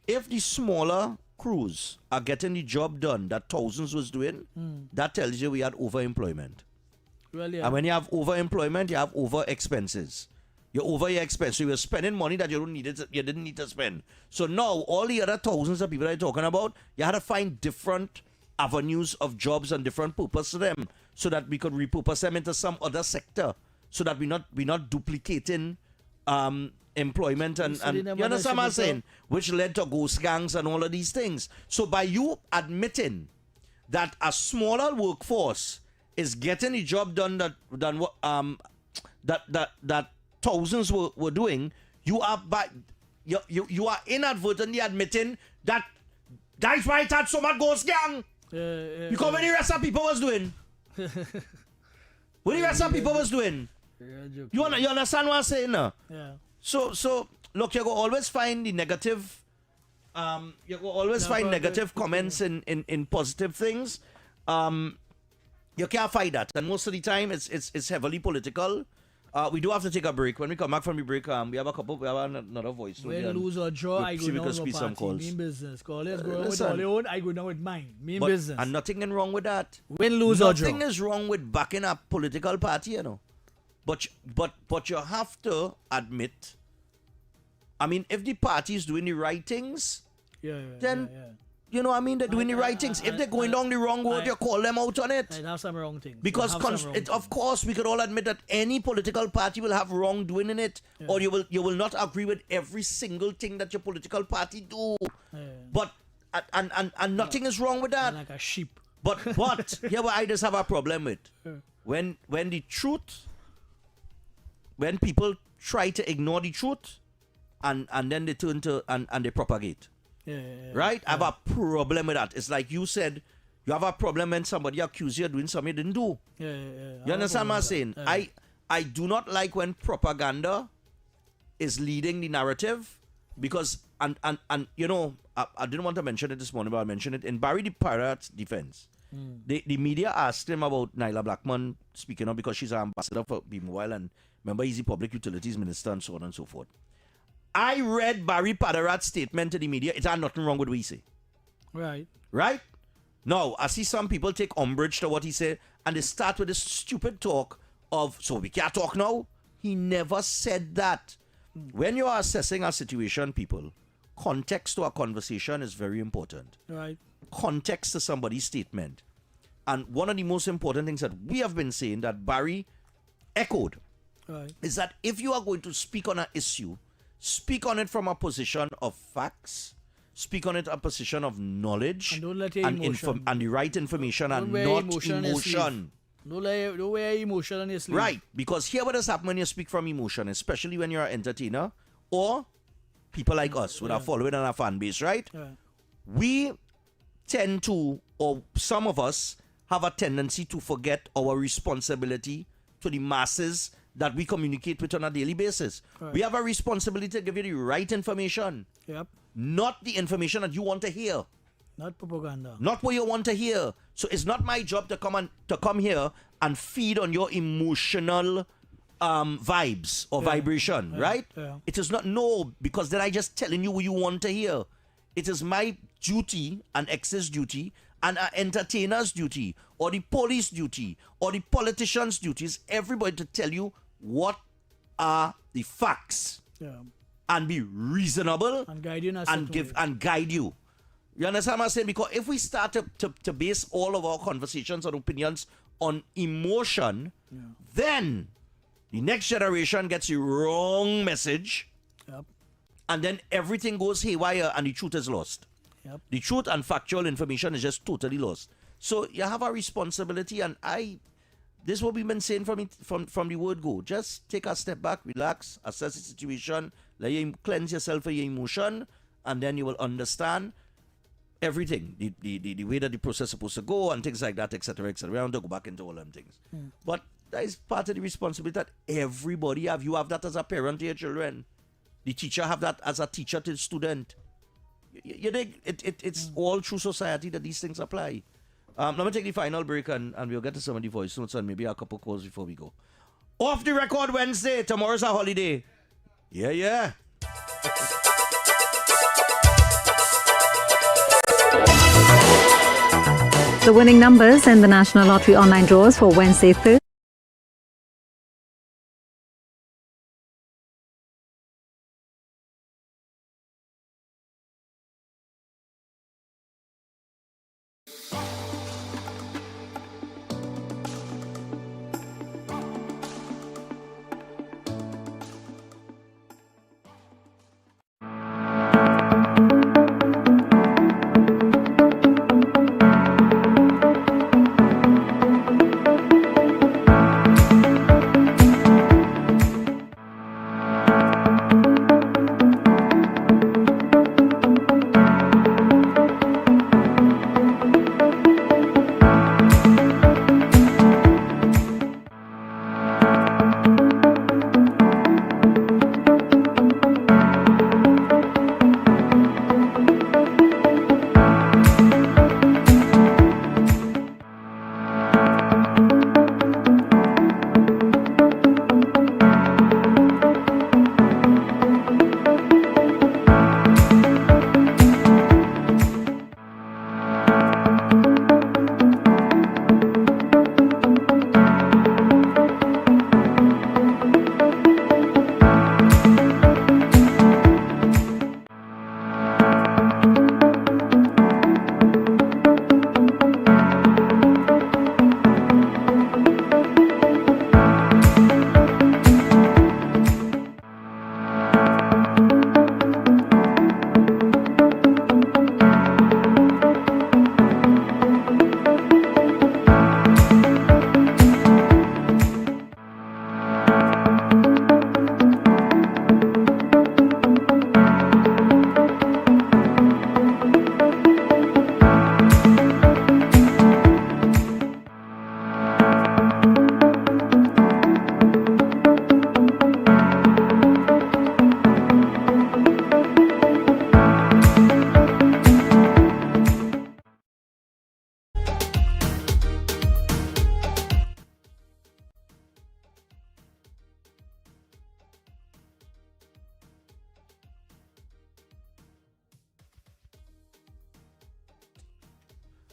if the smaller crews are getting the job done that thousands was doing, that tells you we had overemployment. Well, yeah. And when you have overemployment, you have over expenses. You're over your expense. So you're spending money that you didn't need to spend. So now all the other thousands of people that you're talking about, you had to find different avenues of jobs and different purpose to them so that we could repurpose them into some other sector so that we're not duplicating employment and you understand what I'm saying? Which led to ghost gangs and all of these things. So by you admitting that a smaller workforce is getting the job done that thousands were doing, you are inadvertently admitting that's why it had so much ghost gang. Because when the rest of people was doing, you understand what I'm saying now? Yeah. So look, you go always find the negative. You go always find negative comments in positive things. You can't fight that, and most of the time it's heavily political. We do have to take a break. When we come back from the break, we have another voice. Win, lose or draw, I go down with some calls. Mean business. Callers go with all your own, I go down with mine. Mean business. And nothing is wrong with that. Win, lose or draw. Nothing is wrong with backing a political party, But you have to admit, I mean, if the party is doing the right things, then you know what I mean, they're doing the right things. If they're going down the wrong road, you call them out on it. They have some wrong things. Because of course we could all admit that any political party will have wrongdoing in it, or you will not agree with every single thing that your political party do. But and nothing is wrong with that. Like a sheep. But here what I just have a problem with when the truth, when people try to ignore the truth, and then they turn to and they propagate. Right? I have a problem with that. It's like you said, you have a problem when somebody accuses you of doing something you didn't do. You understand what I'm saying? I do not like when propaganda is leading the narrative because and you know, I didn't want to mention it this morning, but I'll mention it. In Barry the Pirate's defense, the media asked him about Nyla Blackman speaking up because she's an ambassador for B-Mobile and remember he's the public utilities minister and so on and so forth. I read Barry Padarat's statement to the media. It had nothing wrong with what he said. Right? Now, I see some people take umbrage to what he said and they start with this stupid talk of, so we can't talk now? He never said that. When you are assessing a situation, people, context to a conversation is very important. Context to somebody's statement. And one of the most important things that we have been saying that Barry echoed is that if you are going to speak on an issue, speak on it from a position of facts. Speak on it a position of knowledge and don't let your emotion and the right information and not emotion. Don't wear emotion on your sleeve. Right, because here what has happened when you speak from emotion, especially when you're an entertainer or people like us with our following and our fan base, right? We tend to, or some of us have a tendency to forget our responsibility to the masses that we communicate with on a daily basis. We have a responsibility to give you the right information. Not the information that you want to hear. Not propaganda. Not what you want to hear. So it's not my job to come here and feed on your emotional vibes or vibration, right? It is not, no, because then I just telling you what you want to hear. It is my duty and X's duty and an entertainer's duty or the police duty or the politician's duty is everybody to tell you what are the facts and be reasonable and guide you and guide you. You understand what I'm saying? Because if we start to base all of our conversations and opinions on emotion, then the next generation gets the wrong message and then everything goes haywire and the truth is lost. The truth and factual information is just totally lost. So you have a responsibility, and this is what we've been saying from the word go. Just take a step back, relax, assess the situation, Let you cleanse yourself of your emotion, and then you will understand everything, the way that the process is supposed to go and things like that, etc., etc. We don't want to go back into all them things. But that is part of the responsibility that everybody have. You have that as a parent to your children. The teacher have that as a teacher to the student. You think it's all through society that these things apply. Let me take the final break and we'll get to some of the voice notes and maybe a couple calls before we go. Off the record Wednesday. Tomorrow's a holiday. Yeah. The winning numbers in the National Lottery online draws for Wednesday, Thursday.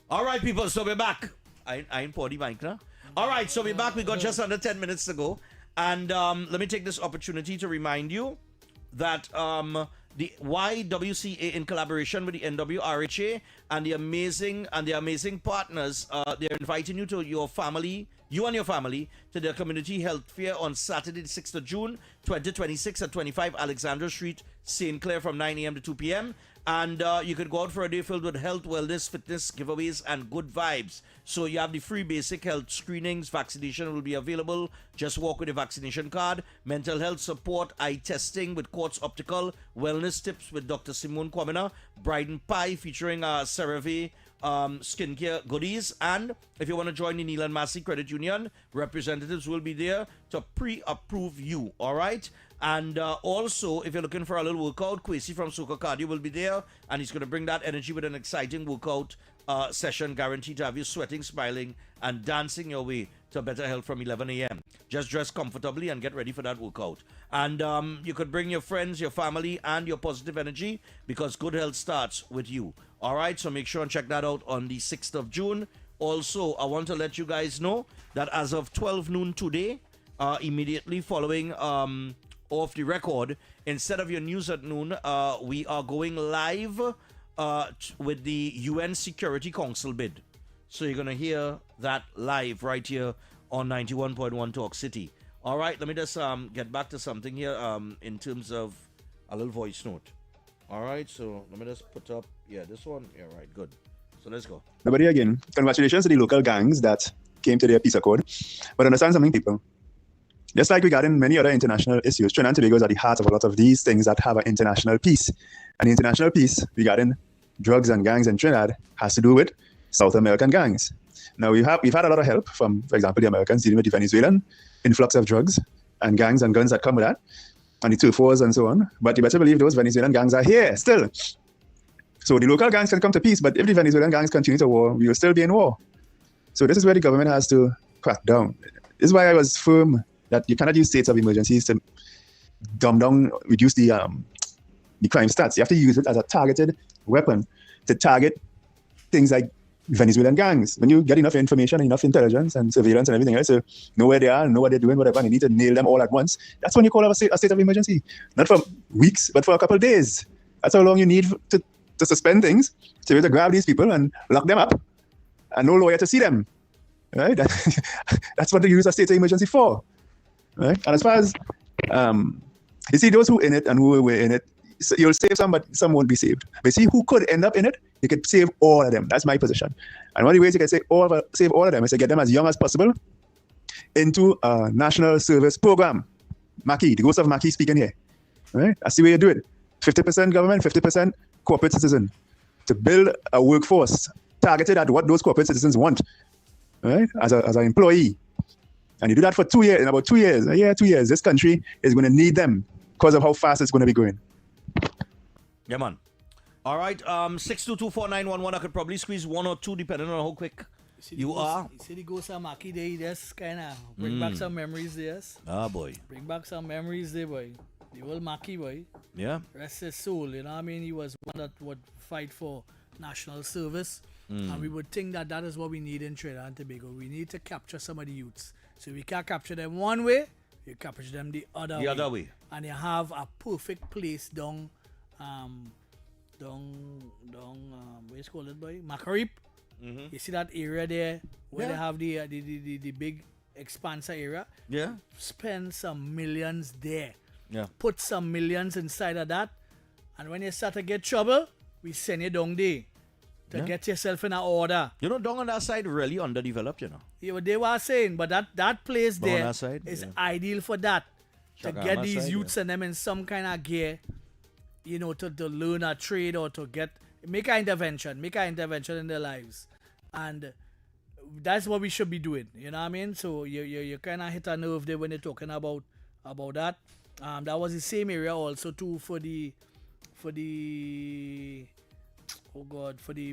All right, people, so we're back. I ain't pour the mic now. All right, so we're back. We got just under 10 minutes to go. And let me take this opportunity to remind you that the YWCA, in collaboration with the NWRHA and the amazing partners, they're inviting you to you and your family, to their community health fair on Saturday, the 6th of June, 2026 at 25 Alexandra Street, St. Clair, from 9 a.m. to 2 p.m. And you could go out for a day filled with health, wellness, fitness, giveaways, and good vibes. So you have the free basic health screenings. Vaccination will be available. Just walk with a vaccination card. Mental health support, eye testing with Quartz Optical. Wellness tips with Dr. Simone Kwamina. Bryden Pie featuring CeraVe skincare goodies. And if you want to join the Neil and Massey Credit Union, representatives will be there to pre-approve you. All right? And also, if you're looking for a little workout, Kwesi from Soka Cardio will be there, and he's going to bring that energy with an exciting workout session, guaranteed to have you sweating, smiling, and dancing your way to better health from 11 a.m. Just dress comfortably and get ready for that workout. And you could bring your friends, your family, and your positive energy, because good health starts with you. All right, so make sure and check that out on the 6th of June. Also, I want to let you guys know that as of 12 noon today, immediately following off the record, instead of your news at noon, we are going live with the UN Security Council bid. So you're going to hear that live right here on 91.1 Talk City. All right, let me just get back to something here in terms of a little voice note. All right, so let me just put up, this one. Yeah, right, good. So let's go. Nobody again, congratulations to the local gangs that came to their peace accord. But understand something, people. Just like regarding many other international issues, Trinidad and Tobago is at the heart of a lot of these things that have an international peace. And the international peace regarding drugs and gangs in Trinidad has to do with South American gangs. Now, we've had a lot of help from, for example, the Americans dealing with the Venezuelan influx of drugs and gangs and guns that come with that, and the 2-4s and so on. But you better believe those Venezuelan gangs are here still. So the local gangs can come to peace, but if the Venezuelan gangs continue to war, we will still be in war. So this is where the government has to crack down. This is why I was firm that you cannot use states of emergencies to dumb down, reduce the crime stats. You have to use it as a targeted weapon to target things like Venezuelan gangs. When you get enough information, enough intelligence and surveillance and everything else to know where they are, know what they're doing, whatever, and you need to nail them all at once, that's when you call a state of emergency. Not for weeks, but for a couple of days. That's how long you need to suspend things, to be able to grab these people and lock them up, and no lawyer to see them. Right? That's what they use a state of emergency for. Right? And as far as you see those who in it and who were in it, you'll save some, but some won't be saved. But see who could end up in it, you could save all of them. That's my position. And one of the ways you can save all of them is to get them as young as possible into a national service program. Maki, the ghost of Maki speaking here. Right? That's the way you do it. 50% government, 50% corporate citizen. To build a workforce targeted at what those corporate citizens want. Right? As an employee. And you do that for 2 years, in about 2 years, 2 years, this country is going to need them because of how fast it's going to be going. Yeah, man. All right, 6224911. I could probably squeeze one or two depending on how quick you are. You see the ghost of Maki there, just kind of bring back some memories there. Ah, boy. Bring back some memories there, boy. The old Maki, boy. Yeah. Rest his soul, you know what I mean? He was one that would fight for national service. And we would think that is what we need in Trinidad and Tobago. We need to capture some of the youths. So we can't capture them one way, you capture them the other way. The other way. And you have a perfect place down what is called it, boy? Macarip. Mm-hmm. You see that area there where they have the big expanse area? Yeah. Spend some millions there. Yeah. Put some millions inside of that. And when you start to get trouble, we send you down there to get yourself in an order. You know, down on that side really underdeveloped, you know. Yeah, what they were saying, but that place Down on there that side, is yeah. ideal for that. To Shagama get these side, youths and them in some kind of gear, you know, to learn a trade or to make an intervention in their lives. And that's what we should be doing, you know what I mean? So you kind of hit a nerve there when you're talking about that. That was the same area also too for the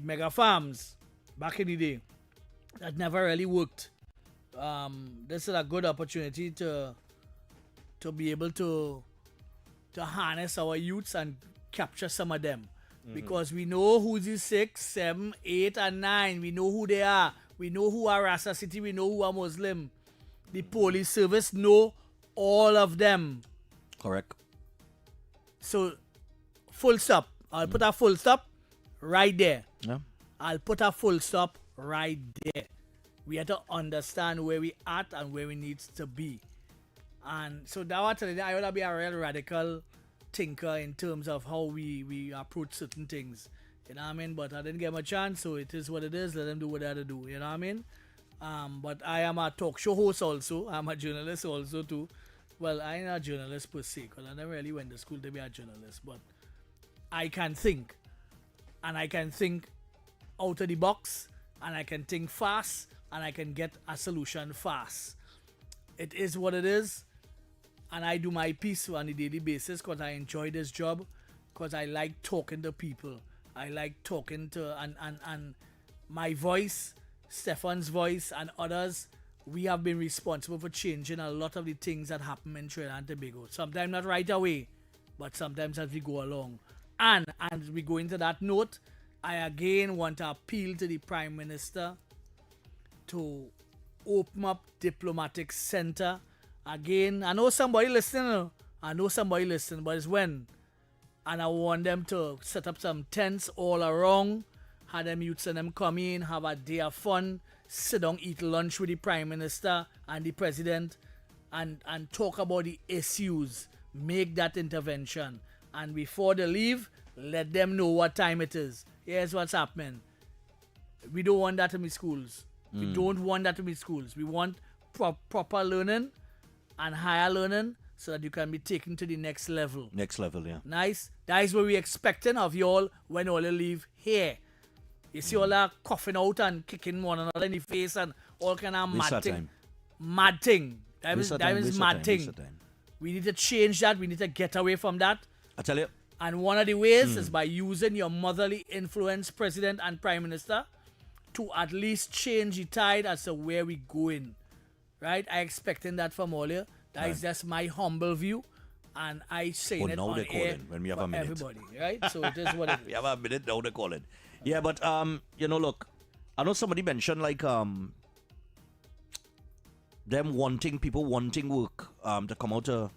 mega farms back in the day. That never really worked. This is a good opportunity to be able to harness our youths and capture some of them. Because we know who's the 6, 7, 8, and 9. We know who they are. We know who are Rasta City. We know who are Muslim. The police service know all of them. Correct. So, full stop. I'll put a full stop right there. Yeah. I'll put a full stop right there. We have to understand where we at and where we need to be. And so that was today. I want to be a real radical thinker in terms of how we approach certain things. You know what I mean? But I didn't get my chance, so it is what it is. Let them do what they have to do. You know what I mean? But I am a talk show host also. I'm a journalist also too. Well, I ain't a journalist per se, because I never really went to school to be a journalist. But I can think. And I can think out of the box. And I can think fast. And I can get a solution fast. It is what it is. And I do my piece on a daily basis because I enjoy this job. Because I like talking to people. I like talking to... And my voice, Stephan's voice, and others... We have been responsible for changing a lot of the things that happen in Trinidad and Tobago. Sometimes not right away, but sometimes as we go along. And as we go into that note, I again want to appeal to the Prime Minister to open up diplomatic center. Again, I know somebody listening, but it's when. And I want them to set up some tents all around, have them youths and them come in, have a day of fun, sit down, eat lunch with the Prime Minister and the President and talk about the issues, make that intervention. And before they leave, let them know what time it is. Here's what's happening. We don't want that in the schools. We don't want that in the schools. We want proper learning and higher learning so that you can be taken to the next level. Next level, yeah. Nice. That is what we're expecting of you all when all you leave here. You see all that coughing out and kicking one another in the face and all kind of mad thing. Mad thing. That is mad thing. We need to change that. We need to get away from that. I tell you. And one of the ways is by using your motherly influence, President and Prime Minister, to at least change the tide as to where we're going. Right? I expecting that from all you. That is just my humble view. And I say it now on they're air calling when we have a minute. Everybody, right? So it is what it is. We have a minute, now they're calling. Yeah, but, look, I know somebody mentioned, like, them people wanting work to come out to,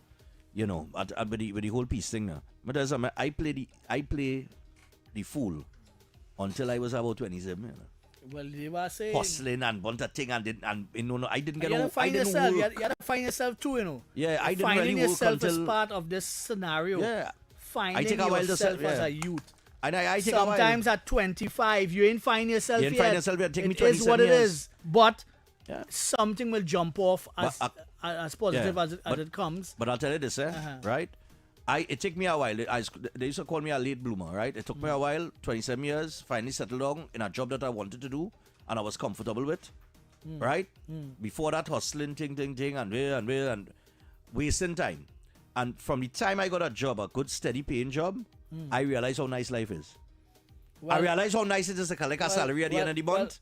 with the whole peace thing. But I play the fool until I was about 27. Well, they were saying hustling and bunch of thing I didn't get you work. You had to find yourself too, Yeah, I didn't finding really work yourself until... as part of this scenario. Yeah. Finding yourself as a youth. And I take sometimes at 25, you ain't find yourself yet. Take me 27 It is what years. it is. But something will jump off as positive as it comes. But I'll tell you this, right? It took me a while. They used to call me a late bloomer, right? It took me a while, 27 years, finally settled down in a job that I wanted to do and I was comfortable with, right? Before that, hustling, thing, and wasting time. And from the time I got a job, a good, steady paying job, I realized how nice life is. I realized how nice it is to collect a salary at the end of the month.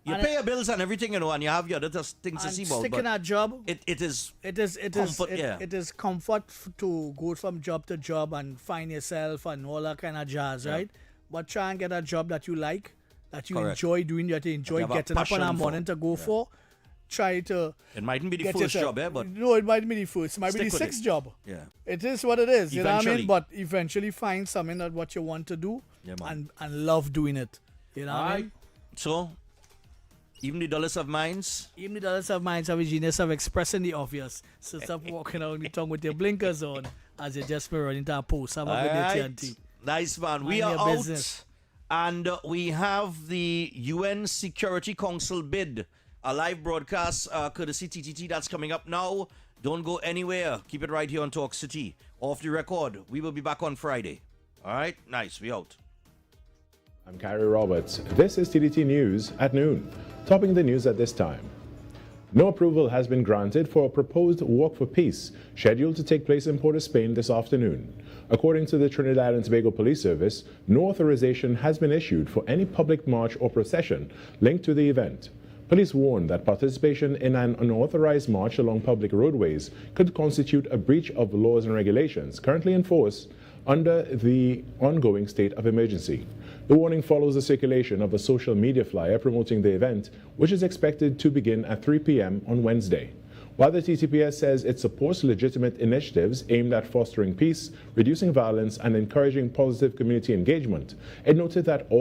You pay your bills and everything, and you have your other things to see about. Sticking a job, it is comfort. It is comfort to go from job to job and find yourself and all that kind of jazz, right? But try and get a job that you like, that you enjoy doing, that you enjoy getting up in the morning to go for. Try to. It mightn't be the first job, but no, it might be the first. It might be the sixth job. Yeah, it is what it is. You know what I mean? But eventually find something that what you want to do, and love doing it. You know what I mean? So. Even the dullest of minds have a genius of expressing the obvious. So stop walking around the tongue with your blinkers on as you just run into a post. Have a good day, TNT. Nice, man. We are out. And we have the UN Security Council bid. A live broadcast courtesy TTT that's coming up now. Don't go anywhere. Keep it right here on Talk City. Off the record. We will be back on Friday. All right? Nice. We out. I'm Carrie Roberts. This is TDT News at noon. Topping the news at this time. No approval has been granted for a proposed walk for peace scheduled to take place in Port of Spain this afternoon. According to the Trinidad and Tobago Police Service, no authorization has been issued for any public march or procession linked to the event. Police warned that participation in an unauthorized march along public roadways could constitute a breach of laws and regulations currently in force under the ongoing state of emergency. The warning follows the circulation of a social media flyer promoting the event, which is expected to begin at 3 p.m. on Wednesday. While the TTPS says it supports legitimate initiatives aimed at fostering peace, reducing violence, and encouraging positive community engagement, it noted that all